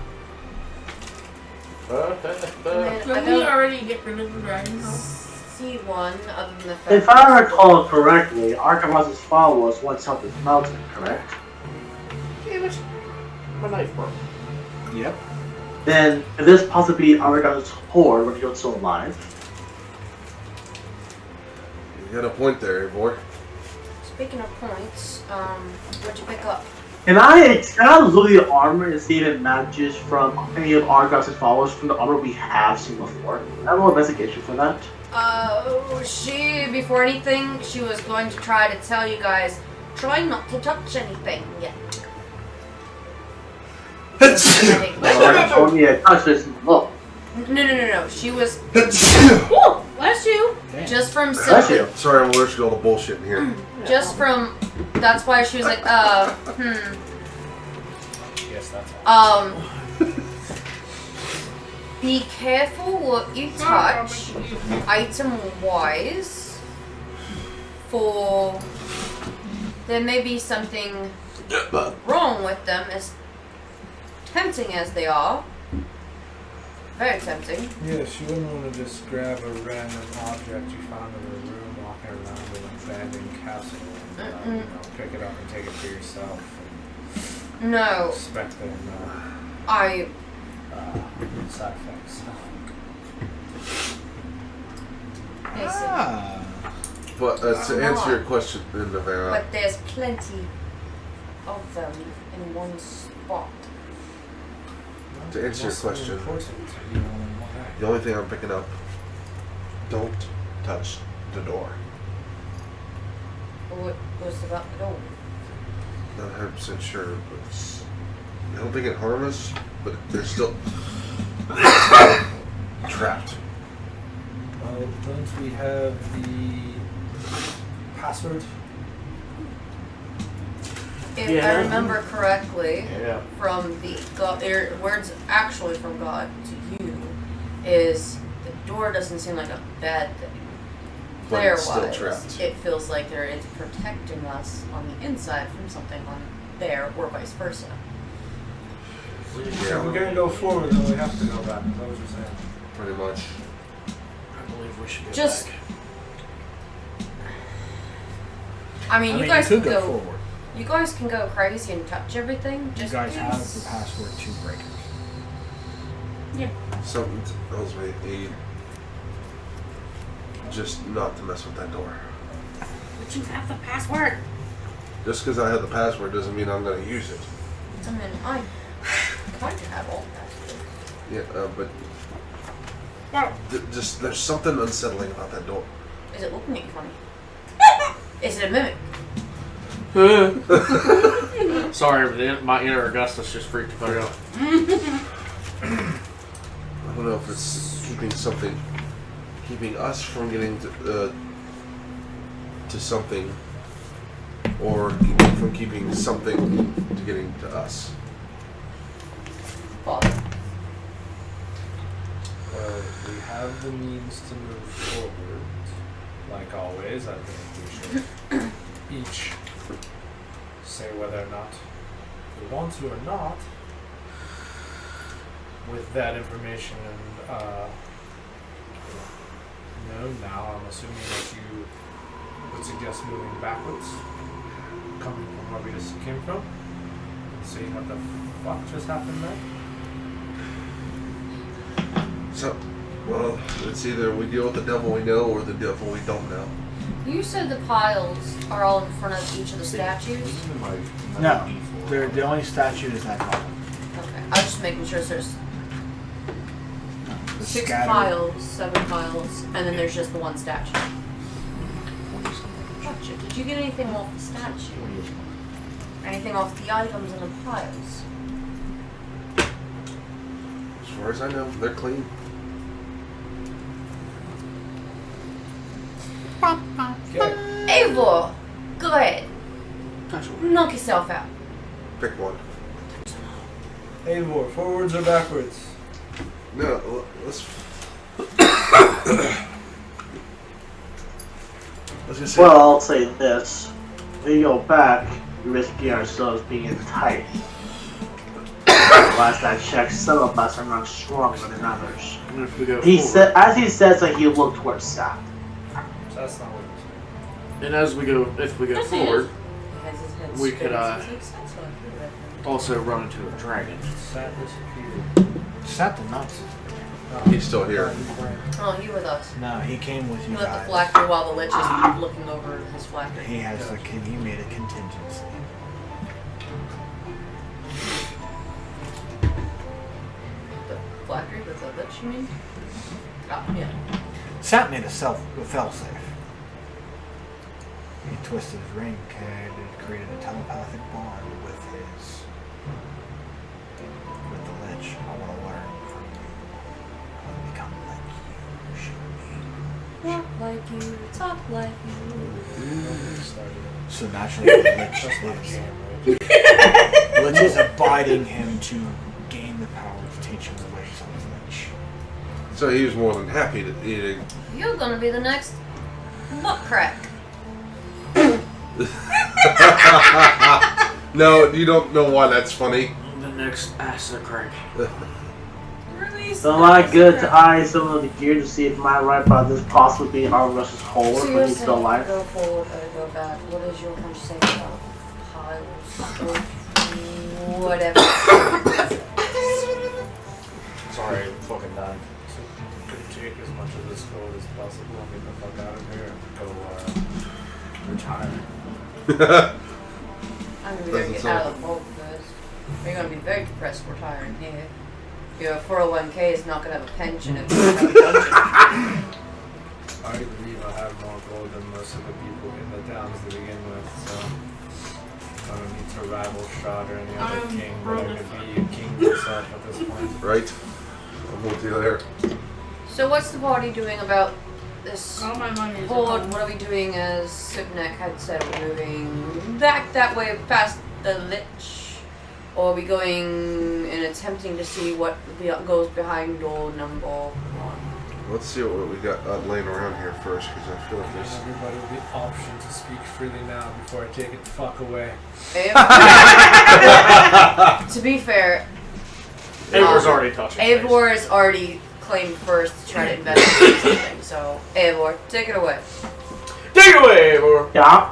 Did we already get rid of the dragon? See one other than the fact. If I recall correctly, Archivaz's fall was once helped with mountain, correct? Damn it. My knife broke. Yep. Then, if this possibly be Archivaz's horde when he was still alive, You got a point there, Ivor. Speaking of points, what'd you pick up? can I look at the armor and see if it matches from any of Archivaz's followers from the armor we have seen before? I have no investigation for that. Before anything, she was going to try to tell you guys, try not to touch anything yet. Only a touch this look. No. She was Oh, bless you. just from Bless simply, you. Sorry, I'm allergic to all the bullshit in here. just from. That's why she was like, Yes, that's all. Be careful what you touch, item-wise, for there may be something wrong with them, as tempting as they are. Very tempting. Yes, you wouldn't want to just grab a random object you found in a room walking around an abandoned castle and pick it up and take it for yourself and No, expecting I. side effects. Listen, But to answer your question, Nevera, but there's plenty of them in one spot. to answer your question, Important, why? the only thing I'm picking up, don't touch the door. What was about the door? Not 100% sure, but I don't think it harms us, but they're still trapped. Well, don't we have the password? If Yeah. I remember correctly, Yeah. from the words actually from God to you, is the door doesn't seem like a bad thing. But it's still Player-wise, trapped. it feels like it's protecting us on the inside from something on there, or vice versa. If we're gonna go forward, then we have to go back. Is that what you're saying? Pretty much. I believe we should go Just, back. I mean, you guys could can go go. forward. You guys can go crazy and touch everything. You Just guys have please. the password to breakers. Yeah. Something tells me just not to mess with that door. But you have the password. Just because I have the password doesn't mean I'm going to use it. I mean, I kind of have all that. Yeah, but Well, just there's something unsettling about that door. Is it looking at you funny? Is it a mimic? Sorry, my inner Augustus just freaked the fuck out. I don't know if it's keeping us from getting to something, or keeping something to getting to us. Father. Well, we have the means to move forward. Like always, I think we should each say whether or not we want to or not. With that information known now, I'm assuming that you would suggest moving backwards, coming from where we just came from, and seeing what the fuck just happened there. So, well, it's either we deal with the devil we know or the devil we don't know. You said the piles are all in front of each of the statues? No, they're the only statue is that column. Okay. I was just making sure there's The 6 scattered- piles, 7 piles, and then there's just the one statue. Gotcha. Did you get anything off the statue? Anything off the items in the piles? As far as I know, they're clean. Eivor! Go ahead. Knock yourself out. Pick one. Eivor, forwards or backwards? No, let's. Let's just say. Well, I'll say this. If we go back, we're risking ourselves being enticed. Last I checked, some of us are not stronger than others. And if we go He forward, said, as he says that, he looked towards south. So that's not what you're saying. and as we go, if we go Yes, it forward, He has his head We straight. could, He's like, "That's not good." also run into a dragon. Sat disappeared. Sat the nuts. He's still here. Oh, you with us. No, he came with He you left guys. the flactor while the lich is looking over his flactor. He has he made a contingency. The flactor with the lich, you mean? Oh, yeah. Sat made a fail safe. He twisted his ring, created a telepathic bond with the lich. I want to learn from you. I want to become like you should be. Walk like you, talk like you. So naturally, the lich is abiding him to gain the power to teach him the ways of the lich. So he was more than happy to eat it. You're gonna be the next nutcrack. No, you don't know why that's funny. The next acid crack. Release So am I good to eye some of the gear to see if am I right about this possibly being our versus Holward So when you're he's still saying alive? go forward or go back. What is your hunch say about piles or whatever? Sorry, I'm fucking done. Could take as much of this gold as possible and get the fuck out of here and go retire. I'm gonna be Doesn't get sound- out of the boat first. You're gonna be very depressed retiring here. Your 401k is not gonna have a pension if you have a pension. I believe I have more gold than most of the people in the towns to begin with, so I don't need to rival Shad or any other king, but I could be a king myself at this point. Right? I'm with you there. So what's the party doing about this all my money is board? at home. What are we doing as Sibnek had said? Are we moving back that way past the lich? Or are we going and attempting to see what goes behind door number 1? Let's see what we got laying around here first, because I feel like Give there's. everybody the option to speak freely now before I take it the fuck away. To be fair, Evor's already touching. Eivor has already claimed first to try to investigate something. So, Eivor, take it away. Take it away, Eivor. Yeah,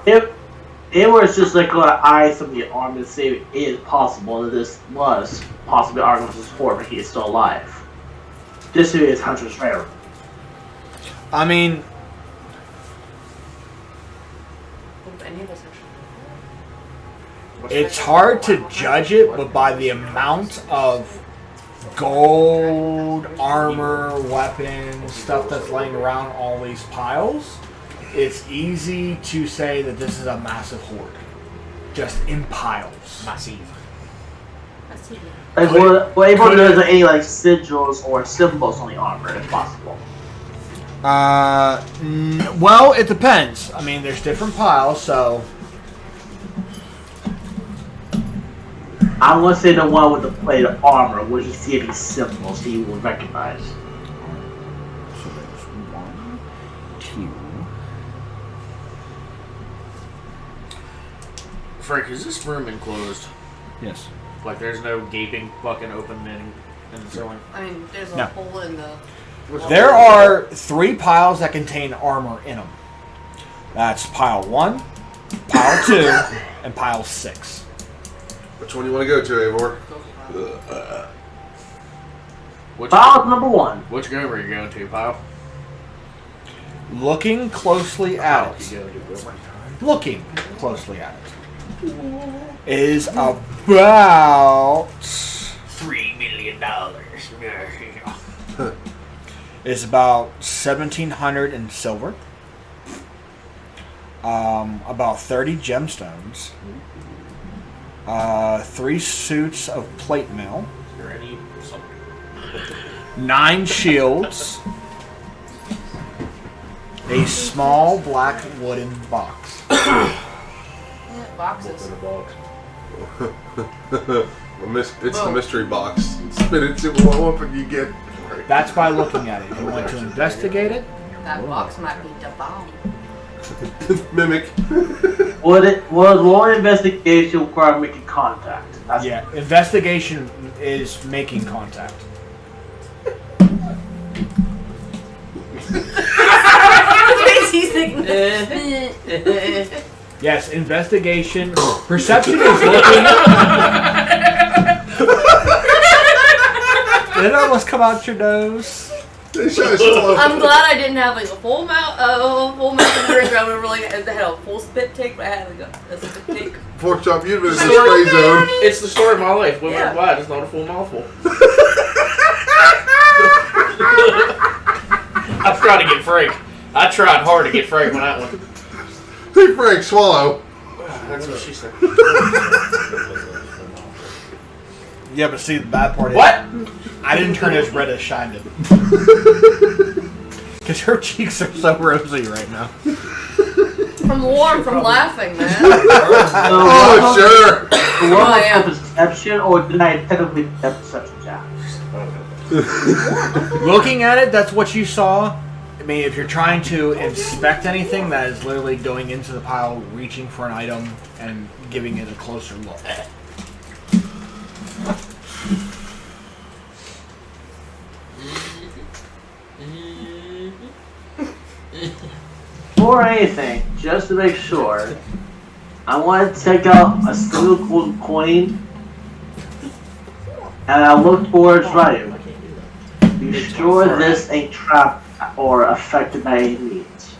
it was just like going to eye some of the arm and see if it is possible that this was possibly our versus Holward, but he is still alive. this is Hunter's Rare. I mean, Any of us actually. it's hard to judge it, but by the amount of gold, armor, weapons, stuff that's laying around all these piles, it's easy to say that this is a massive hoard. Just in piles. Massive. Like, well, if there's any like sigils or symbols on the armor, if possible. Well, it depends. I mean, there's different piles, so... I want to say the one with the plate of armor, where you see any symbols he will recognize. So there's 1, 2... Frank, is this room enclosed? Yes. Like, there's no gaping fucking open in the ceiling? I mean, there's a No. hole in the. There are 3 piles that contain armor in them. That's pile 1, pile 2, and pile 6. Which one do you want to go to, Eivor? Pile number 1. Which room are you going to, pal? Looking closely at You it. go to Bill. Looking closely at it. Is about $3 million. is about 1,700 in silver. About 30 gemstones. 3 suits of plate mail. Is there any something? 9 shields. A small black wooden box. Boxes. It's the mystery box. Spin it, see what weapon you get. That's by looking at it. If you want to investigate it, That box might be the bomb. Mimic. Would one investigation require making contact? That's yeah, investigation is making contact. He's thinking. Yes, investigation. Perception is looking. Did it almost come out your nose? I'm glad I didn't have like a full mouth of drink. I would really had a full spit take, but I had like a spit take. Pork chop, you've been in the spray zone. It's the story of my life. Women Yeah. are glad it's not a full mouthful. I'm trying to get Frank. I tried hard to get Frank on that one. Hey Frank, swallow. That's what she said. Yeah, but see, the bad part is... What? I didn't turn as red as Shine did. Because her cheeks are so rosy right now. I'm warm from laughing, man. Oh, sure. the one I am. perception, or did I technically have perception check? Looking at it, that's what you saw. I mean, if you're trying to inspect anything, that is literally going into the pile, reaching for an item, and giving it a closer look. For anything, just to make sure, I want to take out a single gold coin, and I look towards Ryu. Be sure this ain't trapped or affected by any means.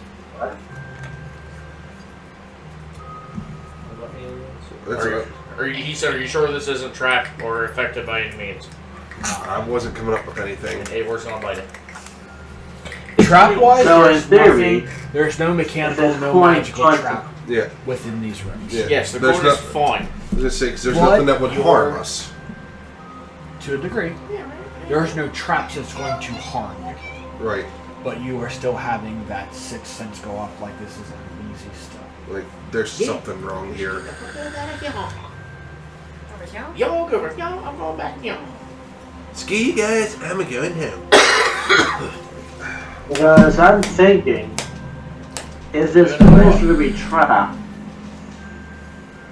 That's Are you sure this isn't tracked or affected by any means? I wasn't coming up with anything. And Eivor's not biting. Trap-wise, So in there's theory, nothing, there's no mechanical, there's no coins magical going- trap Yeah. within these rooms. Yeah. Yes, the There's coin is no- fine. Just say, 'cause there's What nothing that would you're- harm us. To a degree. There's no traps that's going to harm you. Right. But you are still having that sixth sense go off like this is an easy stuff. Like, there's something wrong here. Y'all go, y'all, I'm going back, y'all. Ski, you guys. I'm going home. because I'm thinking, if this supposed to be trapped,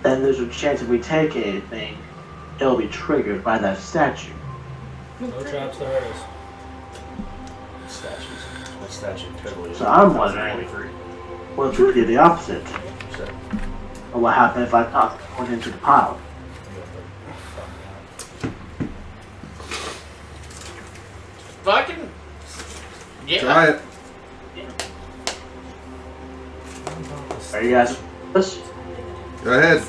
then there's a chance if we take anything, it'll be triggered by that statue. No traps there is. Statues. What statue totally is? So I'm wondering- Only free. What if we did the opposite? So, Or what happened if I tossed the coin into the pile? fucking. Yeah. Try it. Are you guys this? Go ahead.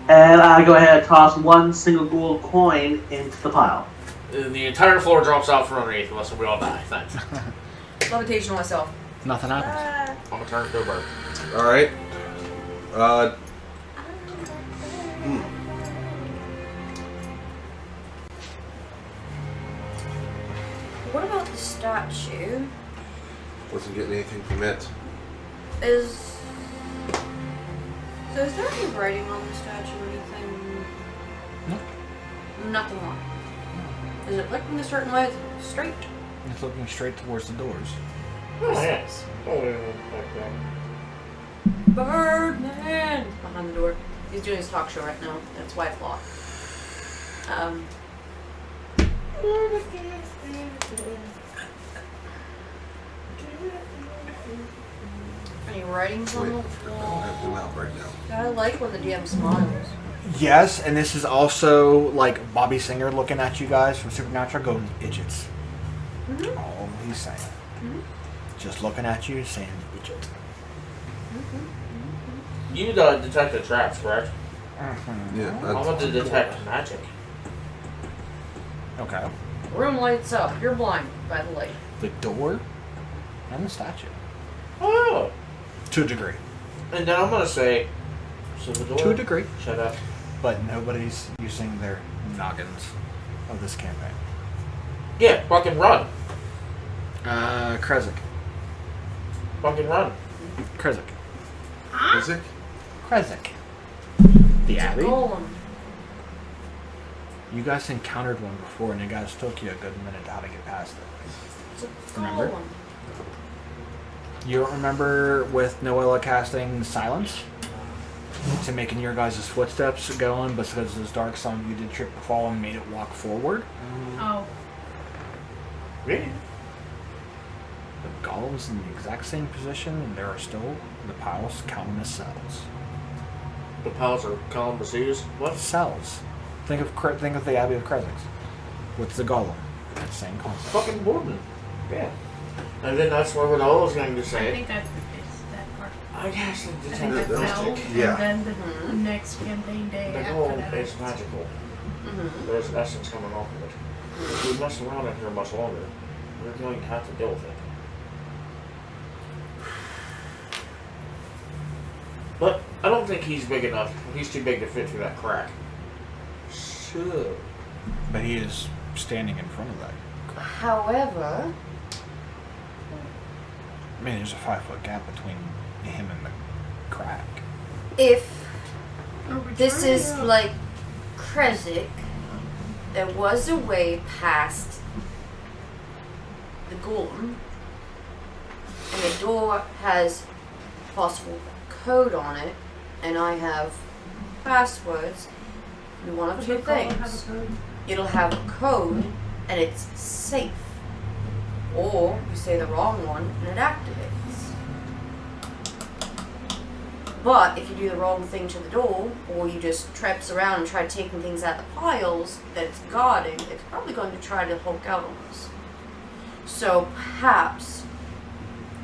And I go ahead and toss one single gold coin into the pile. And the entire floor drops out from underneath of us and we all die. Thanks. Levitation myself. Nothing happens. I'm gonna turn into a bird. All right. What about the statue? Wasn't getting anything from it. So is there any writing on the statue or anything? No. Nothing on it. Is it looking a certain way? Is it straight? It's looking straight towards the doors. Oh, yes. Birdman! Behind the door. He's doing his talk show right now. That's why it's locked. Any writings on Wait, the I don't wall? have them out right now. I like when the DM smiles. Yes, and this is also like Bobby Singer looking at you guys from Supernatural going, idiots. Mm-hmm. All he's saying. Mm-hmm. Just looking at you saying, idiot. You detect the traps, correct? Yeah. I'm going to detect magic. Okay. Room lights up. You're blind by the light. The door and the statue. Oh. To a degree. And then I'm going to say, so the door. To a degree. Shut up. But nobody's using their noggins of this campaign. Yeah, fucking run. Krezik. Fucking run. Krezik. Is it? Krezik. The Abbey? Golem. You guys encountered one before and you guys took you a good minute how to get past it. It's a Remember? golem. You don't remember with Noella casting silence? To making your guys' footsteps going, but because it was dark, some of you did trip and fall and made it walk forward. Oh. Really? The golem's in the exact same position, and there are still the piles counting as cells. The pals are calling disease. What? Cells. Think of the Abbey of Krezik with the golem. That same concept. Fucking Warden. Yeah. And then that's where all I was going to I say. think that's the case, that part. I guess I think detect that's that was hell, take- yeah. and then the next campaign day the after golem that. is magical. There's essence coming off of it. If we mess around in here much longer, we're going to have to deal with it. But I don't think he's big enough. He's too big to fit through that crack. So, But he is standing in front of that. However, I mean, there's a 5-foot gap between him and the crack. if Oh, we're this trying is to- like Krezik, there was a way past the golem, and the door has possible code on it, and I have passwords. Do one of Does two the golem have things. a code? It'll have a code, and it's safe. Or you say the wrong one, and it activates. But if you do the wrong thing to the door, or you just traps around and try taking things out of the piles that it's guarding, it's probably going to try to hulk out on us. So perhaps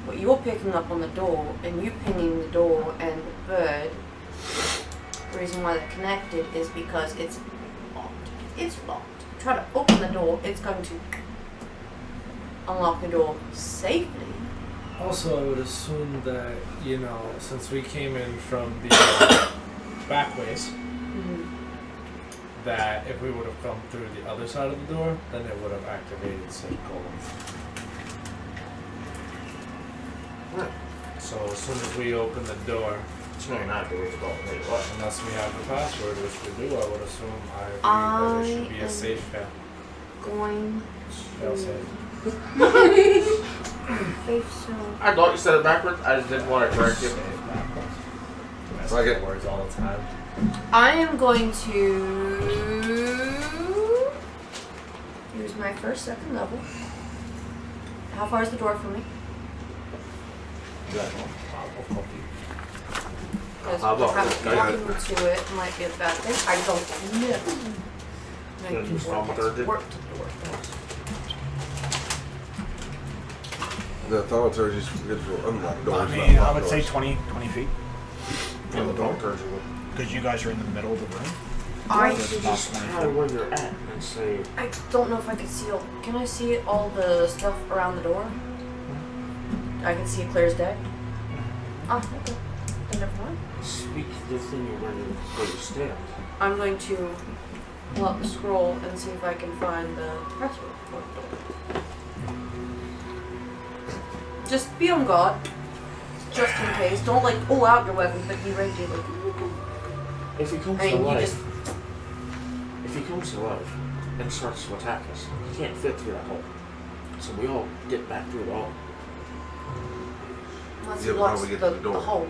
what you're picking up on the door, and you pinging the door and the bird, the reason why they're connected is because it's locked. It's locked. Try to open the door, it's going to unlock the door safely. Also, I would assume that, since we came in from the back ways, that if we would have come through the other side of the door, then it would have activated said golem. So as soon as we open the door, it's really not doing the golem. Wait, what? unless we have the password, which we do, I would assume that it should be a safe fail. Going Fail safe. Faith so. I thought you said it backwards. I just didn't want to correct you. Like it. Words all the time. I am going to use my second level. How far is the door from me? Because How about perhaps this? walking to it might be a bad thing. I don't know. I Yeah, can just work thumb it. to the door. The thaumaturgy is good for unlocked doors. I not mean, I locked would say doors. 20 feet from the door. Because you guys are in the middle of the room. I So it's about Just 20 tell feet. where you're at and say, I don't know if I could see all. Can I see all the stuff around the door? I can see it clear as day. Ah, okay. Then never mind. speak the thing where you stand. I'm going to pull out the scroll and see if I can find the password for the door. Just be on guard. Just in case. Don't like pull out your weapon, but be ready to like. If he comes I to mean, you life, just. if he comes to life and starts to attack us, he can't fit through that hole. So we all get back through the hole. Unless Yeah, he but how locks do we get the, to the door? hole.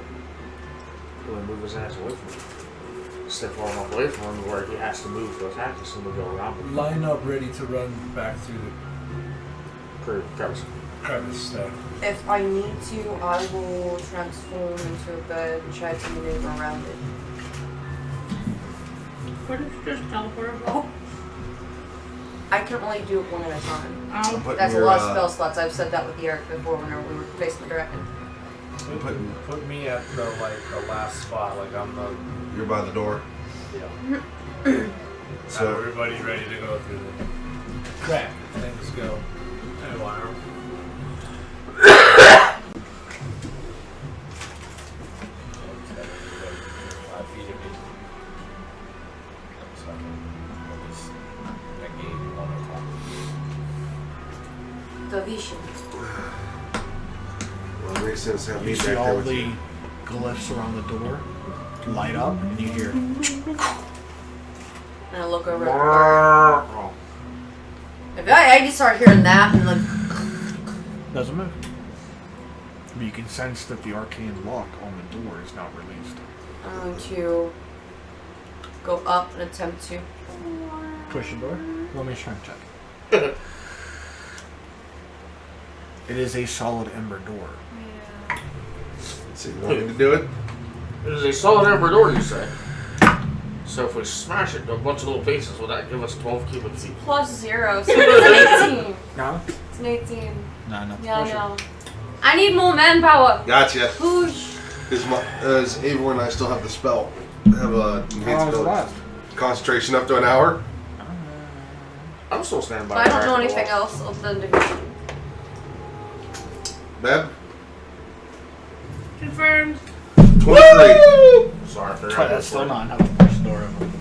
We'll move his ass away from him. Step far enough away from him where he has to move to attack us, and we'll go around him. Line up ready to run back through the Crevice. crevice there. If I need to, I will transform into a bird and try to maneuver around it. Where did you just teleport us all? I can only do it one at a time. Put That's a your, lot of spell slots. I've said that with Eric before whenever we were facing the dragon. Put me at the last spot, like I'm the You're by the door. yeah. So Everybody ready to go through the crack. Things go. Hey, Wire. The vision. well, it makes sense to have me You back see there all with the you. glyphs around the door light up, and you hear. And I look over. Oh. If I just start hearing that and like, Doesn't move. But you can sense that the arcane lock on the door is not released. I'm going to go up and attempt to. Push the door. Roll me a strength check. It is a solid ember door. So you want me to do it? It is a solid ember door, you say. So if we smash it into a bunch of little pieces, will that give us 12 cubic feet? Plus 0, so it's an 18. No? It's an 18. No, nothing. Yeah, I know. I need more manpower. Gotcha. Whoosh. Is Eivor and I still have the spell? Have a How long enhanced does it ability? last? Concentration up to an hour? I'm still standing by But I don't the know back of the anything wall. else other than division. Beb? Confirmed. 23. Sorry, I figured Try I'd that go still for it. not. Have to push the door open.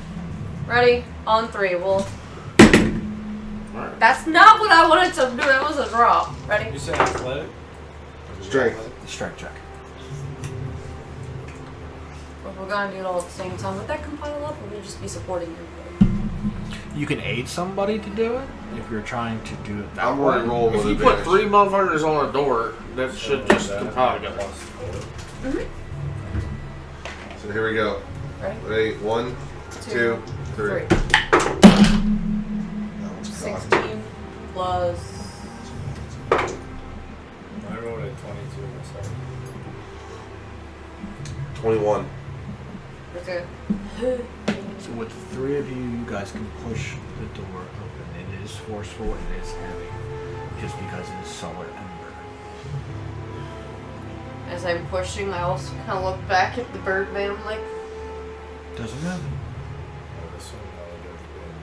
Ready? On 3. Well, Alright. that's not what I wanted to do. That was a draw. Ready? You said athletic? Strength. Strength check. If we're gonna do it all at the same time, would that compile up or would it just be supporting everybody? You can aid somebody to do it if you're trying to do it that I'm way. already rolling If with you put advantage. 3 motherfuckers on a door, that should just compile together. So here we go. Ready? Ready? 1, 2, 3. 3. That one's cocked. 16 plus. I rolled a 22 myself. 21. Okay. So with the three of you, you guys can push the door open. It is forceful, it is heavy, just because it is solid ember. As I'm pushing, I also kind of look back at the bird man. I'm like, Doesn't matter. I would assume that would have been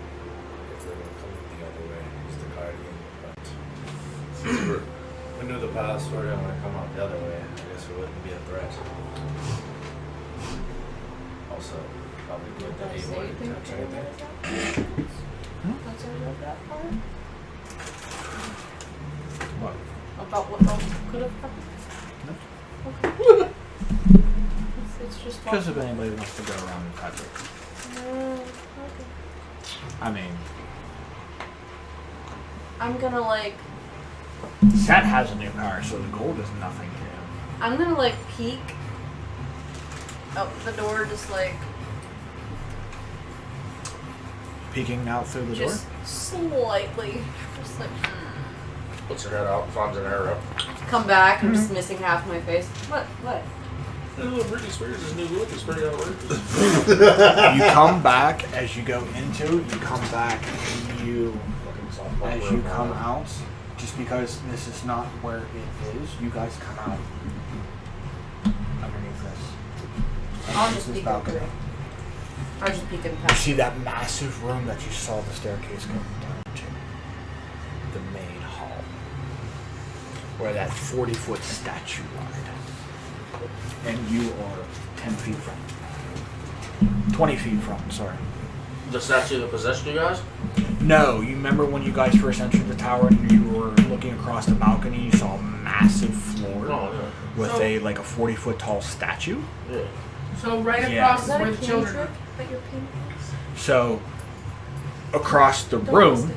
if they were coming the other way, he's the guardian. But since we knew the password and when I come out the other way, I guess it wouldn't be a threat. Also, probably good that he wouldn't touch anything. What? about what else could have happened? Okay. It's just Because if anybody wants to go around and touch it. okay. I mean, I'm gonna like. Seth has a new power, so the gold is nothing to him. I'm gonna like peek out the door, just like. Peeking out through the Just slightly. Just like. Puts her head out, finds an arrow. Come back, I'm just missing half my face. What? What? Oh, Britney Spears' new look is pretty outrageous. door. You come back as you go into, you come back and you, as you come out, just because this is not where it is, you guys come out underneath this. I'll just This peek balcony. over. I'll just peek in You past. see that massive room that you saw the staircase going down to. The main hall. Where that 40-foot statue lied. And you are 10 feet from it. 20 feet from it, sorry. The statue that possessed you guys? No, you remember when you guys first entered the tower and you were looking across the balcony, you saw a massive floor Oh, yeah. with So- a 40-foot tall statue? Yeah. So right Yeah. across is where the children are. But your pink So, across the room,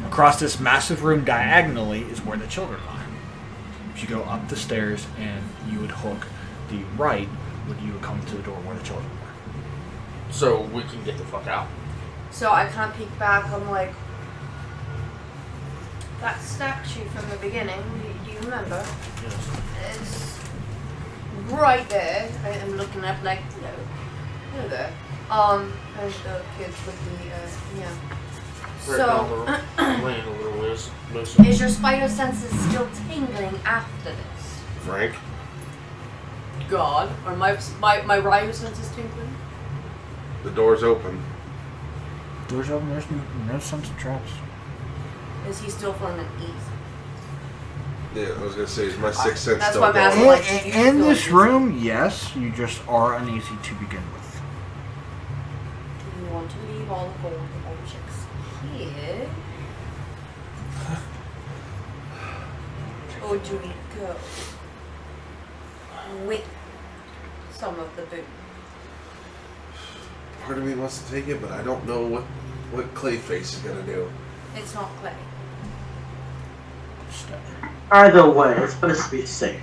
across this massive room diagonally is where the children lie. If you go up the stairs and you would hook the right, you would come to the door where the children were. So we can get the fuck out. So I can't peek back. I'm like, that statue from the beginning. Do you remember? Yes. It's right there. I am looking up like, hello there. And the kids with the yeah. Right down So, the lane a little ways. is your spider senses still tingling after this? Frank? God. Or my Ryu sense is tingling? The door's open. Doors open, there's no sense of traps. Is he still feeling uneasy? Yeah, I was gonna say, is my sixth sense That's still why I'm asking, going? like, do you In feel this uneasy? room, yes, you just are uneasy to begin with. Do you want to leave all the gold objects here? Or do we go with some of the boot? Part of me wants to take it, but I don't know what Clayface is gonna do. It's not clay. Either way, it's best to be safe.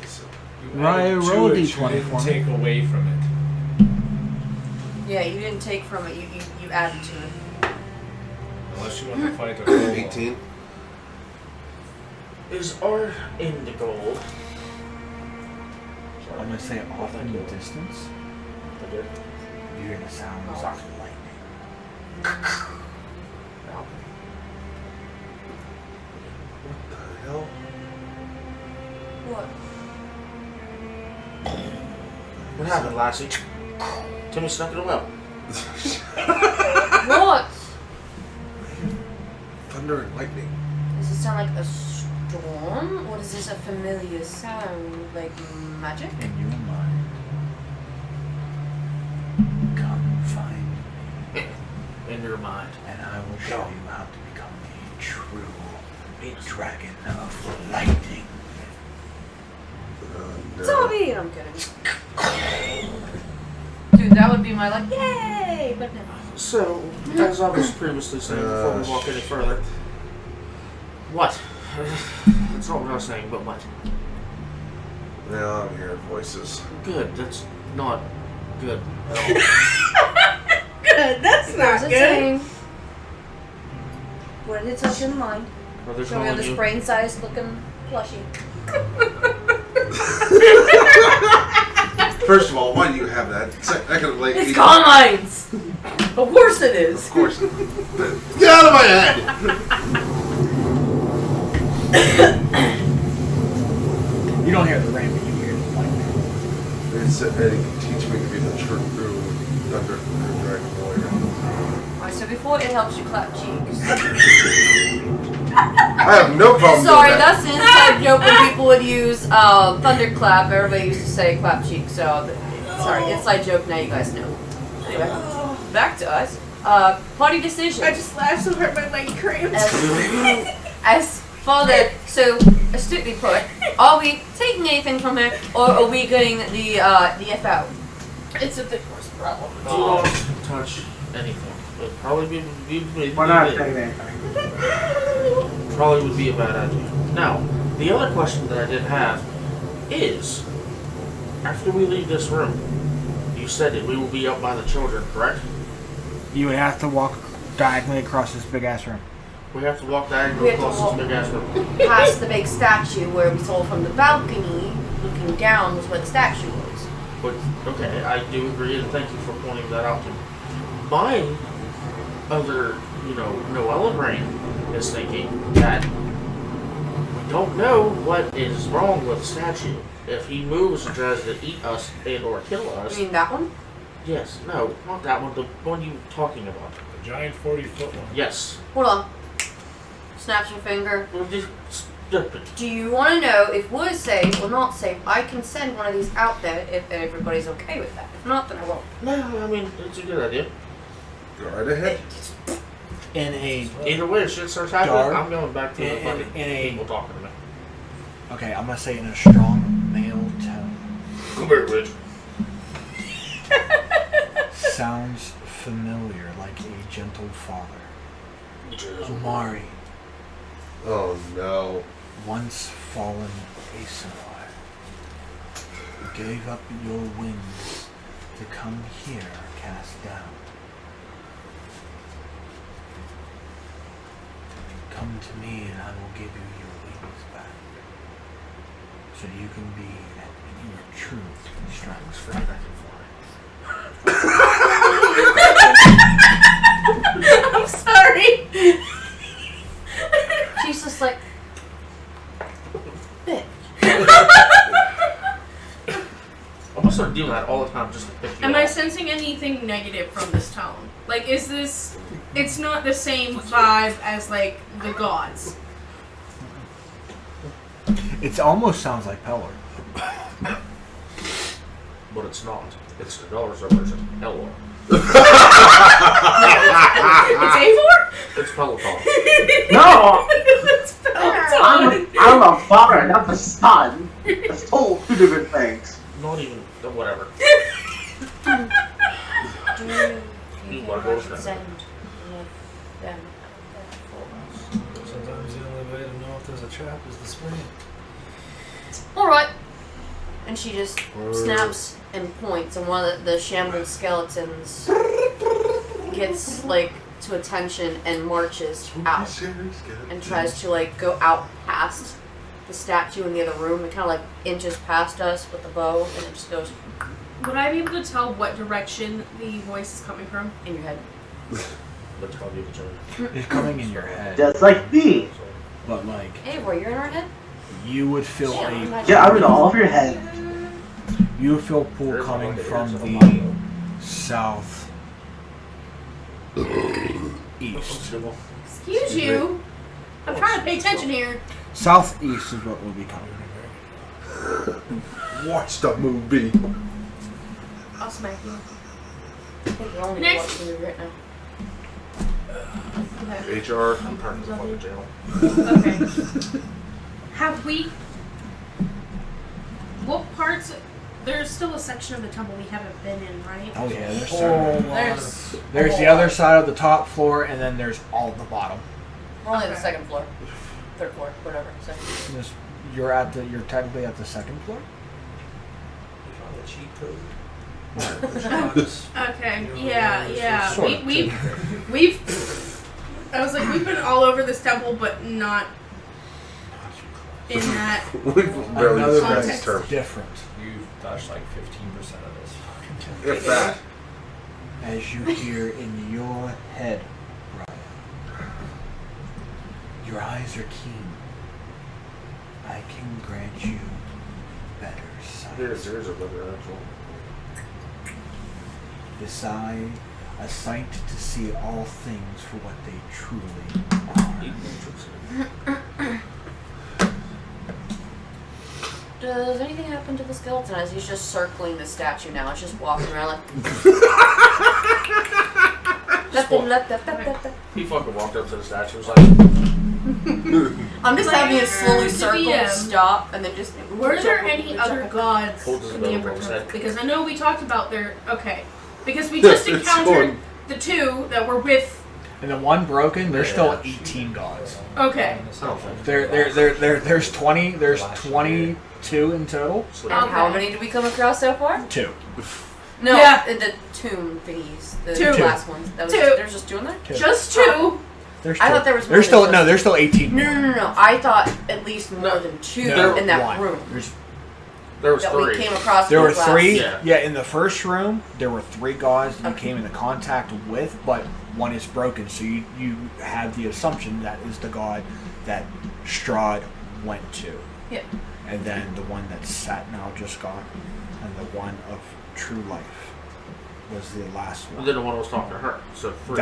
So, You Right, added to roll a it, you D20 didn't for me. take away from it. Yeah, you didn't take from it. You added to it. Unless you want to fight a kobold. 18. Is our end goal? I'm gonna say off in the distance, I did. you hear the sound of lightning. What the hell? What? What happened, Lassie? Timmy snuck it out. What? Thunder and lightning. Does it sound like a storm? Or is this a familiar sound? Like magic? In your mind, come find me, In your mind. and I will show you how to become a true dragon of lightning. Sorry, I'm kidding. Dude, that would be my like, yay! But no. So, as I was previously saying before we walk any further. What? That's not what I was saying, but what? Now I'm hearing voices. Good, that's not good at all. Good. That's not There's a good. saying. What did it touch in the mind? Are they Show me on calling this you? brain-sized looking plushie. First of all, why do you have that? Second, like, It's Carmine's! Of course it is. Of course. Get out of my head! You don't hear the rain, but you hear the lightning. It said Eddie can teach me to be the true thunder dragon warrior. Alright, so before it helps you clap cheeks. I have no problem Sorry, with that. that's an inside joke when people would use thunderclap. Everybody used to say clap cheeks, so sorry, inside joke, now you guys know. Anyway, back to us. Party decision. I just laughed so hard my leg cramped. As father so astutely put, are we taking anything from her, or are we getting the F out? It's a thick horse problem. Do not touch anything. It'd probably be We're not taking anything. probably would be a bad idea. Now, the other question that I did have is, after we leave this room, you said that we will be up by the children, correct? You would have to walk diagonally across this big ass room. We have to walk We diagonally have to across walk- this big ass room. Past the big statue where we saw from the balcony, looking down was where the statue was. But okay, I do agree, and thank you for pointing that out to me. My other, Noella brain is thinking that we don't know what is wrong with the statue. If he moves and tries to eat us and or kill us. You mean that one? Yes, no, not that one, the one you were talking about. The giant 40-foot one. Yes. Hold on. Snaps your finger. Well, just stupid. Do you want to know if we're safe or not safe? I can send one of these out there if everybody's okay with that. If not, then I won't. No, I mean, it's a good idea. Go right ahead. In a Either way, if shit starts happening, Dark. I'm going back to the In fucking a- people talking to me. okay, I'm gonna say in a strong male tone. Come here, bitch. Sounds familiar, like a gentle father. Omari, Oh no. once fallen Aesir, gave up your wings to come here cast down. Come to me and I will give you your wings back, so you can be your true strength. Afraid I can I'm sorry. She's just like, bitch. I'm gonna start doing that all the time just to piss you Am I off. sensing anything negative from this tone? Like, is this... It's not the same vibe as, like, the gods. It almost sounds like Peller. But it's not. It's the dollar version. Hello. It's A4? It's Peloton. No! It's Peloton. I'm a father, not the son. That's total two different things. Not even. Whatever. Do You you wanna think go I should with send that? one of them for us? Sometimes the only way to know if there's a trap is to spring it. Alright. And she just snaps and points, and one of the shambled skeletons gets, like, to attention and marches out. And tries to, like, go out past the statue in the other room. It kind of, like, inches past us with the bow, and it just goes Would I be able to tell what direction the voice is coming from? in your head. That's probably the turn. It's coming in your head, Just like me. but like Hey, boy, you're in our head? you would feel Yeah, a I'm Yeah, I'm in all of your head. you would feel pull There's coming one that from is a the lot, south east. though. Excuse you. I'm trying to pay attention here. Southeast is what will be coming. Watch the movie. I'll smack you. I think we're only Next. watching the movie right now. Okay. HR. I'm turning to the fucking jail. Okay. Have we... What parts... There's still a section of the temple we haven't been in, right? Oh yeah, there's several. There's The other side of the top floor, and then there's all the bottom. we're only on the Okay. second floor. Third floor, whatever. Second. You're technically at the second floor. You found a cheat code? Okay. Yeah. Sort of. We've... I was like, we've been all over this temple, but not in that... We've barely Another discussed context. this term. different. You've touched like 15% of this fucking temple. If that. As you hear in your head, Brian, your eyes are keen. I can grant you better sight. There's a better actual. Decide a sight to see all things for what they truly are. Does anything happen to the skeleton as he's just circling the statue now? It's just walking around like. He fucking walked up to the statue and was like, I'm just having it slowly Player circle, DM. stop, and then just. Were there any other gods Hold this in the bell Emperor above his Temple? head. Because I know we talked about their... Okay. Because we just It's encountered fun. the two that were with... And the one broken, there's still Yeah. 18 gods. Okay. I don't think. There's 22 in total. Sleep. And how Okay. many did we come across so far? 2. No, Yeah. the tomb thingies, the Two. last ones. That was Two. just, there's just two in there. Just two. There's I two. thought there was more There's than still just- there's still 18. No. I thought at least more than two No, in that one. room There was that three. we came across. There in were the last- 3. Yeah. Yeah, in the first room there were 3 gods that you Okay. came into contact with, but one is broken. So you have the assumption that is the god that Strahd went to. Yep. And then the one that Satnal just got, and the one of True Life was the last one. And then the one was talking to her. So 3.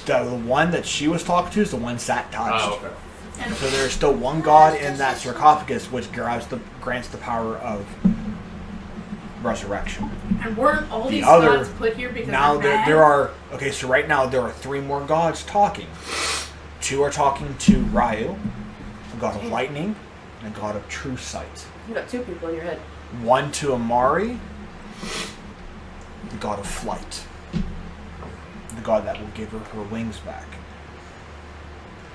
The one that she was talking to is the one Sat touched. Oh, okay. And So there's still one god in that sarcophagus, which grants the power of resurrection. And weren't all The these other- gods put here because Now they're bad? there are so right now there are 3 more gods talking. 2 are talking to Ryu, a god of lightning, and a god of true sight. You got 2 people in your head. 1 to Amari, the god of flight, the god that will give her her wings back.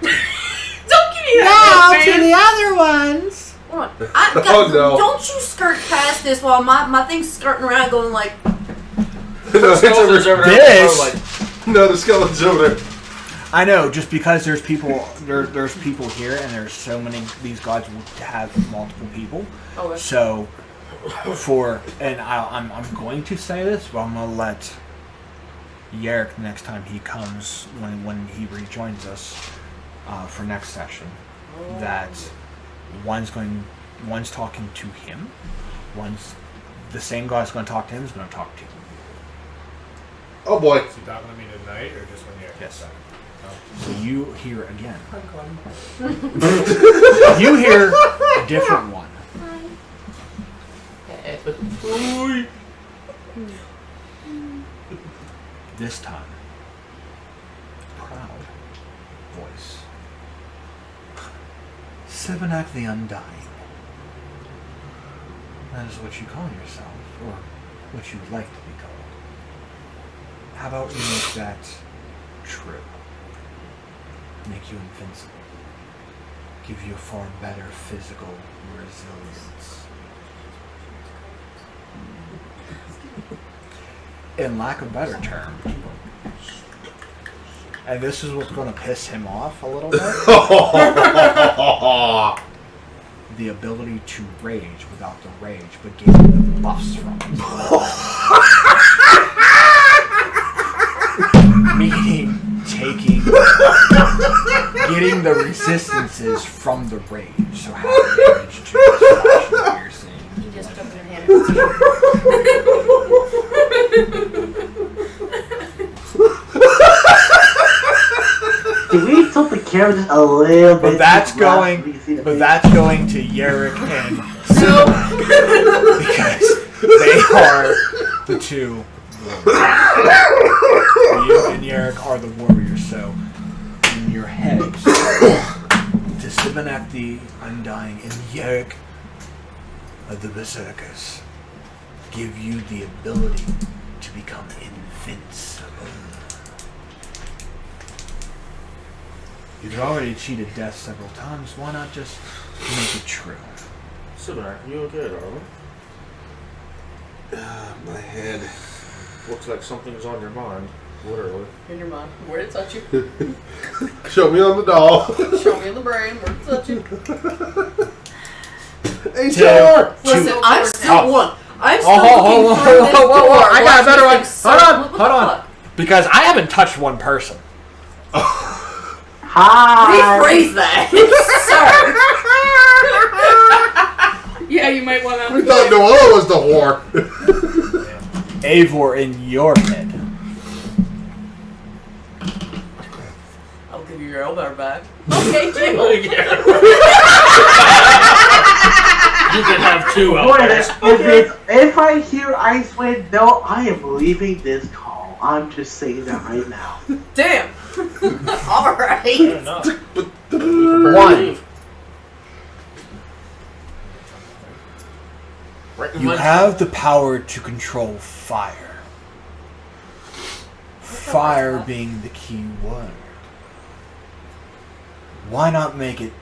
Don't give me Now that to look, man. the other ones. Come on. Oh, no. Don't you skirt past this while my thing's skirting around going like, No, it's Skeleton's over. over there. This- Like, No, the skeleton's over there. I know, just because there's people there's people here, and there's so many. These gods will have multiple people. oh, okay. So, I'm going to say this, but I'm gonna let Yerrick next time he comes when he rejoins us for next session. That one's talking to him, the same guy's going to talk to him is going to talk to you. Oh boy. So you talking to me tonight or just when you're Yes. outside? So you hear again. You hear a different one. This time, proud voice. Sevenak the Undying. That is what you call yourself, or what you would like to be called. How about we make that true? Make you invincible. Give you a far better physical resilience. In lack of a better term, and this is what's going to piss him off a little bit, the ability to rage without the rage, but getting the buffs from it. Meaning getting the resistances from the rage. So how damage to the piercing. You just took your hand. Can we tilt the camera just a little bit? But that's to the left going. so we can see the But face? that's going to Yerrick and Silver because they are the two warriors. You and Yerrick are the warriors. So in your heads, to Sibanak the Undying and Yerrick of the Berserkers give you the ability to become invincible. You've already cheated death several times. Why not just make it true? Sibanak, you okay, darling? My head. Looks like something's on your mind. Literally. In your mind. Where did it touch you? Show me on the doll. Show me in the brain. Where did it touch you? HR! Listen, I'm still one. I'm still hold looking on, through this hold on, door. I got a better one. Watch this Hold thing on, circle. What hold the on. fuck? Because I haven't touched one person. Hi. Rephrase that, sir. Yeah, you might want We to. thought Noella was the whore. Eivor in your head. I'll give you your elbow back. Okay, Jim. You can have 2 Boy, elbows. if I hear Icewind, no, I am leaving this call. I'm just saying that right now. Damn. All right. Fair enough. One. You have the power to control fire. Fire being the key word. Why not make it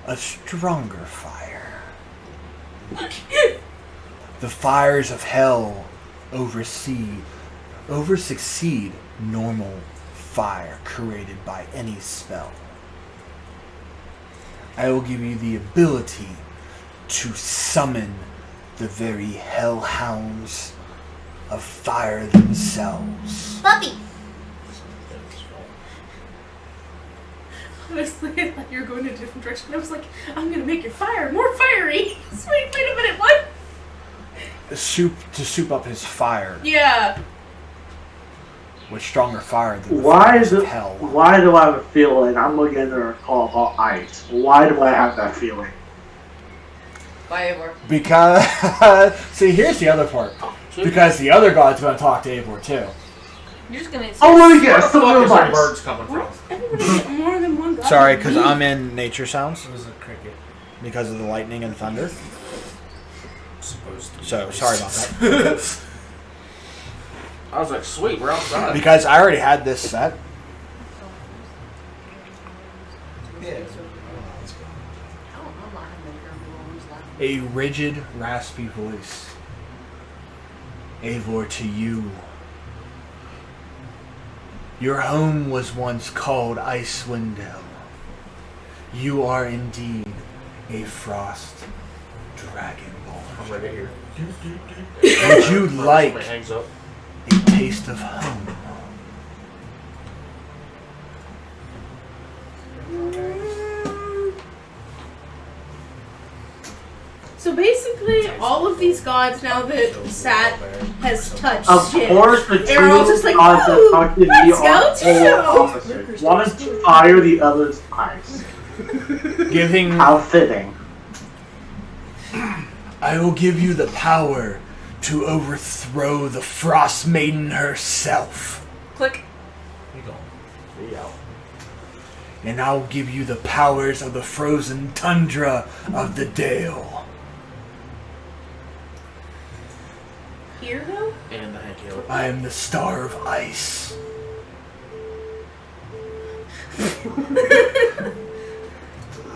a stronger fire? The fires of hell succeed normal fire created by any spell. I will give you the ability to summon the very hellhounds of fire themselves. Puppy. Honestly, I thought you were going in a different direction. I was like, I'm gonna make your fire more fiery. Wait a minute, what? To soup up his fire Yeah. with stronger fire than the Why fires is of it? hell. Why do I have a feeling I'm looking at her call ice? Why do I have that feeling? Bye, Eivor. Because see, here's the other part. Because the other god's gonna talk to Eivor too. You're just gonna. Oh my Where gosh! the fuck is our Ice. birds coming from? Everybody get more than one god. Sorry, because I'm in nature sounds It was a cricket. because of the lightning and thunder. Supposed to be. So sorry about that. I was like, sweet, we're outside. Because I already had this set. Yeah. A rigid, raspy voice. Eivor, to you. Your home was once called Icewind Dale. You are indeed a frost dragonborn. I'm right here. Would you like Somebody hangs up. a taste of home? So basically, all of these gods, now that Sat has touched Of shit, course, the they're all just two like, gods that "Ooh, talk to me let's are go polar opposites. One is fire, the other is ice. Giving, How fitting. I will give you the power to overthrow the Frost Maiden herself. Click. We go. Be out. And I'll give you the powers of the frozen tundra of the Dale. Here though? And the hanky up. I am the Star of Ice.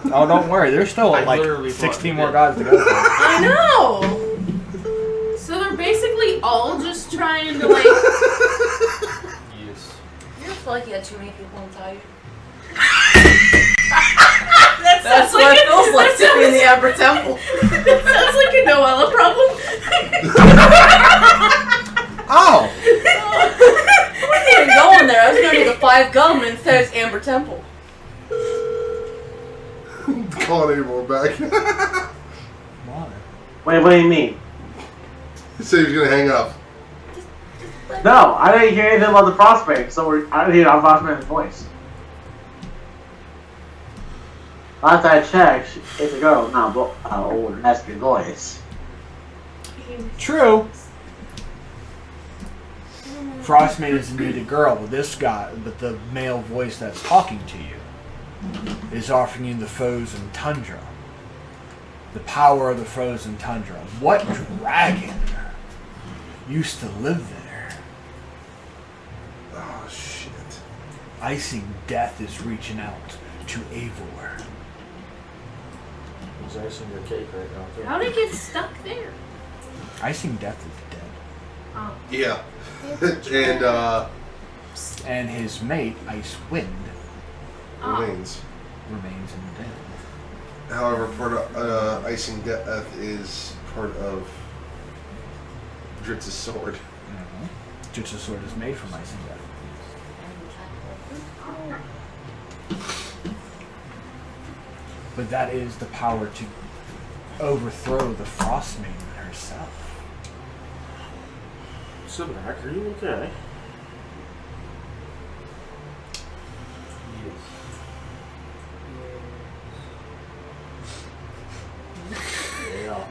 Oh, don't worry. There's still I like literally thought 16 you more did. gods to go. I know! So they're basically all just trying to like. Yes. You ever feel like you had too many people inside you? That's what it feels like to be in the Amber Temple. That sounds like a Noella problem. Oh! I wasn't even going there. I was going to the 5 gum and instead it's Amber Temple. Calling Eivor back. Wait, what do you mean? He said he was gonna hang up. No, I didn't hear anything about the prospect, so I didn't hear Frostman's voice. Last I checked, it's a girl, not old raspy voice. True. Frostmate is indeed a girl, but but the male voice that's talking to you is offering you the frozen tundra. The power of the frozen tundra. What dragon used to live there? Oh shit. Icing Death is reaching out to Eivor. He's icing your cake right now, too. How'd it get stuck there? Icing Death is dead. Oh. Yeah. And his mate, Icewind, Oh. remains. remains in the dead. However, part of Icing Death is part of Dritz's sword. Mm-hmm. Jutsu sword is made from Icing Death. But that is the power to overthrow the Frost Maiden herself. Sibrak, are you okay? Yeah.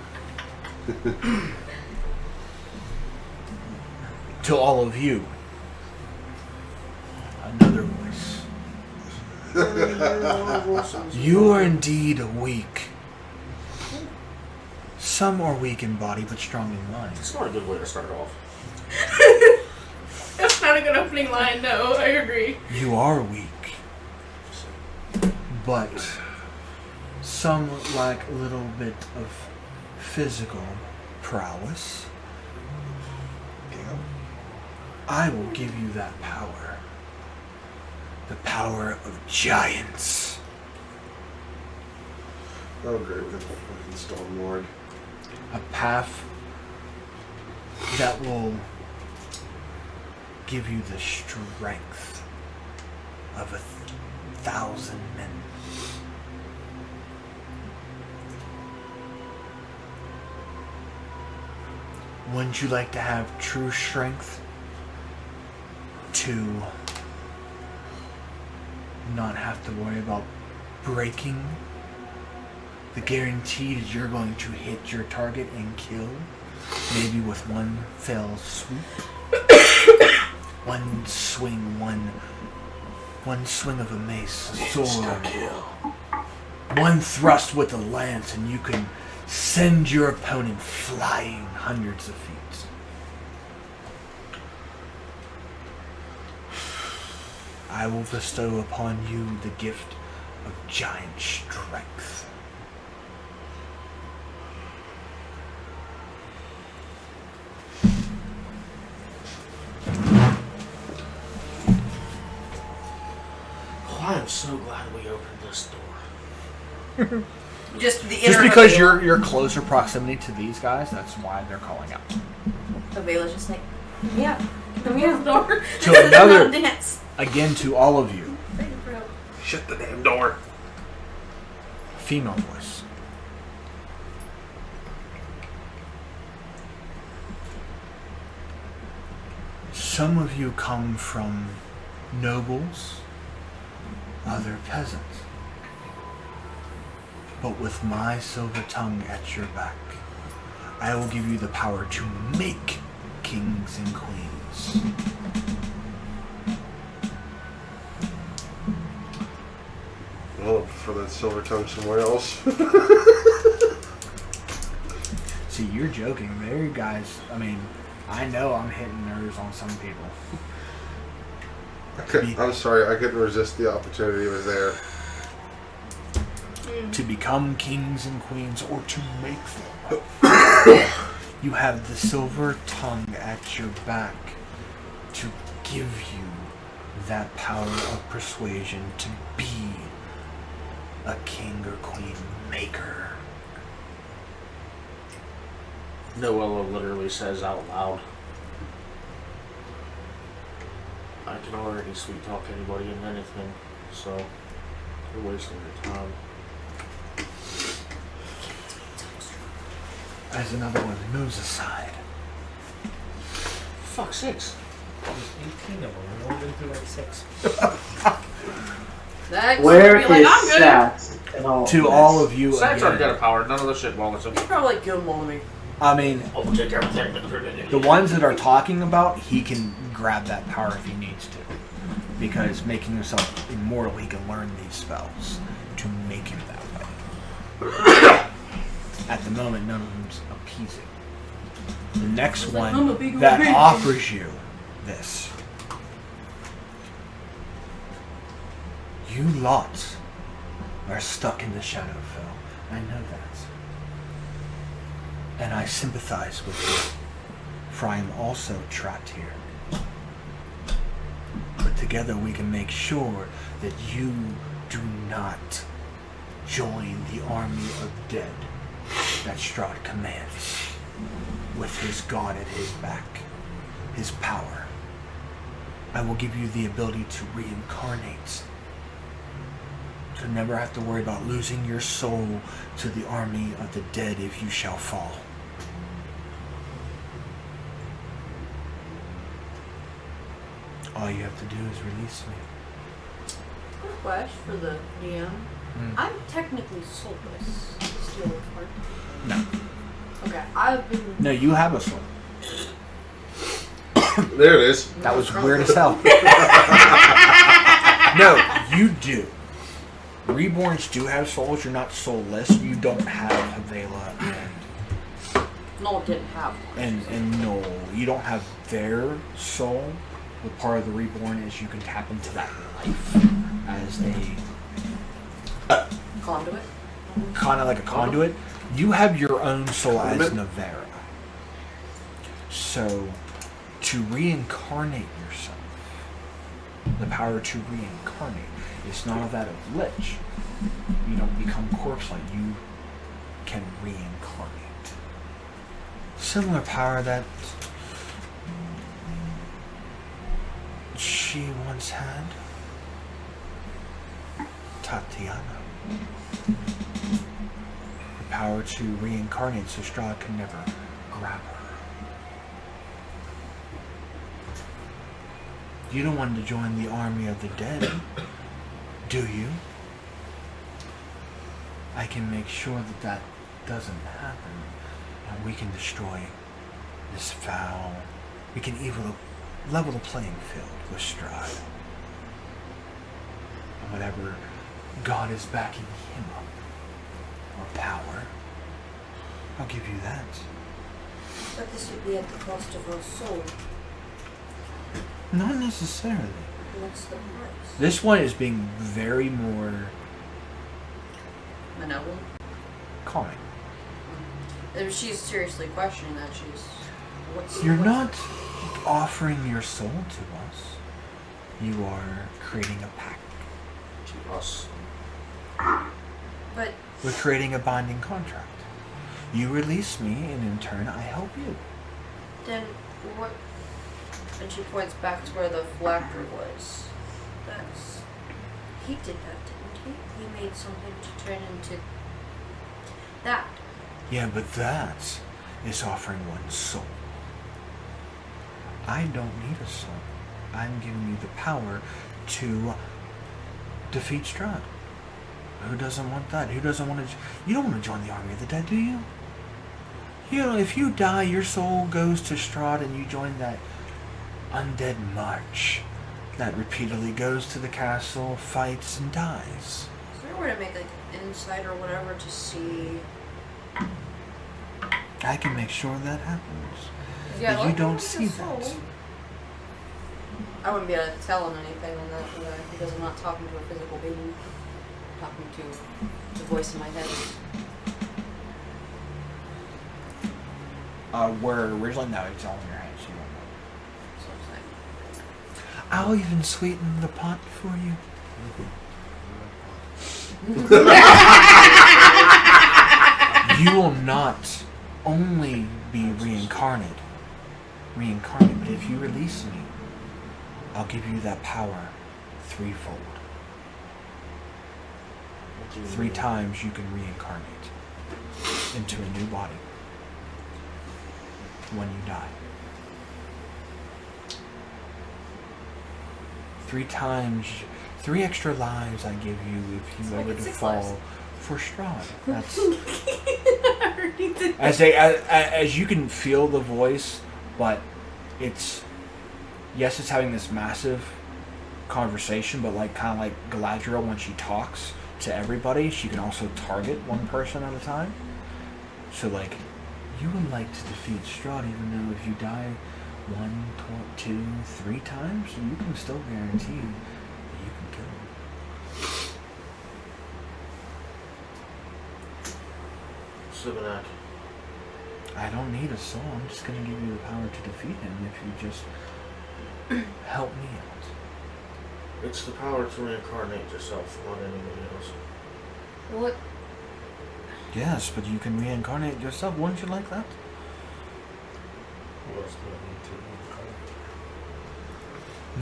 To all of you, another voice. You are indeed weak. Some are weak in body, but strong in mind. It's not a good way to start off. That's not a good opening line, no, I agree. You are weak, but some lack a little bit of physical prowess. I will give you that power. The power of giants. Oh great, we got the fucking Storm Lord. A path that will give you the strength of a 1,000 men. Wouldn't you like to have true strength to not have to worry about breaking the guarantee that you're going to hit your target and kill, maybe with one fell swoop, one swing, one swing of a mace, a sword, one thrust with a lance, and you can send your opponent flying hundreds of feet. I will bestow upon you the gift of giant strength. Oh, I am so glad we opened this door. Just Just because you're closer proximity to these guys, that's why they're calling out. Avela's just like, yeah, come here, door. To another, dance. again to all of you, Shut the damn door. female voice. Some of you come from nobles, other peasants. But with my silver tongue at your back, I will give you the power to make kings and queens. Well, for that silver tongue somewhere else. See, you're joking. There, you guys. I mean, I know I'm hitting nerves on some people. I'm sorry, I couldn't resist the opportunity. It was there. To become kings and queens, or to make them. You have the silver tongue at your back to give you that power of persuasion to be a king or queen maker. Noella literally says out loud, I can already sweet talk anybody and anything, so you're wasting your time. As another one moves aside. Fuck's sakes. There's 18 of them. We've only been through like 6. Next. Where You're like, is I'm good. Sats in all To of all this? of you Sats already got a again. power, none of the shit belongs to him. He's probably like Gilmore me. I mean, Oh, we'll take everything. the ones that are talking about, he can grab that power if he needs to. Because making himself immortal, he can learn these spells to make him that way. At the moment, none of them's appeasing. The next like, I'm a one big that old bitch. offers you this. You lot are stuck in the Shadowfell. I know that. And I sympathize with you, for I am also trapped here. But together we can make sure that you do not join the army of dead that Strahd commands, with his god at his back, his power. I will give you the ability to reincarnate, to never have to worry about losing your soul to the army of the dead if you shall fall. All you have to do is release me. Quick question for the DM. I'm technically soulless. Still part. No. Okay, I've been. No, you have a soul. There it is. That was weird as hell. No, you do. Reborns do have souls. You're not soulless. You don't have Havela No, didn't have one. and Noel. You don't have their soul. The part of the reborn is you can tap into that life as a Conduit. kind of like a conduit. You have your own soul as Navera. So, to reincarnate yourself, the power to reincarnate, it's not of that of Lich. You don't become corpse-like. You can reincarnate. Similar power that she once had. Tatiana. The power to reincarnate so Strahd can never grab her. You don't want to join the army of the dead, do you? I can make sure that that doesn't happen, and we can destroy this foul. We can level the playing field with Strahd. And whatever God is backing him up, or power, I'll give you that. But this would be at the cost of our soul. Not necessarily. What's the price? This one is being very more Malevolent. calming. If she's seriously questioning that, You're not offering your soul to us. You are creating a pact. To us. But We're creating a binding contract. You release me, and in turn, I help you. then what? And she points back to where the phylactery was. He did that, didn't he? He made something to turn into that. Yeah, but that is offering one soul. I don't need a soul. I'm giving you the power to defeat Strahd. Who doesn't want that? Who doesn't want to... You don't want to join the army of the dead, do you? You know, if you die, your soul goes to Strahd and you join that undead march that repeatedly goes to the castle, fights, and dies. Is there a way to make like an insight or whatever to see? I can make sure that happens. Yeah, but you don't see that. I wouldn't be able to tell him anything on that because I'm not talking to a physical being. I'm talking to the voice in my head. Where originally, no, it's all in your hands. You won't know. So I'm saying. I'll even sweeten the pot for you. You will not only be reincarnated, but if you release me, I'll give you that power threefold. 3 times you can reincarnate into a new body when you die. 3 times, 3 extra lives I give you if you ever to fall for Strahd. That's as you can feel the voice, but it's it's having this massive conversation, but like kind of like Galadriel when she talks to everybody, she can also target one person at a time. So like, you would like to defeat Strahd, even though if you die 1, 2, 3 times, you can still guarantee that you can kill him. Sibinak. I don't need a soul. I'm just going to give you the power to defeat him if you just help me out. It's the power to reincarnate yourself, not anybody else. What? Yes, but you can reincarnate yourself. Wouldn't you like that? What else do I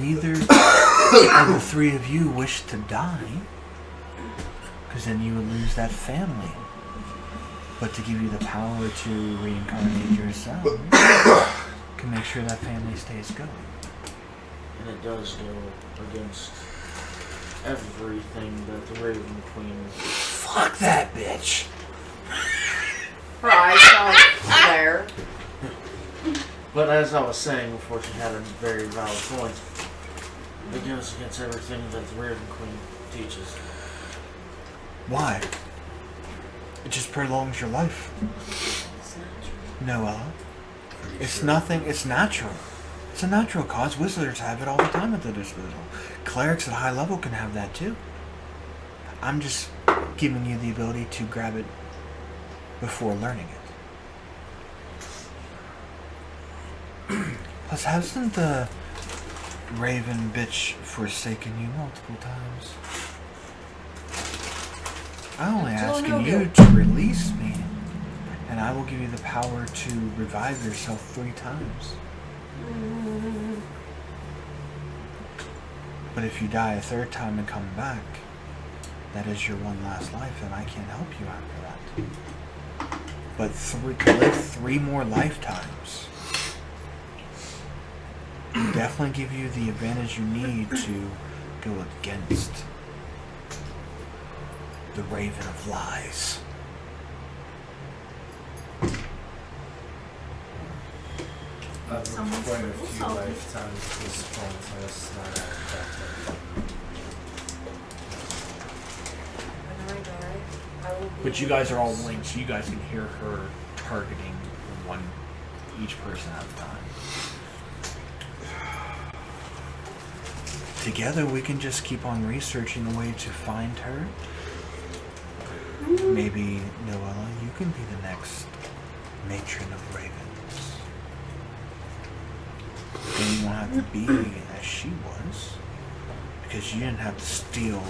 need to Neither of the 3 of you wish to die, because then you would lose that family. But to give you the power to reincarnate yourself can make sure that family stays going. And it does go against everything that the Raven Queen... Fuck that bitch! Her eyes sound there. But as I was saying before, she had a very valid point. It goes against everything that the Raven Queen teaches. Why? It just prolongs your life. No, Ella. It's nothing. It's natural. It's a natural cause. Wizards have it all the time at their disposal. Clerics at high level can have that too. I'm just giving you the ability to grab it before learning it. Plus, hasn't the Raven bitch forsaken you multiple times? I'm only asking you to release me, and I will give you the power to revive yourself 3 times. But if you die a 3rd time and come back, that is your one last life, and I can't help you after that. But to live 3 more lifetimes will definitely give you the advantage you need to go against the Raven of Lies. I've lived Someone's quite a so few salty. lifetimes at this point, so it's not that When I die, I will be. But you guys are all linked, so you guys can hear her targeting each person at a time. Together, we can just keep on researching a way to find her. Maybe, Noella, you can be the next matron of ravens. Then you won't have to be as she was, because you didn't have to steal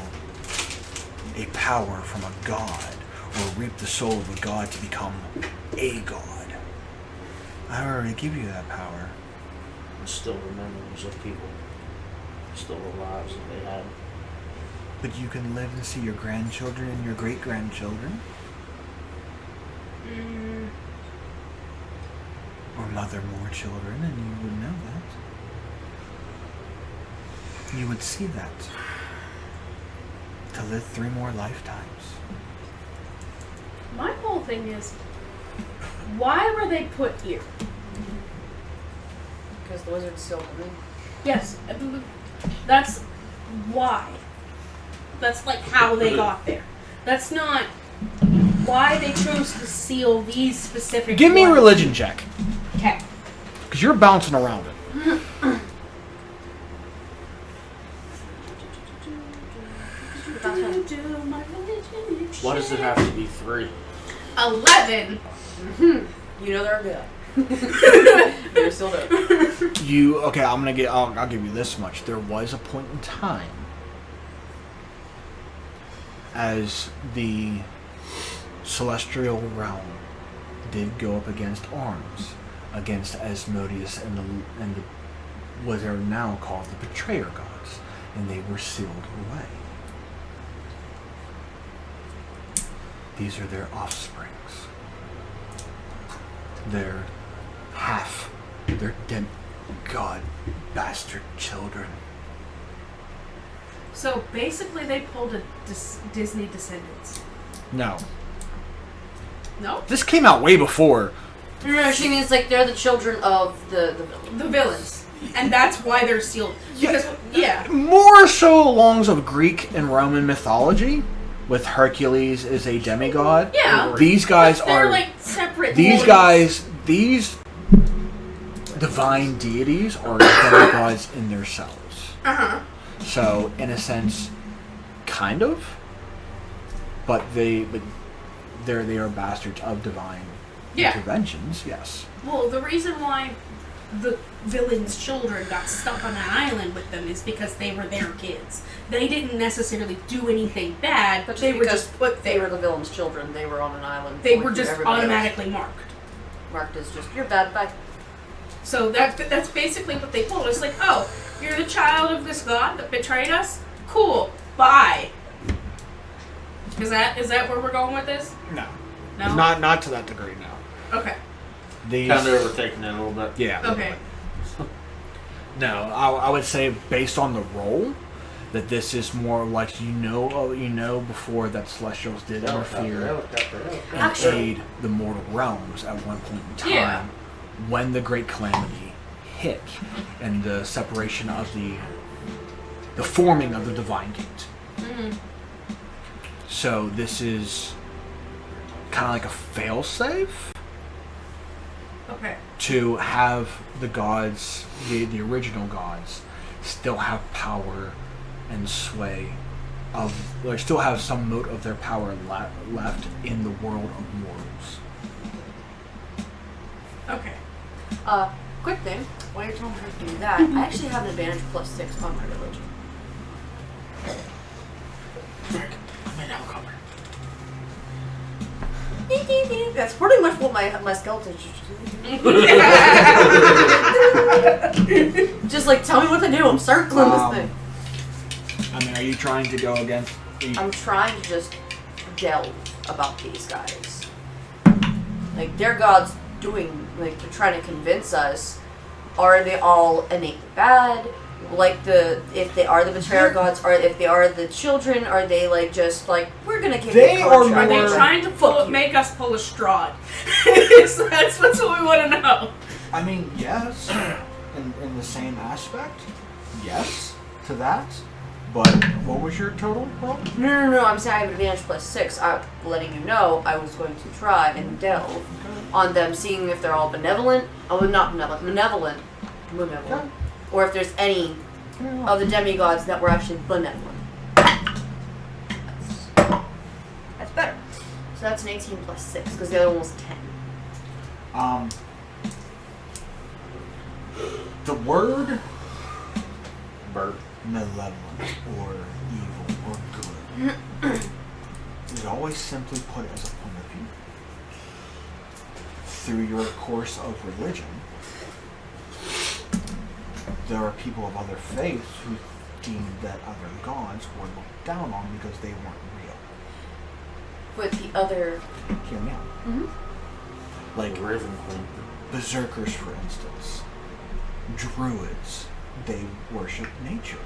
a power from a god or reap the soul of a god to become a god. I already give you that power. Still the memories of people. Still the lives that they had. But you can live and see your grandchildren and your great-grandchildren. Or mother more children, and you would know that. You would see that. To live 3 more lifetimes. My whole thing is, why were they put here? Because the wizard's still living. Yes, that's why. That's like how they got there. That's not why they chose to seal these specific. Give me a ones. religion check, Okay. because you're bouncing around it. Why does it have to be 3? 11. You know they're good. They're still there. I'll give you this much. There was a point in time as the celestial realm did go up against arms against Asmodeus and the what are now called the Betrayer Gods, and they were sealed away. These are their offsprings. They're demigod bastard children. So basically, they pulled a Disney Descendants. No. No, This came out way before. No, she means like they're the children of the villain. the villains, and that's why they're sealed. Because More so along of Greek and Roman mythology, with Hercules as a demigod. Yeah. These guys but they're are like separate. these lords. guys. These divine deities are demigods in themselves. So, in a sense, kind of, but they are bastards of divine interventions. Yes. Well, the reason why the villain's children got stuck on an island with them is because they were their kids. They didn't necessarily do anything bad, but they were just put They were there. the villain's children. They were on an island. They going were through just everybody else. automatically marked. Marked as just, you're bad, bye. So that's basically what they pulled. It's like, oh, you're the child of this god that betrayed us? Cool. Bye. Is that where we're going with this? No. No? Not to that degree. No. Okay. These. Kind of overtaking it a little bit. Yeah. Okay. No, I would say based on the role, that this is more like before that Celestials did interfere and aid the mortal realms at one point in time, Yeah. when the Great Calamity hit and the separation of the forming of the Divine Gate. Mm-hmm. So this is kind of like a failsafe Okay. to have the gods, the original gods, still have power and sway still have some mote of their power left in the world of mortals. Okay. Quick thing. While you're telling her to do that, I actually have an advantage +6 on my religion. I'm in helicopter. That's pretty much what my skeleton just like, tell me what to do. I'm circling this thing. I mean, are you trying to go against I'm trying to just delve about these guys. Like, their gods doing, like, they're trying to convince us, are they all innately bad? Like, if they are the betrayer gods, or if they are the children, are they, like, just, like, we're gonna give They you a are contract. Are they trying to make us pull a straw? That's what we want to know. I mean, yes, in the same aspect, yes to that. But what was your total roll? No, I'm saying I have advantage +6. I'm letting you know I was going to try and delve on them, seeing if they're all benevolent. Oh, not benevolent. Malevolent. Okay. Or if there's any of the demigods that were actually benevolent. That's better. So that's an 18 +6, because the other one was 10. The word malevolent or evil or good is always simply put as a point of view. Through your course of religion, there are people of other faiths who deem that other gods were looked down on because they weren't real. With the other... Hear me out. Mm-hmm. Like berserkers, for instance. Druids, they worship nature.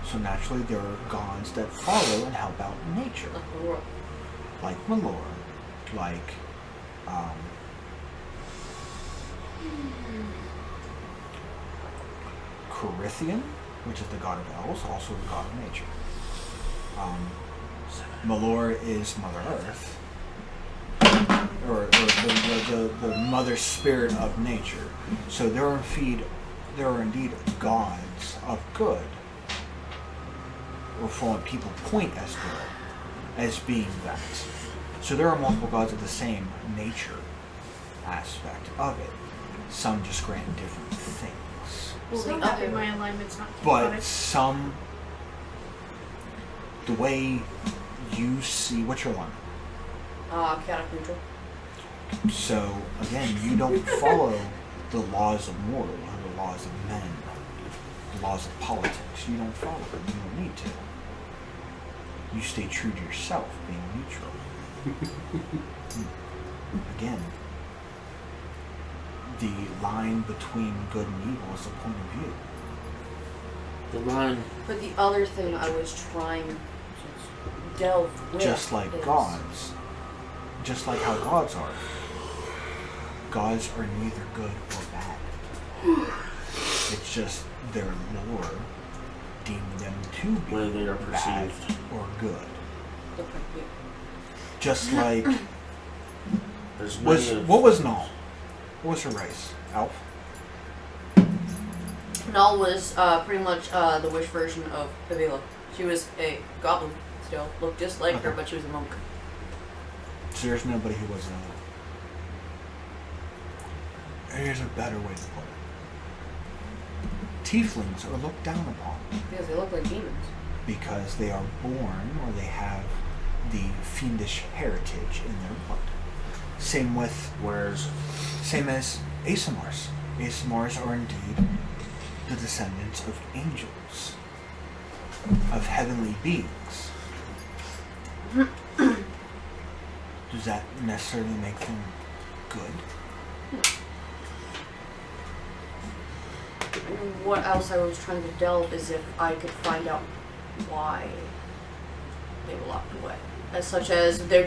So naturally there are gods that follow and help out nature. Like Malor, like Corithian, which is the god of elves, also the god of nature. Malor is Mother Earth, or the mother spirit of nature. So there are indeed gods of good, or from what people point as good, as being that. So there are multiple gods of the same nature aspect of it. Some just grant different things. Well, So the other my alignment's not But some, the way you see, what's your alignment? Chaotic neutral. So again, you don't follow the laws of mortal or the laws of men, the laws of politics. You don't follow them. You don't need to. You stay true to yourself, being neutral. Again, the line between good and evil is the point of view. The line. But the other thing I was trying to delve with Just like is... gods. Just like how gods are. Gods are neither good or bad. It's just their lore deemed them to be Whether they are bad perceived. or good. the point of view. Just like There's what was Null? What was her race? Elf? Null was pretty much the wish version of Pavila. She was a goblin still. Looked just like her, Okay. but she was a monk. So there's nobody who was here's a better way to put it. Tieflings are looked down upon Because they look like demons. because they are born or they have the fiendish heritage in their blood. Same as ASMRs. ASMRs are indeed the descendants of angels, of heavenly beings. Does that necessarily make them good? What else I was trying to delve is if I could find out why they were locked away. As such as they're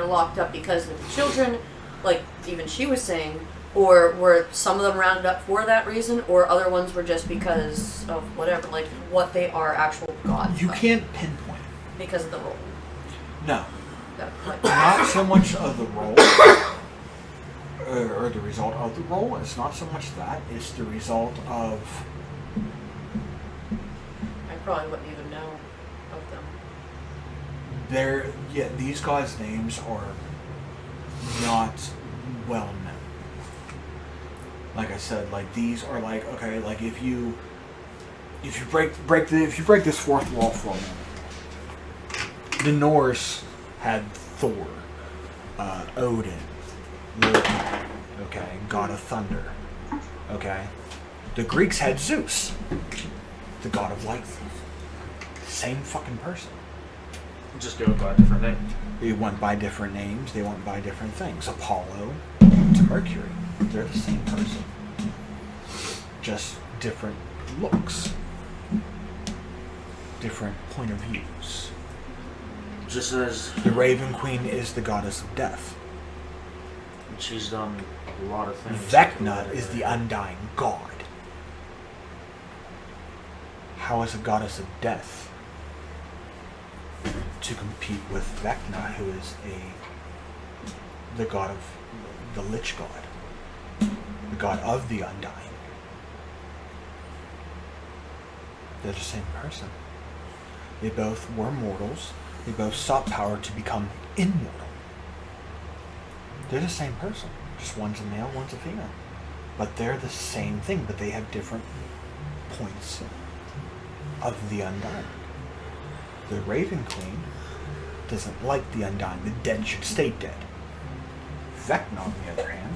locked up because of the children, like even she was saying, or were some of them rounded up for that reason, or other ones were just because of whatever, like what they are actual gods. You of, can't pinpoint it. because of the role. No. That, like, Not so much of the role, or the result of the role. It's not so much that. It's the result of... I probably wouldn't even know of them. These guys' names are not well known. Like I said, like these are like, okay, like if you break this fourth wall for a moment, the Norse had Thor, Odin, Loki, okay, god of thunder, okay. The Greeks had Zeus, the god of lightning. Same fucking person. Just go by a different name. They went by different names. They went by different things. Apollo to Mercury. They're the same person. Just different looks. Different point of views. Just as The Raven Queen is the goddess of death. she's done a lot of things. Vecna is the undying god. How is a goddess of death to compete with Vecna, who is the god of the Lich god, the god of the undying? They're the same person. They both were mortals. They both sought power to become immortal. They're the same person. Just one's a male, one's a female. But they're the same thing, but they have different points of the undying. The Raven Queen doesn't like the undying. The dead should stay dead. Vecna, on the other hand,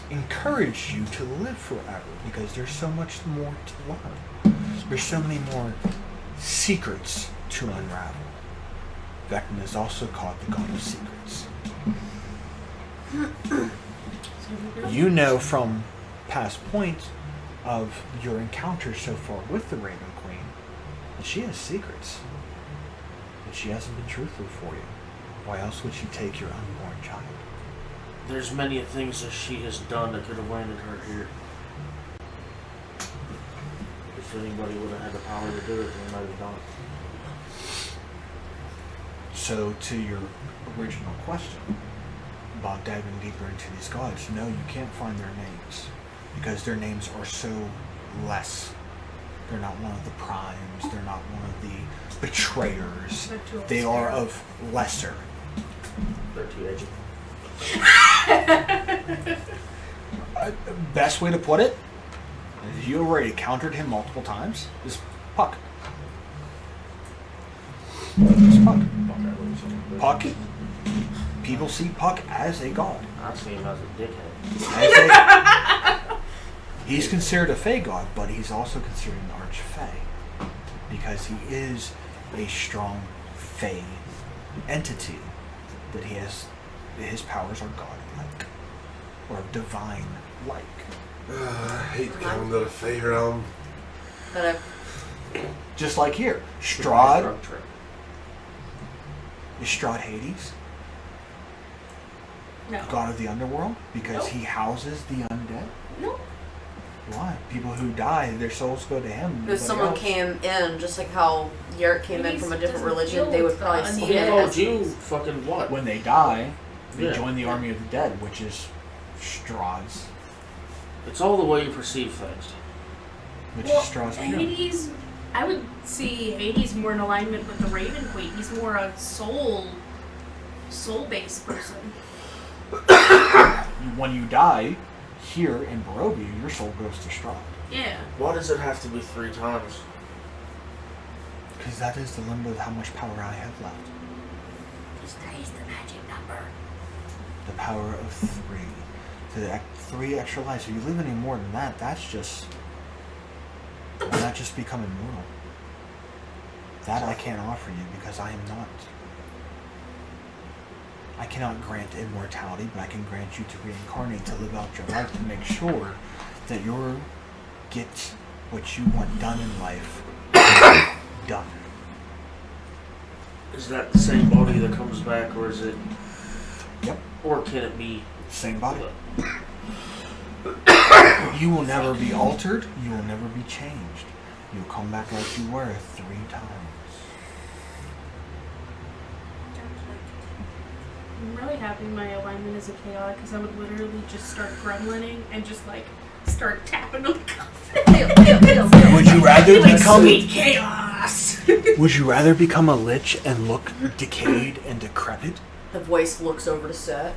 encouraged you to live forever because there's so much more to learn. There's so many more secrets to unravel. Vecna is also called the god of secrets. You know from past points of your encounters so far with the Raven Queen that she has secrets. That she hasn't been truthful for you. Why else would she take your unborn child? There's many things that she has done that could have landed her here. If anybody would have had the power to do it, they might have done it. So to your original question about diving deeper into these gods, no, you can't find their names because their names are so less. They're not one of the primes, they're not one of the betrayers. They are of lesser. They're too edgy. Best way to put it, is you already countered him multiple times, is Puck. It's Puck. Puck. People see Puck as a god. I see him as a dickhead. He's considered a Fey god, but he's also considered an Arch-Fey because he is a strong Fey entity that he has. His powers are godlike or divine-like. I hate coming to the Fey realm. But Just like here, Strahd. Is Strahd Hades? No. God of the underworld? Because Nope. he houses the undead? Nope. Why? People who die, their souls go to him. if someone else. came in, just like how Yerrick came in from a different Doesn't religion, deal they would with probably the see He it undead. as told you fucking what? When they die, they Yeah. join the army of the dead, which is Strahd's. It's all the way you perceive things. Which Well, is Strahd's view. Hades, I would see Hades more in alignment with the Raven Queen. He's more a soul-based person. When you die, here in Barovia, your soul goes to Strahd. Yeah. Why does it have to be 3 times? Because that is the limit of how much power I have left. Because 3 is the magic number. The power of 3. So the 3 extra lives. If you live any more than that, that's just... Why not just become immortal? That I can't offer you because I am not. I cannot grant immortality, but I can grant you to reincarnate, to live out your life, to make sure that you get what you want done in life done. Is that the same body that comes back, or is it... Yep. Or can it be... Same body. You will never be altered. You will never be changed. You'll come back like you were 3 times. I'm really happy my alignment is a chaotic because I would literally just start gremlining and just like start tapping on the coffin. Would you rather like become? sweet chaos. Would you rather become a lich and look decayed and decrepit the voice looks over to Set.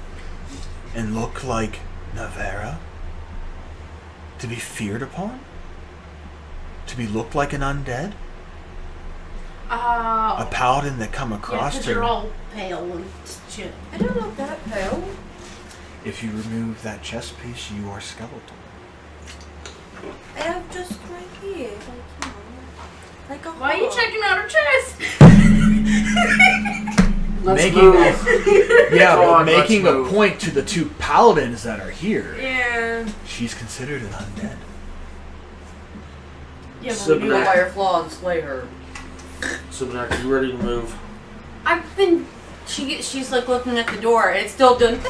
and look like Navera? To be feared upon? To be looked like an undead? A paladin that come Yeah, across because to... you're all pale and shit. I don't know that pale. If you remove that chest piece, you are skeletal. I have just right here, like a Why are you heart. checking out her chest? making yeah, Come but on, making let's a move. point to the two paladins that are here. Yeah. She's considered an undead. Yeah, So but we Go do by her flaw and slay her. Subnak, you ready to move? I've been. She's like looking at the door, and it's still doing.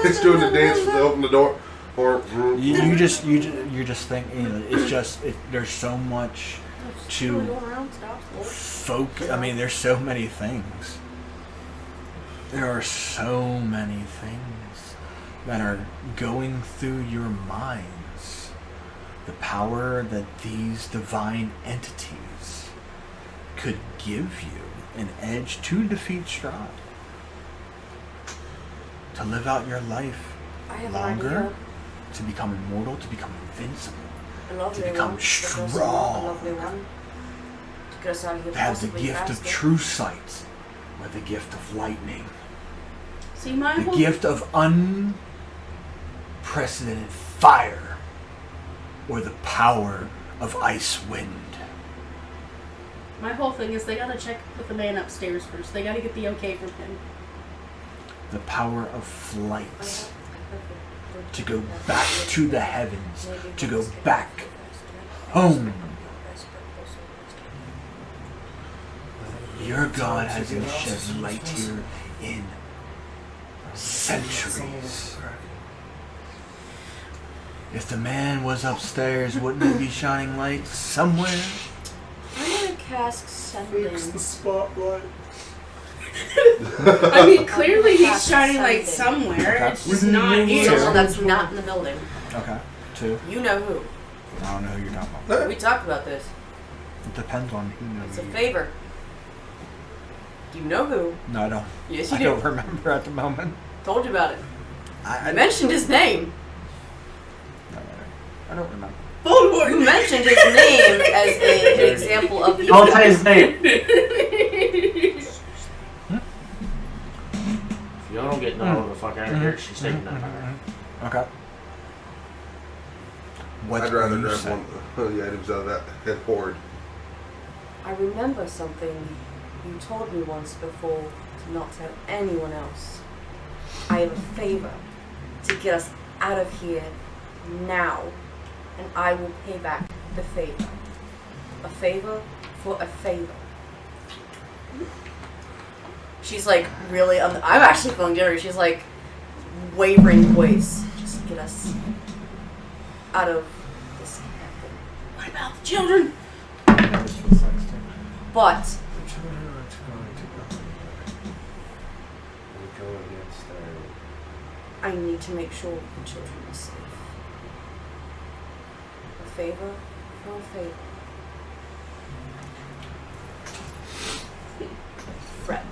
It's doing the dance to open the door. Or You're just thinking. You know, it's just there's so much to focus. I mean, there's so many things. There are so many things that are going through your minds. The power that these divine entities could give you an edge to defeat Strahd. To live out your life I have longer, an idea. to become immortal, to become invincible, A lovely to become one. But also strong. A lovely one. To get us out of here to have the possibly gift faster. of true sight, or the gift of lightning, See, my the whole gift of unprecedented fire, or the power of ice wind. my whole thing is they gotta check with the man upstairs first. They gotta get the okay from him. The power of flight, to go back to the heavens, to go back home. Your God hasn't shed light here in centuries. If the man was upstairs, wouldn't he be shining light somewhere? I'm gonna cast Sending. spotlight. I mean, clearly he's shining light somewhere. It's just not Someone here. that's not in the building. Okay. Two. You know who. I don't know who you're talking about. We talked about this. It depends on who knows It's a you. favor. Do you know who? No, I don't. Yes, you I do. don't remember at the moment. Told you about it. I I mentioned his name. I don't remember. Voldemort! You mentioned his name as an example of the. Don't say his name. If y'all don't get Nala the fuck out of here, she's taking that back. Okay. What I'd rather you grab say? one of the items out of that head hoard. I remember something you told me once before to not tell anyone else. I have a favor to get us out of here now, and I will pay back the favor. A favor for a favor. She's like really. I'm actually feeling jittery. She's like wavering voice. Just get us out of this cabin. What about the children? But The children aren't going to go anywhere. We go against their. I need to make sure the children are safe. A favor for a favor. Fred.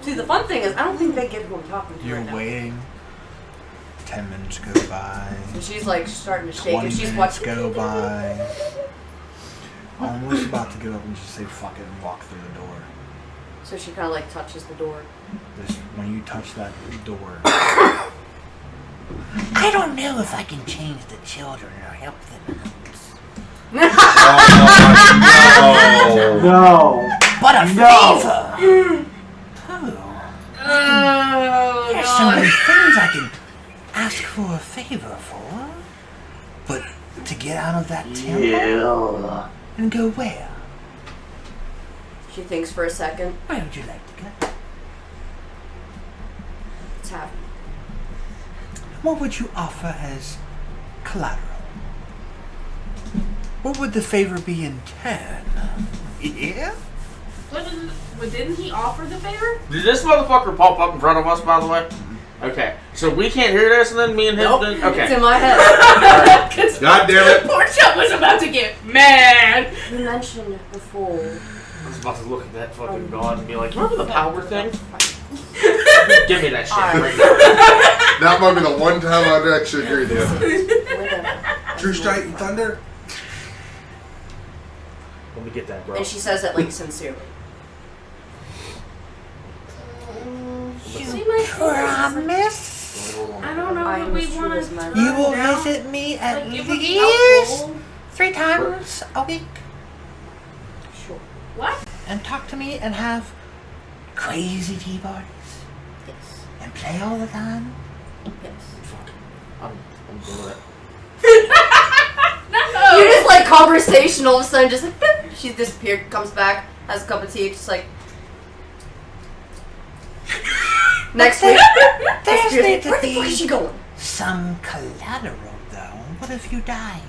See, the fun thing is, I don't think they get who I'm talking to You're right now. waiting. 10 minutes go by. And she's like starting to shake, 20 and she's minutes watching. go by. Almost about to get up and just say fuck it and walk through the door. So she kind of like touches the door. This, when you touch that door, I don't know if I can change the children or help them out. Oh, No. But a No. favor! Oh, There's so many things I can ask for a favor for. but to get out of that temple Yeah. and go where? She thinks for a second. Where would you like to go? Tavern. What would you offer as collateral? What would the favor be in turn? Yeah? Didn't he offer the favor? Did this motherfucker pop up in front of us, by the way? Okay, so we can't hear this, and then me and him. Nope. Then, It's okay. in my head. God damn it! Poor Chuck was about to get mad. You mentioned before. I was about to look at that fucking god and be like, remember the power thing? Give me that shit Alright. right now. That might be the one time I'd actually agree with you. Whatever. True Strike and Thunder? Let me get that, bro. And she says it like sincerely. You try promise I don't know I if we was true want as to. my you will now. visit me at Like, it would be least helpful. 3 times a week Sure. What? and talk to me and have crazy tea parties Yes. and play all the time. Yes. Fuck. I'm doing it. No. You're just like conversation all of a sudden, just like boop, she's disappeared, comes back, has a cup of tea, just like next week. There's disappears. need to Where the fuck is be she going? some collateral, though. What if you die?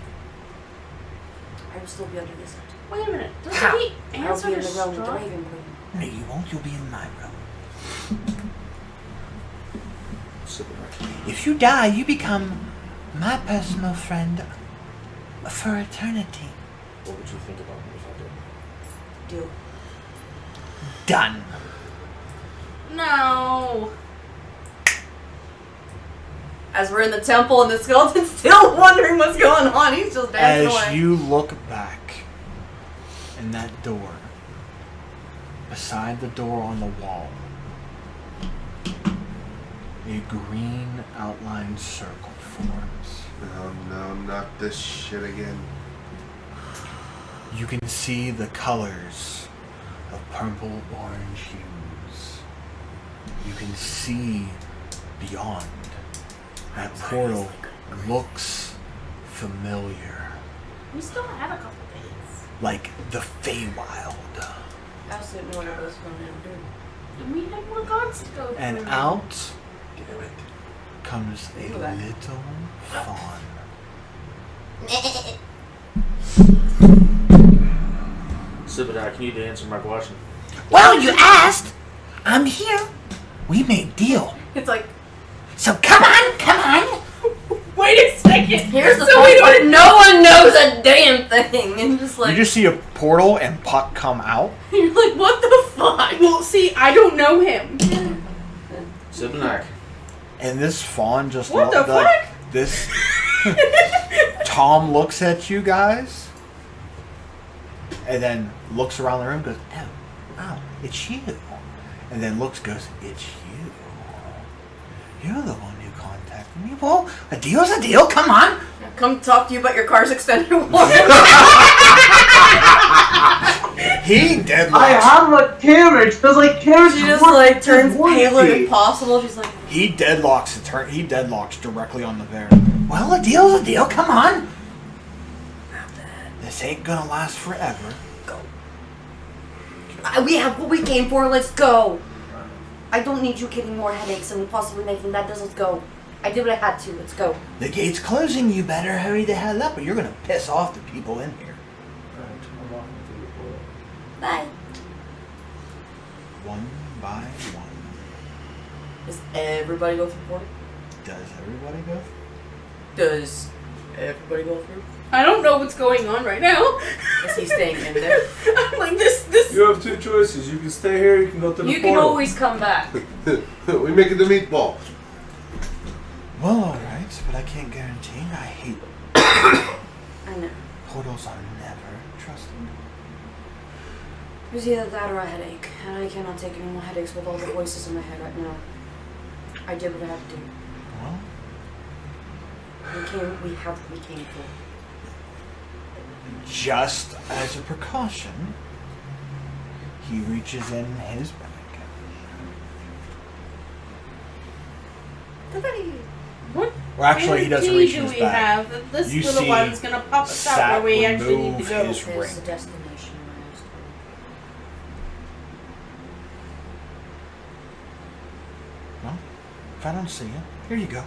I will still be under this. Wait a minute. Doesn't How? he I'll answer be in to the realm with the straw? Raven Queen. No, you won't. You'll be in my room. If you die, you become my personal friend for eternity. What would you think about me if I did? Deal. Done. No. As we're in the temple and the skeleton's still wondering what's going on, he's just dancing As away. you look back in that door, beside the door on the wall, a green outlined circle forms. Oh no, not this shit again. You can see the colors of purple orange hues. You can see beyond. That portal looks familiar, We still have a couple days. like the Feywild. I also didn't know what I was going to do. And we have more gods to go through. And out Damn it. comes a Look at that. little fawn. Sibadai, can you answer my question? Well, you asked. I'm here. We made deal. It's like, So come on, come on. Wait a second. here's the So funny we part. don't- No one knows a damn thing. And just like, You just see a portal and Puck come out. you're like, what the fuck? Well, see, I don't know him. Sibadai. And this fawn just What the like this. Tom looks at you guys, and then looks around the room. Goes, oh, it's you. And then goes, it's you. You're the one who contacted me. Well, a deal's a deal. Come on. Come talk to you about your car's extended warranty. He deadlocks. I have a carriage. There's like carriage. She just like turns paler if possible. She's like, He deadlocks the turn. He deadlocks directly on the bear. Well, a deal's a deal. Come on. This ain't gonna last forever. we have what we came for. Let's go. I don't need you getting more headaches and possibly making that. Let's go. I did what I had to. Let's go. The gate's closing. You better hurry the hell up, or you're gonna piss off the people in here. Alright, I'm walking through the portal. Bye. One by one. Does everybody go through the portal? Does everybody go? Does everybody go through? I don't know what's going on right now. Is he staying in there? I'm like this. You have two choices. You can stay here, you can go to the You can portal. always come back. We make it the meatball. Well, alright, but I can't guarantee. I hate I know. portals are never trusted. It was either that or a headache, and I cannot take any more headaches with all the voices in my head right now. I did what I had to do. Well, We have what we came for. just as a precaution, he reaches in his bag. What? Well, actually, he doesn't key reach do in his we bag. have that this You little see one's gonna pop us out Sat where we actually need remove to go. his There's ring. the destination I asked for. Well, if I don't see you, here you go.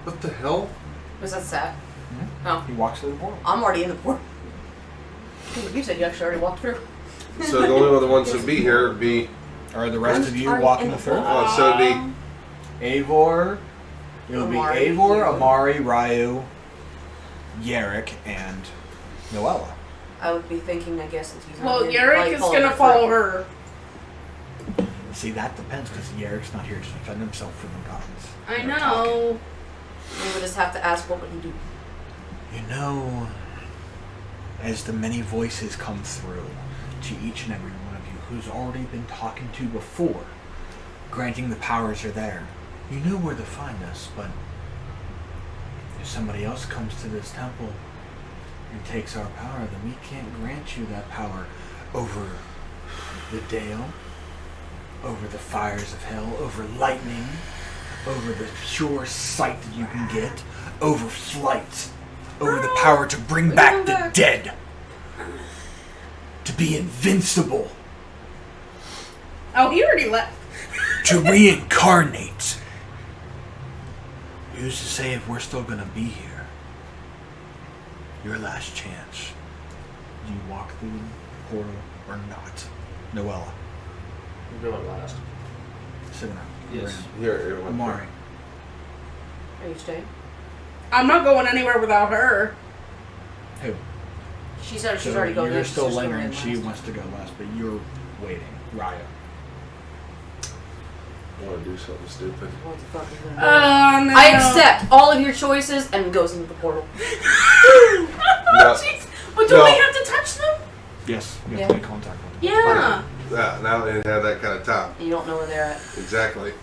What the hell? Was that sad? He walks through the portal. I'm already in the portal. You said you actually already walked through. So the only other ones to be here would be. Are the rest of you Are walking in the the third? Oh, so it'd be. Eivor. It'll be Amari, Eivor, you. Amari, Ryu, Yarrick, and Noella. I would be thinking, I guess, that he's not Well, here, Yarrick like, is gonna follow her. See, that depends because Yarrick's not here to defend himself from the gods. I They're talking. know. We would just have to ask what would he do. You know, as the many voices come through to each and every one of you who's already been talking to before, granting the powers are there. You know where to find us, but if somebody else comes to this temple and takes our power, then we can't grant you that power over the Dale, over the fires of hell, over lightning, over the pure sight that you can get, over flight, over the power to bring back the dead, to be invincible, Oh, he already left. to reincarnate. Who's to say if we're still gonna be here? Your last chance. Do you walk through the portal or not? Noella. We'll go at last. Sivana. Yes. Here, Amari. Are you staying? I'm not going anywhere without her. Who? She said she's So already going. You're She's still just going lingering. in She last. wants to go last, but you're waiting. Raya. I want to do something stupid. What the fuck is going Oh, on? no. I accept all of your choices and goes into the portal. No, Jeez. But do No. we have to touch them? Yes, you have Yeah. to make contact with them. Yeah. now they didn't have that kind of time. You don't know where they're at. Exactly.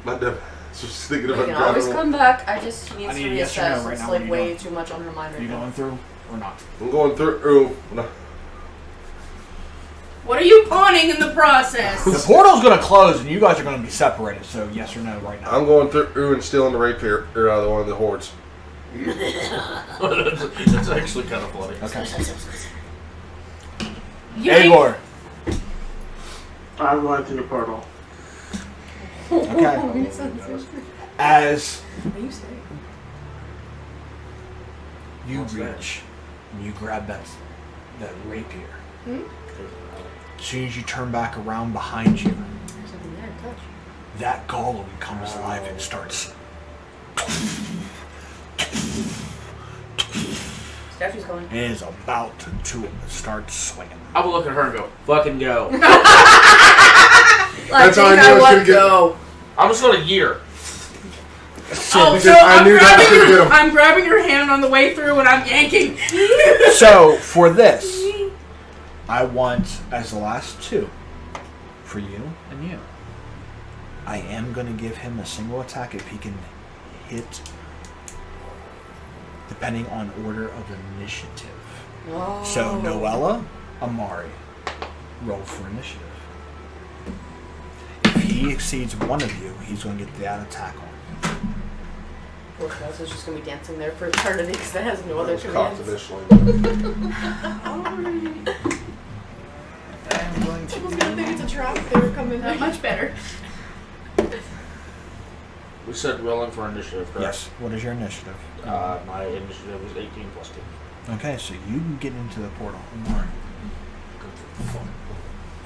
My dumb ass was thinking You about can always driving. come back. I just she needs I to need a yes or no reassess. right It's now. What like are you way doing? too much on her mind Are right you now. going through or not? I'm going through. No. What are you pawning in the process? The portal's going to close and you guys are going to be separated, so yes or no right now. I'm going through and stealing the rapier or out of one of the hordes. That's actually kind of funny. Okay. You ain't- Igor. I'm going to the portal. Okay. As Are you saying? you What's that? reach and you grab that rapier, as soon as you turn back around behind you, There's something there. Touch. that golem comes alive and starts. Statue's going. It is about to start swinging. I will look at her and go, fucking go. I That's how think I knew I I was want gonna to get- go. I'm just going a year. Oh, Because so I knew that was gonna get him. I'm grabbing her hand on the way through and I'm yanking. So for this, I want as the last two, for you and you, I am going to give him a single attack if he can hit, depending on order of initiative. Oh. So Noella, Amari, roll for initiative. If he exceeds one of you, he's going to get that attack on. Poor Kaz is just going to be dancing there for eternity because that has no I other was cocked commands. initially. I'm going to. People's going to think it's a trap if they were coming Not much better. We said rolling for initiative, correct? Yes. What is your initiative? My initiative was 18 plus 2. Okay, so you can get into the portal. Amari.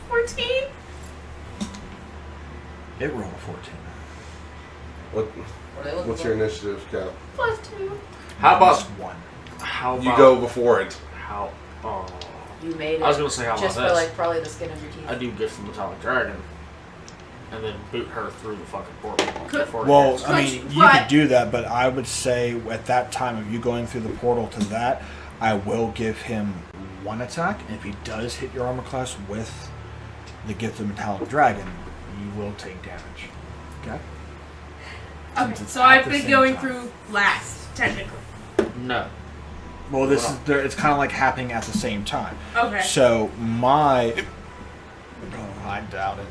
14? It rolled a 14. What's your initiative, Cap? Plus 2. How about... one? How about... You go before it. How... Oh... You made it. I was going to say, how just about for this? like probably the skin of your teeth. I do get the metallic dragon, and then boot her through the fucking portal. before it Well, hits. I mean, you But- could do that, but I would say at that time, if you going through the portal to that, I will give him one attack. And if he does hit your armor class with the gift of metallic dragon, you will take damage. Okay? Since Okay, it's so at I've the been same going time. through last, technically. No. Well, this is it's kind of like happening at the same time. Okay. So my, I doubt it.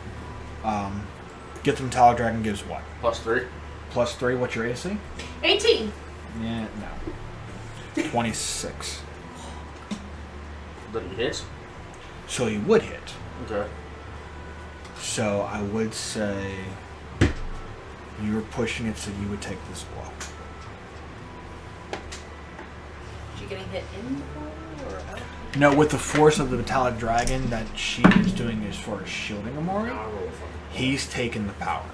Gift of metallic dragon gives what? Plus 3. Plus 3. What's your AC? 18. Yeah, no. 26. Then he hits. So he would hit. Okay. So I would say you're pushing it, so you would take this blow. Is she getting hit in the portal or out? No, with the force of the metallic dragon that she is doing as far as shielding Amari, Now I roll a fucking... he's taking the power.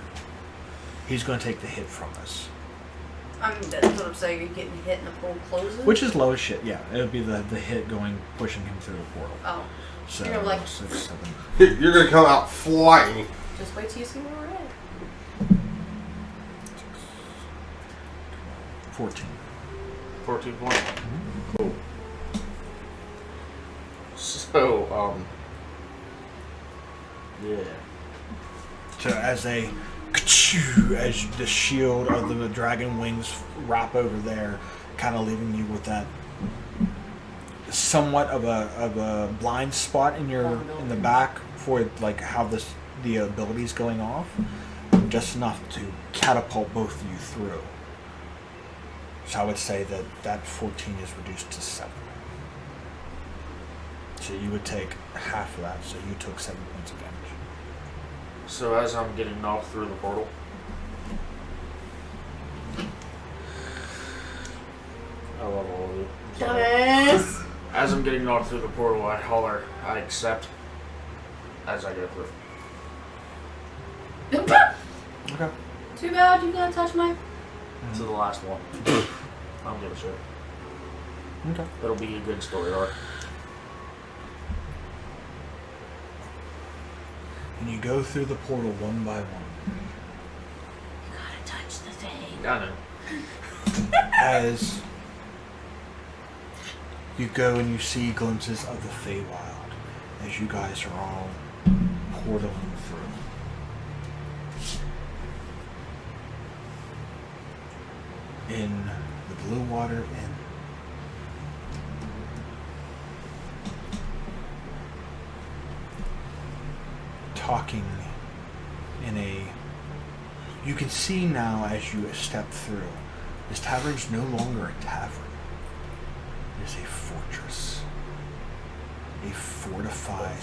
He's going to take the hit from us. That's what I'm saying. Are you getting hit and the portal closes? Which is low as shit, yeah. It would be the hit pushing him through the portal. Oh. So, You're like- 6, 7. You're gonna come out flying. Just wait till you see where we're at. 14. 14 points. Cool. So, Yeah. So as the shield of the dragon wings wrap over there, kind of leaving you with that somewhat of a blind spot in the back for like how the ability's going off, just enough to catapult both of you through. So I would say that 14 is reduced to 7. So you would take half of that. So you took 7 points of damage. So as I'm getting knocked through the portal, I love all of you. Dumbass. As I'm getting knocked through the portal, I holler, I accept as I go through. Okay. Too bad you gotta touch my. To the last one. I don't give a shit. Okay. It'll be a good story arc. And you go through the portal one by one. You gotta touch the thing. I know. As you go and you see glimpses of the Feywild as you guys are all portaling through. In the Blue Water Inn. Talking in a... You can see now as you step through, this tavern's no longer a tavern. It is a fortress. A fortified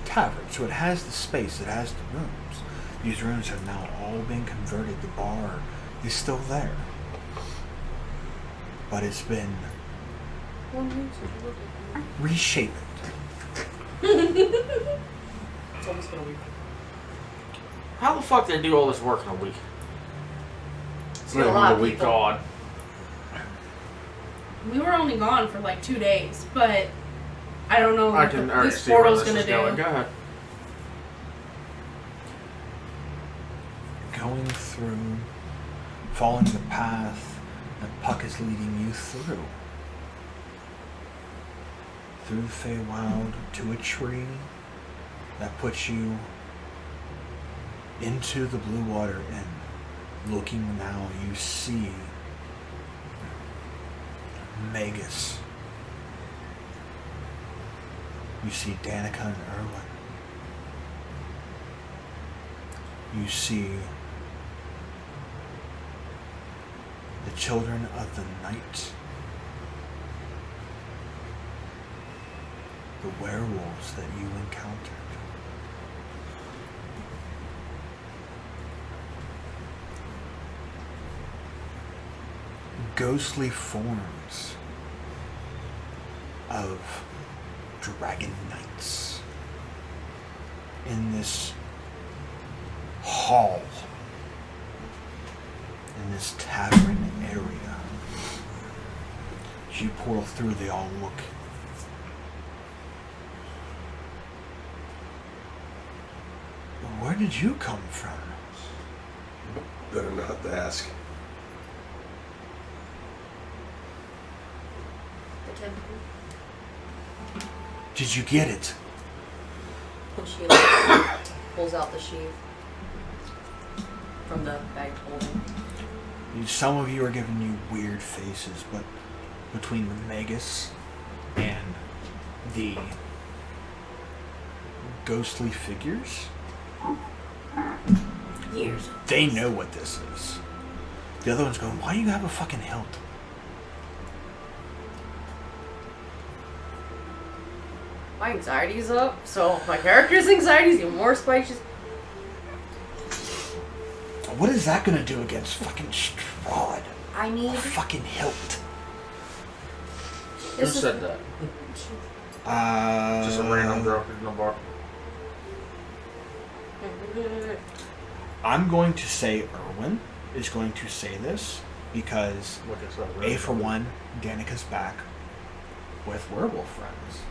tavern. So it has the space, it has the rooms. These rooms have now all been converted. The bar is still there. But it's been reshaped. It's almost been a week. How the fuck they do all this work in a week? It's a lot of people. God. We were only gone for like 2 days, but I don't know I what can already this see where portal's this gonna is do. going. Go ahead. Going through, following the path that Puck is leading you through. Through the Feywild to a tree that puts you into the Blue Water Inn. Looking now, you see Magus. You see Danica and Erwin. You see the children of the night. The werewolves that you encountered. Ghostly forms of dragon knights in this hall, in this tavern area. As you portal through, they all look. Where did you come from? Better not to ask. The temple. Did you get it? And she pulls out the sheath from the bag holding. Some of you are giving you weird faces, but between the Magus and the ghostly figures, they know what this is. The other one's going, why do you have a fucking hilt? My anxiety's up, so my character's anxiety's even more spiked. What is that gonna do against fucking Strahd? I need A fucking hilt. Who said that? Just a random drop in the bar. I'm going to say Erwin is going to say this because A, for one, Danica's back with werewolf friends.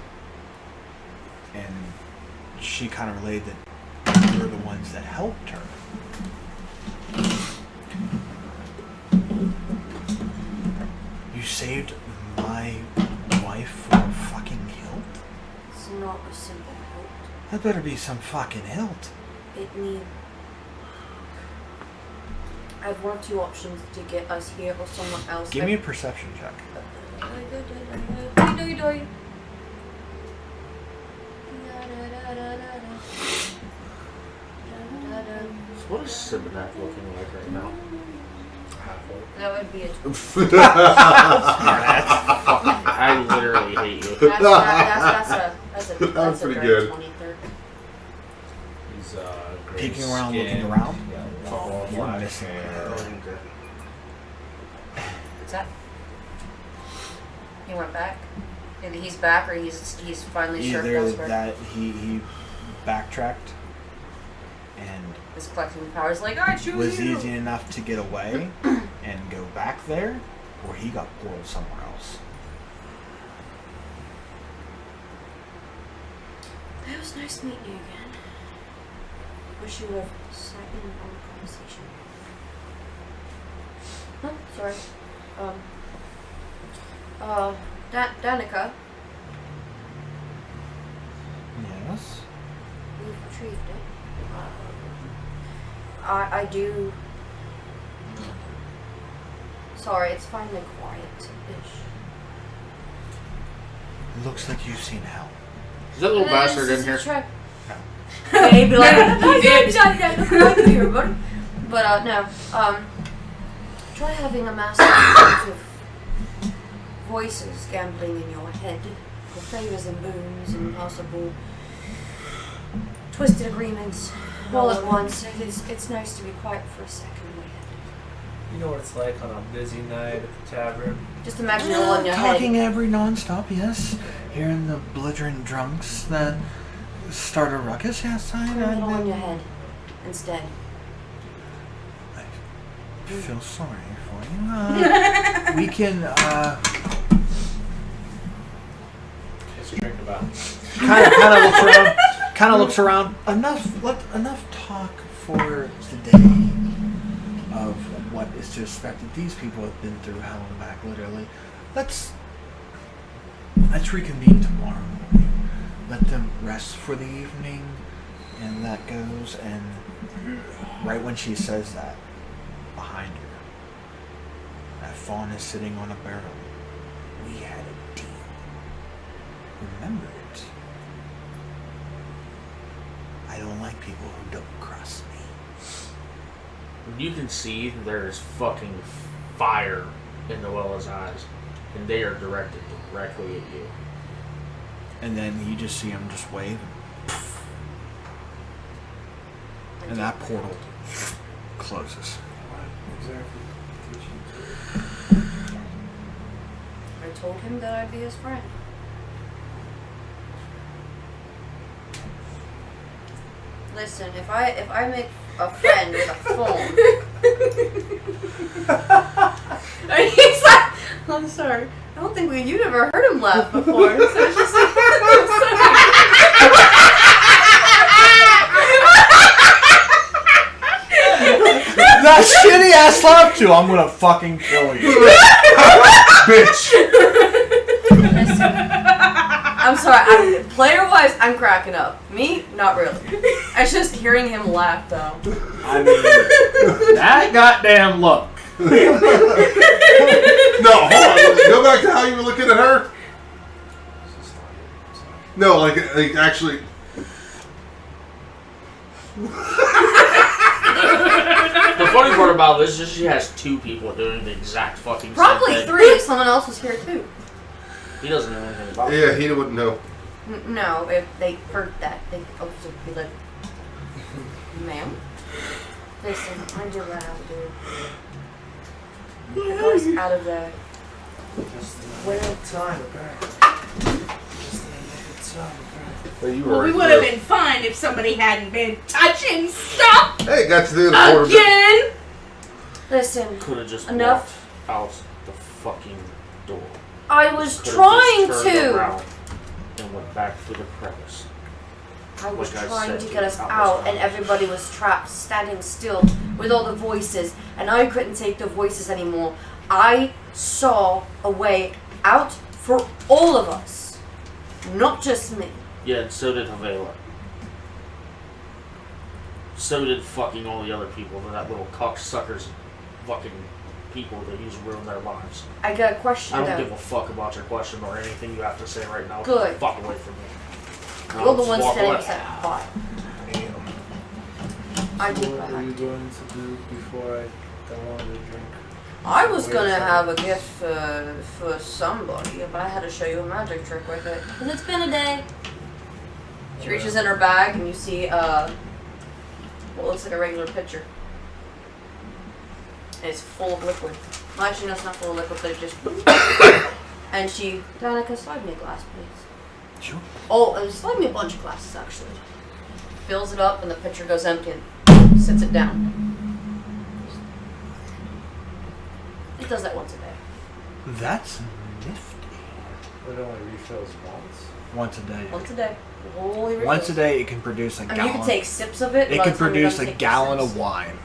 And she kind of relayed that you're the ones that helped her. You saved my wife for a fucking hilt? It's not a simple hilt. That better be some fucking hilt. It needs. I have one of two options to get us here or someone else. Give me a perception check. What is Sibinak looking like right now? That would be a. I literally hate you. That's a pretty great good. 23. He's gray Peeking around, skin, looking around? Yeah, Oh, you're black missing hair. What's that? He went back. Either he's back or he's finally sure Either elsewhere. that he backtracked and His collecting powers like I choose was you. easy enough to get away and go back there, or he got pulled somewhere else. It was nice meeting you again. Wish you would have sat in on the conversation. Oh, sorry. Danica. Yes. We've retrieved it. I do. Sorry, it's finally quiet-ish. Looks like you've seen hell. Is that little bastard in here? Yeah, he'd be like, yeah, but no. Try having a massive amount of voices gambling in your head for favors and boons and possible twisted agreements all at once. It's nice to be quiet for a second in my head. You know what it's like on a busy night at the tavern? Just imagine it all in your Talking head. every non-stop, yes. Hearing the belligerent drunks that start a ruckus. Yes, Put it all in your head instead. I feel sorry for you. We can Just drink about kind of looks around. Enough talk for today of what is to expect. These people have been through hell and back, literally. Let's reconvene tomorrow morning. Let them rest for the evening, and that goes. And right when she says that, behind her, that fawn is sitting on a barrel. We had a deal. Remember it. I don't like people who don't cross me. You can see there's fucking fire in Noella's eyes, and they are directed directly at you. And then you just see him just wave, and that portal closes. I told him that I'd be his friend. Listen, if I make a friend with a phone, and he's like, I'm sorry. I don't think you never heard him laugh before. So it's just like, I'm sorry. That shitty ass laugh too. I'm gonna fucking kill you, bitch. I'm sorry. Player-wise, I'm cracking up. Me, not really. It's just hearing him laugh, though. I mean, that goddamn look. No, hold on. Go back to how you were looking at her. No, like actually. The funny part about this is she has two people doing the exact fucking Probably same thing. 3 if someone else was here, too. He doesn't know anything about it. Yeah, he wouldn't know. No, if they heard that, they'd also be like, ma'am? Listen, I do what I'll do. The voice out of there. Weird time, okay? Well, you Well, were we right would have there. been fine if somebody hadn't been touching stuff Hey, got to do the quarter. again. Listen, Could have just Enough. walked out the fucking door. I was Could've trying just turned to. around and went back through the crevice. I was Like I trying said to to get you us countless out, and times. everybody was trapped, standing still with all the voices, and I couldn't take the voices anymore. I saw a way out for all of us, not just me. Yeah, and so did Havela. So did fucking all the other people. That little cocksuckers fucking people that use ruin their lives. I got a question I don't though. give a fuck about your question or anything you have to say right now. Good. Get the fuck away from me. You're the Just one walk standing away. beside the bot. I So do what are behind. you going to do before I go on the drink? I was Wait a gonna second. have a gift for somebody, but I had to show you a magic trick with it. Cause it's been a day. She reaches in her bag and you see what looks like a regular pitcher. And it's full of liquid. Well, actually, no, it's not full of liquid. They're just. And she, Danica, slide me a glass, please. Sure. Oh, slide me a bunch of glasses, actually. Fills it up, and the pitcher goes empty and sits it down. It does that once a day. That's nifty. It only refills once. Once a day. Once a day. Holy refills. Once a day, it can produce a I mean, gallon. you can take sips of it. It by can the time you're produce done a taking gallon sips, of wine.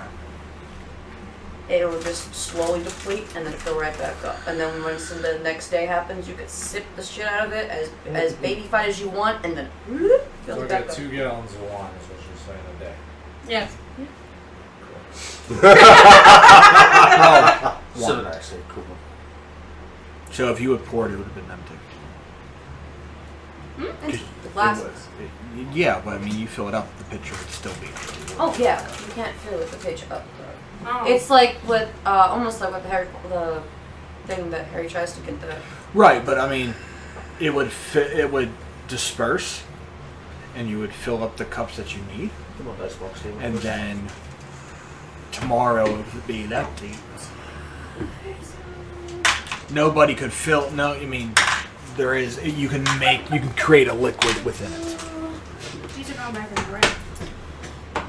It will just slowly deplete and then fill right back up. And then once the next day happens, you can sip the shit out of it as baby fat as you want, and then whoop, fills So I it back get up. 2 gallons of wine is what you're saying a day. Yes. Well, So wine. did I say cool. So if you had poured, it would have been empty. The glasses. Yeah, but I mean, you fill it up, the pitcher would still be empty. Oh yeah, you can't fill it the pitch up. Oh. It's like with almost like with the thing that Harry tries to get the. Right, but I mean, it would disperse, and you would fill up the cups that you need, Come on, dice box table. and then tomorrow it would be empty. Nobody could fill. No, I mean, there is. You can create a liquid within it. These are going back in the rain.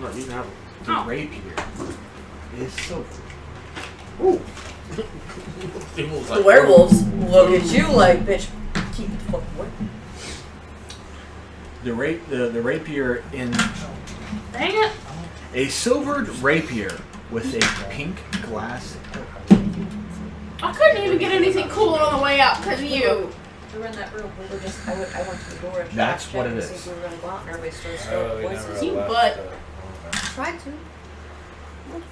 No, you can have them. The Oh. rapier is silver. People's The like, werewolves look at you like, bitch, keep the fuck away. The rapier in Dang it. a silvered rapier with a pink glass. I couldn't even get anything cool on the way out because of you. We were in that room. We were just. I went to the door and That's checked what to it see is. if we were gonna go out, and everybody started Oh, throwing we voices. never You left, butt. okay. Tried to.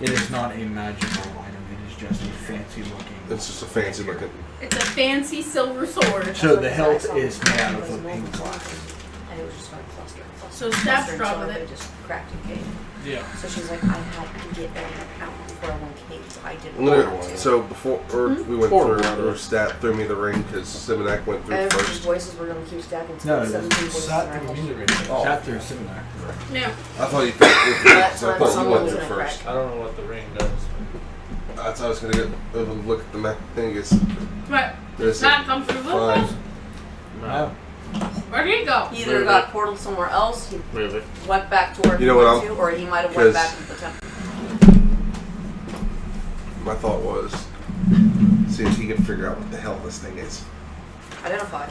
It is not a magical item. It is just a fancy looking. It's just a fancy looking. It's a fancy silver sword. So the hilt is made out of a pink glass. And it was just going to cluster and cluster. So and stab cluster strong until with it. everybody just cracked and caved. Yeah. So she's like, I had to get everything out before everyone caved. I didn't I'm want gonna, to. so before, or we went through, or Stat threw me the ring because Simonak went through Everybody's first. voices were going to keep stacking. No, No, 17 voices in our house. Oh, Sat there sitting there. Yeah. I thought you thought, That so I time thought you someone went was through gonna first. crack. I don't know what the ring does. That's how I was gonna get a look at the map thing. Is But there's does not come through five. Liverpool? No. Where did he go? He either got portaled somewhere else, he Move it. went back to where You know he what, went to, or he might have 'cause- went back to the temple. My thought was, see if he can figure out what the hell this thing is. Identified.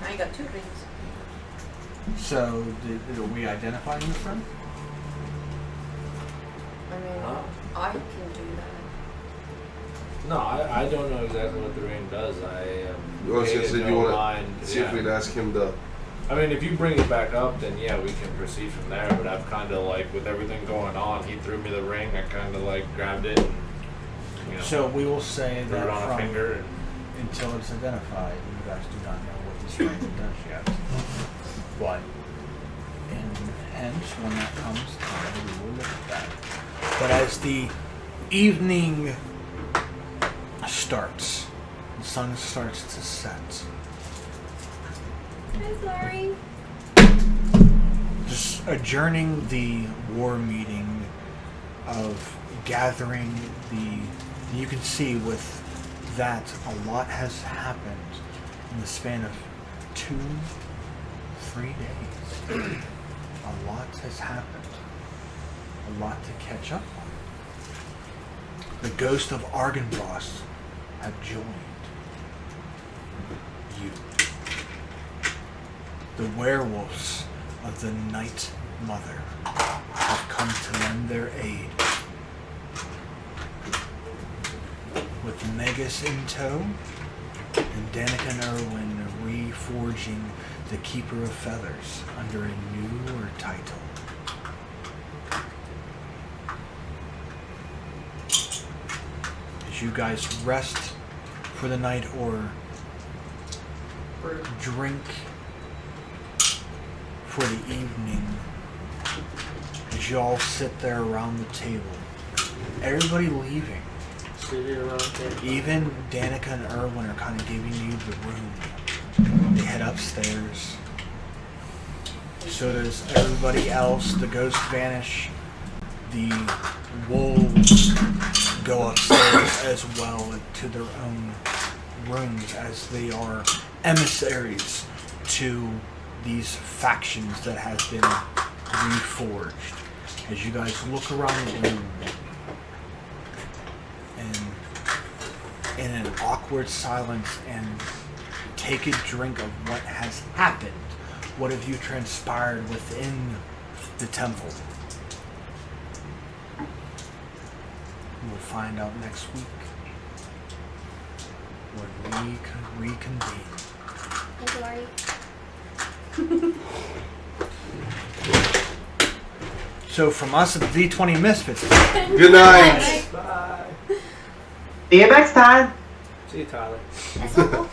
Now you got 2 rings. So are we identifying this friend? I mean, I can do that. No, I don't know exactly what the ring does. I You want to paid see no you want mind. to see if we'd ask him to. I mean, if you bring it back up, then yeah, we can proceed from there. But I've kind of like, with everything going on, he threw me the ring. I kind of like grabbed it and, you know, So we will say threw that it on a from finger. And, until it's identified, you guys do not know what this ring does yet. But hence, when that comes time, we will look at that. But as the evening starts, the sun starts to set. I'm sorry. Just adjourning the war meeting of gathering the. You can see with that a lot has happened in the span of 2-3 days. A lot has happened. A lot to catch up on. The ghost of Argynvost have joined you. The werewolves of the Night Mother have come to lend their aid. With Megas in tow, and Danica and Erwin reforging the Keeper of Feathers under a newer title. As you guys rest for the night or drink for the evening, as you all sit there around the table, everybody leaving. Even Danica and Erwin are kind of giving you the room. They head upstairs. So does everybody else. The ghosts vanish. The wolves go upstairs as well to their own rooms as they are emissaries to these factions that have been reforged. As you guys look around the room, and in an awkward silence, and take a drink of what has happened, what have you transpired within the temple. We'll find out next week when we reconvene. So from us at the D20 Misfits, Good night. Bye. See you next time. See you, Tyler. That's all.